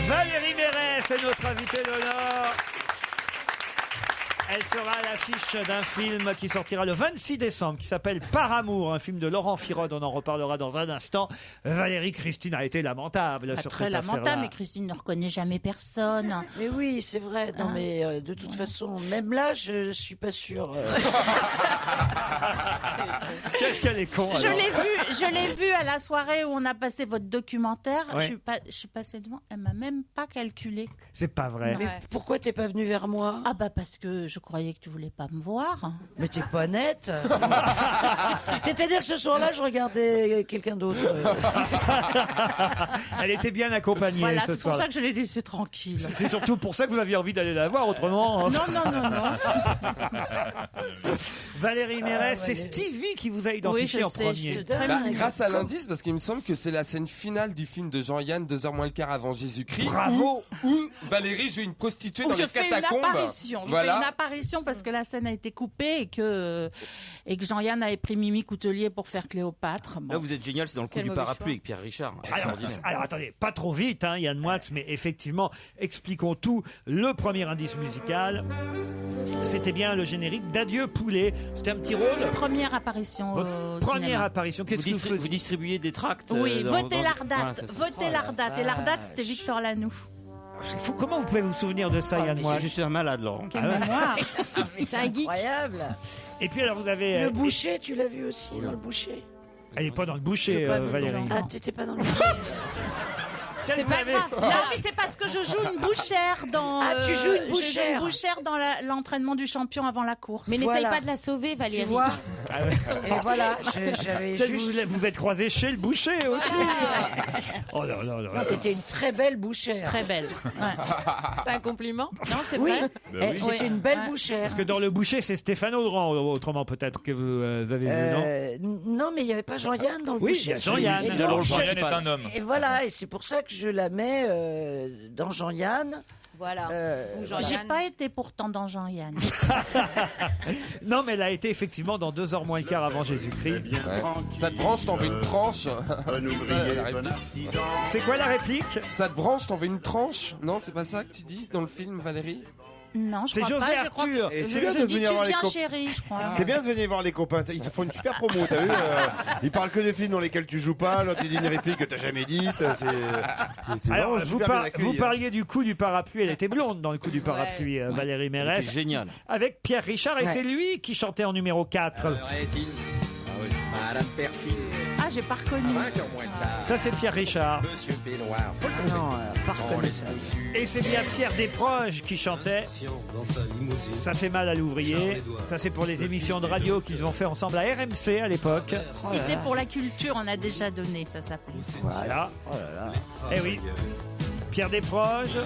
Valérie Mérès est notre invitée d'honneur. Elle sera à l'affiche d'un film qui sortira le 26 décembre, qui s'appelle Par amour, un film de Laurent Firode. On en reparlera dans un instant. Valérie, Christine a été lamentable sur Très cette lamentable, affaire-là. mais Christine ne reconnaît jamais personne. Mais oui, c'est vrai. Non, mais de toute façon, même là, je suis pas sûre. Qu'est-ce qu'elle est con, alors. Je l'ai vu à la soirée où on a passé votre documentaire. Ouais. Je suis passée devant, elle m'a même pas calculé. C'est pas vrai. Mais pourquoi t'es pas venu vers moi? Ah bah parce que je croyais que tu voulais pas me voir. Mais t'es pas nette. C'est-à-dire que ce soir-là, je regardais quelqu'un d'autre. Elle était bien accompagnée Voilà, ce c'est pour soir. ça que je l'ai laissé tranquille. C'est surtout pour ça que vous aviez envie d'aller la voir, autrement. Non. Valérie Mérès, c'est Valérie. Stevie qui vous a identifié Oui, je en sais, premier. je- très bien. Grâce à l'indice, parce qu'il me semble que c'est la scène finale du film de Jean-Yann, 2h moins le quart avant Jésus-Christ. Bravo. Où Valérie joue une prostituée Où dans je les fais une catacombes. apparition. Je fais une apparition parce que la scène a été coupée et que Jean-Yann avait pris Mimi Coutelier pour faire Cléopâtre. Bon. Là, vous êtes génial, c'est dans le coup Quel du mauvais parapluie choix. avec Pierre Richard. Alors attendez, pas trop vite, hein, Yann Moix, mais effectivement, expliquons tout. Le premier indice musical, c'était bien le générique d'Adieu Poulet. C'était un petit rôle. Première apparition au Première cinéma. apparition. Qu'est-ce que vous faisiez? Vous distribuez des tracts Oui, dans- votez dans- l'Ardate. Voilà, c'est ça. Votez l'Ardate. Et l'Ardate, c'était Victor Lanoux. C'est fou. Comment vous pouvez vous souvenir de ça, Yann Moix? Je suis un malade, Laurent. Quelle mémoire. C'est incroyable. Et puis alors vous avez... Le boucher, tu l'as vu aussi dans le boucher. Elle n'est pas dans le boucher, J'ai pas vu Valérie. Jean. Ah, t'étais pas dans le boucher. Tel vous Pas l'avez- grave. Non, mais c'est parce que je joue une bouchère dans. Ah, tu joues une Je joue bouchère. une bouchère dans l'entraînement du champion avant la course. Mais Voilà. n'essaye pas de la sauver, Valérie. Tu vois. Ah ouais. Et voilà, j'avais Peut-être juste. vous êtes croisés chez le boucher aussi. Oh non, non, non. Non, t'étais une très belle bouchère. Très belle. Ouais. C'est un compliment? Non, c'est Oui, vrai. c'était une belle bouchère. Parce que dans le boucher, c'est Stéphane Audran, autrement peut-être que vous avez vu, non? Non, mais il n'y avait pas Jean-Yann dans le Oui, boucher. il y a Jean-Yann. Et Alors, donc, Jean-Yann est un homme. Et voilà, et c'est pour ça que je la mets dans Jean-Yann. Voilà. Ou J'ai Jean-Yann. pas été pourtant dans Jean-Yann. Non, mais elle a été effectivement dans 2h moins le quart avant Jésus-Christ. Ça te branche, t'en veux une tranche. Un C'est ça, ouvrier la d'un réplique. C'est quoi la réplique? Ça te branche, t'en veux une tranche. Non, c'est pas ça que tu dis dans le film, Valérie? Non, je C'est crois José pas. Je crois que- Arthur. Et c'est je bien je de dis venir tu voir les viens cop- chérie, je crois. C'est bien de venir voir les copains. Ils te font une super promo, t'as vu ils parlent que de films dans lesquels tu joues pas. L'autre il dit une réplique que t'as jamais dite. C'est Alors, vraiment vous, super bien accueilli, vous hein. parliez du coup du parapluie. Elle était blonde dans le coup du parapluie, Valérie Mérès. C'est génial. Avec Pierre Richard, et c'est lui qui chantait en numéro 4. Madame Persil. Ah, j'ai pas reconnu. 5h moins le quart. Ça, c'est Pierre Richard. Monsieur Pénoir, faut le trouver. Non, pas reconnu ça. Et c'est bien Pierre Desproges qui chantait Ça fait mal à l'ouvrier. Ça, c'est pour les émissions de radio qu'ils ont fait ensemble à RMC à l'époque. Si c'est pour la culture, on a déjà donné, ça s'appelait. Voilà. Eh oui. Pierre Desproges,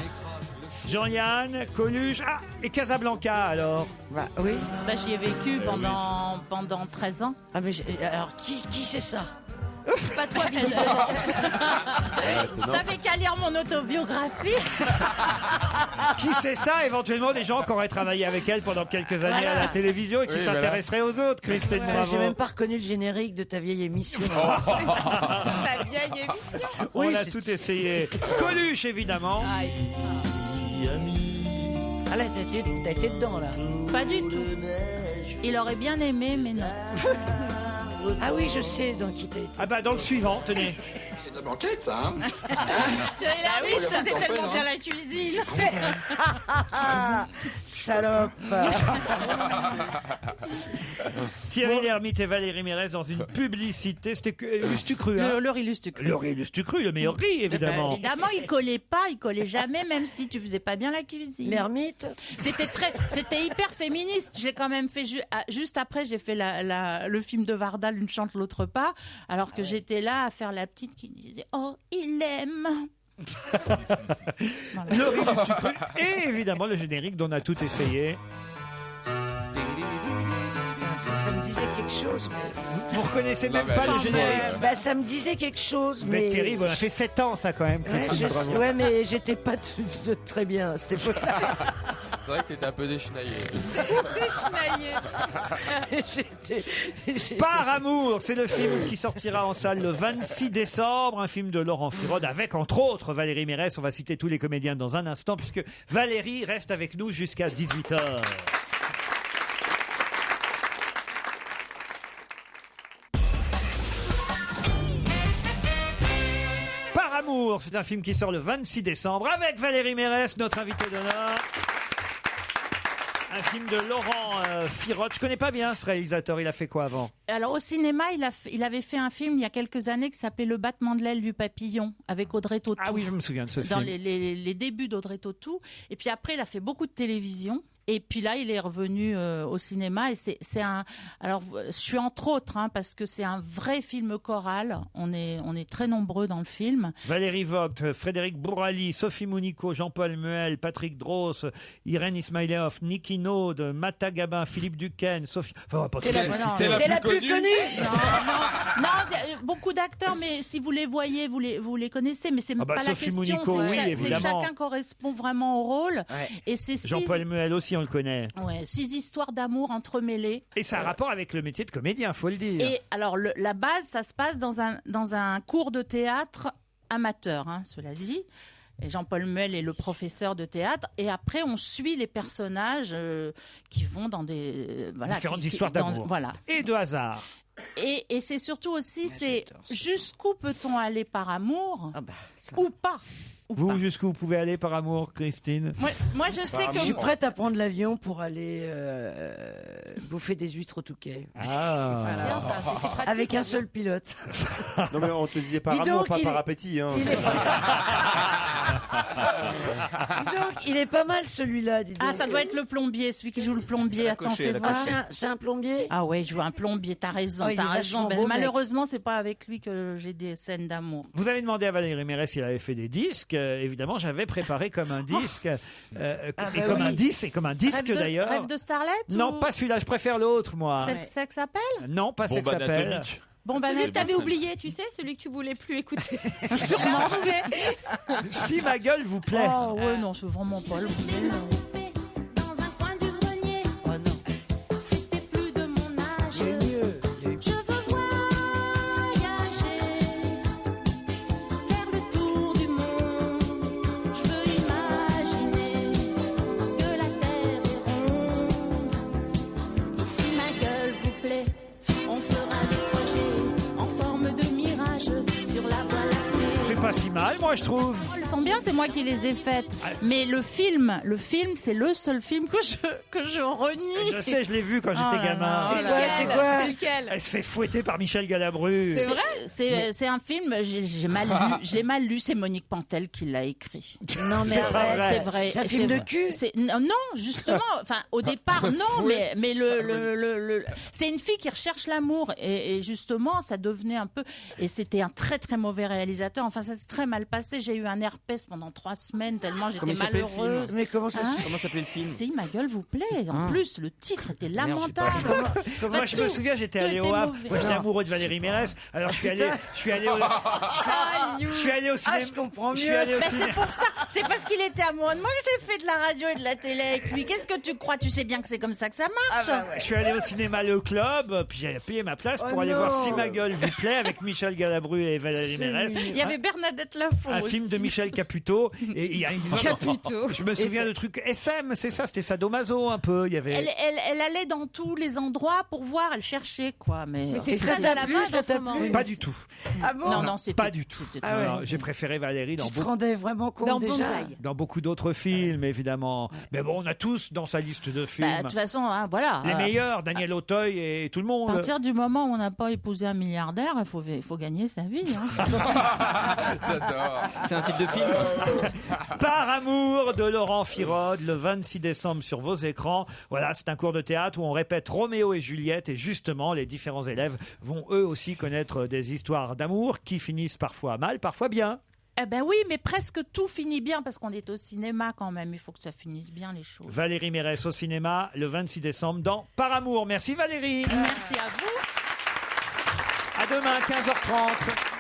Jean-Yann, Coluche, et Casablanca alors. Bah, oui. Bah, j'y ai vécu pendant 13 ans. Ah, mais alors, qui c'est ça? Pas toi, visiblement. T'avais qu'à lire mon autobiographie. Qui c'est ça, éventuellement des gens qui auraient travaillé avec elle pendant quelques années à la télévision et qui Oui, voilà. s'intéresseraient aux autres, Christine Bravo. J'ai même pas reconnu le générique de ta vieille émission. Ta vieille émission. On Oui, a c'est- tout essayé. Coluche, évidemment. Ah là, t'as été dedans, là. Pas du tout. Il aurait bien aimé, mais non. Ah oui, je sais dans qui t'as été. Ah bah dans le suivant, tenez. C'est de la blanquette, ça, hein? Tu es là, oui, je faisais tellement bien la cuisine. Salope. Thierry Lhermitte et Valérie Mérès dans une publicité. C'était Lustucru, hein? Le riz Lustucru. Le riz Lustucru, le meilleur riz, évidemment. Évidemment, il collait pas, il collait jamais, même si tu faisais pas bien la cuisine. L'ermite. C'était hyper féministe. J'ai quand même fait juste après, j'ai fait le film de Varda, l'une chante, l'autre pas, alors que j'étais là à faire la petite qui disait oh il aime. Le riz Lustucru et évidemment le générique dont on a tout essayé. Ça me disait quelque chose, mais... Vous reconnaissez même pas le générique. Bah, ça me disait quelque chose, Vous mais... êtes terrible, on a fait 7 ans ça quand même, Ouais, Christine Bravo. ouais, mais j'étais pas très bien. C'était pas... C'est vrai que t'étais un peu déchenaillé. Par amour, c'est le film qui sortira en salle le 26 décembre, un film de Laurent Furod avec entre autres Valérie Mérès. On va citer tous les comédiens dans un instant puisque Valérie reste avec nous jusqu'à 18h. Par amour, c'est un film qui sort le 26 décembre avec Valérie Mérès, notre invitée d'honneur. Un film de Laurent Furod. Je connais pas bien ce réalisateur. Il a fait quoi avant? Alors au cinéma, il avait fait un film il y a quelques années qui s'appelait Le battement de l'aile du papillon avec Audrey Tautou. Ah oui, je me souviens de ce Dans film. les débuts d'Audrey Tautou. Et puis après, il a fait beaucoup de télévision. Et puis là, il est revenu au cinéma et c'est un. Alors, je suis entre autres parce que c'est un vrai film choral. On est très nombreux dans le film. Valérie Vogt, Frédéric Bourali, Sophie Mounico, Jean-Paul Muel, Patrick Dross, Irène Ismailov, Niki Naude, Mata Gabin, Philippe Duquesne, Sophie. Enfin, on va pas T'es tous- la plus connue. Non, beaucoup d'acteurs, mais si vous les voyez, vous les connaissez. Mais c'est Ah bah, pas Sophie la question. Mounico, oui, c'est que évidemment. chacun correspond vraiment au rôle. Et c'est Jean-Paul Muel aussi, on le connaît. Ouais, 6 histoires d'amour entremêlées. Et ça a un rapport avec le métier de comédien, faut le dire. Et alors, la base, ça se passe dans un cours de théâtre amateur, cela dit. Et Jean-Paul Muel est le professeur de théâtre. Et après, on suit les personnages qui vont dans des... Différentes histoires d'amour. Voilà. Et de hasard. Et c'est surtout aussi, c'est jusqu'où peut-on aller par amour ou pas. Vous, jusqu'où vous pouvez aller par amour, Christine? Moi, je sais que... Je suis prête à prendre l'avion pour aller bouffer des huîtres au Touquet. Ah. Voilà. Bien, ça, c'est pratique, Avec un l'avion. seul pilote. Non mais on te disait par Dis amour, donc, pas il par est- appétit. Hein. Dis donc, il est pas mal celui-là. Dis donc. Ah, ça doit être le plombier, celui qui joue le plombier. Attends, fais voir. C'est un plombier. Ah ouais, je joue un plombier, t'as raison, Oh, il est t'as raison. vachement Ben, beau, mec. malheureusement, c'est pas avec lui que j'ai des scènes d'amour. Vous avez demandé à Valérie Mérès s'il avait fait des disques. Évidemment, j'avais préparé comme un disque. Et comme un disque, et comme un disque Rêve de- d'ailleurs. Rêve de Starlet Non, ou- pas celui-là, je préfère l'autre, moi. Sex Appel Non, pas Sex Bombe Appel. anatomique. Bon, Celui ben, que t'avais oublié, tu sais, celui que tu voulais plus écouter. Sûrement. Si ma gueule vous plaît. Oh, ouais, non, c'est vraiment pas le bon. Faire le tour du monde, je veux imaginer que la terre moi, je trouve. Elles sont bien, c'est moi qui les ai faites. Mais le film, c'est le seul film que je renie. Je sais, je l'ai vu quand j'étais gamin. C'est quoi C'est lequel? Elle se fait fouetter par Michel Galabru. C'est vrai? C'est un film, j'ai mal lu, je l'ai mal lu, c'est Monique Pantel qui l'a écrit. Non, mais C'est pas arrête, vrai. C'est vrai. C'est un film de cul. Non, justement, enfin, au départ, non, mais c'est une fille qui recherche l'amour et justement, ça devenait un peu, et c'était un très très mauvais réalisateur. Enfin, ça s'est très mal passé. J'ai eu un herpès pendant 3 semaines tellement j'étais Comment il s'appelait le malheureuse. film Mais comment ça se fait? Comment s'appelait le film? Si, ma gueule vous plaît. En plus, le titre était lamentable. Moi, je me souviens, j'étais allé au Havre. Moi, j'étais amoureux de Valérie Mérès. Alors, je suis allé au cinéma. Je comprends mieux. Je suis allé au Ben, cinéma. c'est pour ça, c'est parce qu'il était amoureux de moi que j'ai fait de la radio et de la télé avec lui. Qu'est-ce que tu crois? Tu sais bien que c'est comme ça que ça marche. Je suis allé au cinéma Le Club, puis j'ai payé ma place pour aller voir Si ma gueule vous plaît avec Michel Galabru et Valérie Mérès. Il y avait Bernadette Lafont Un aussi. film de Michel Caputo. Et il y a une Caputo. Je me souviens de trucs SM, c'est ça, c'était sadomaso un peu. Il y avait. Elle allait dans tous les endroits pour voir, elle cherchait quoi. Mais c'est très à la mode en ce moment. Pas du tout. Ah bon? non, c'était Pas du tout. Ah ouais. Non, j'ai préféré Valérie Tu te rendais vraiment compte Dans déjà? Bonsaï. dans beaucoup d'autres films, évidemment. Mais bon, on a tous dans sa liste de films de toute façon, hein, voilà. les meilleurs, Daniel Auteuil et tout le À monde. partir du moment où on n'a pas épousé un milliardaire, il faut gagner sa vie. Hein. J'adore. C'est un type de film. Par amour de Laurent Firode, le 26 décembre sur vos écrans. Voilà, c'est un cours de théâtre où on répète Roméo et Juliette et justement, les différents élèves vont eux aussi connaître des histoires d'amour qui finissent parfois mal, parfois bien. Eh ben oui, mais presque tout finit bien parce qu'on est au cinéma quand même. Il faut que ça finisse bien les choses. Valérie Mérès au cinéma le 26 décembre dans Par amour. Merci Valérie. Merci à vous. À demain 15h30.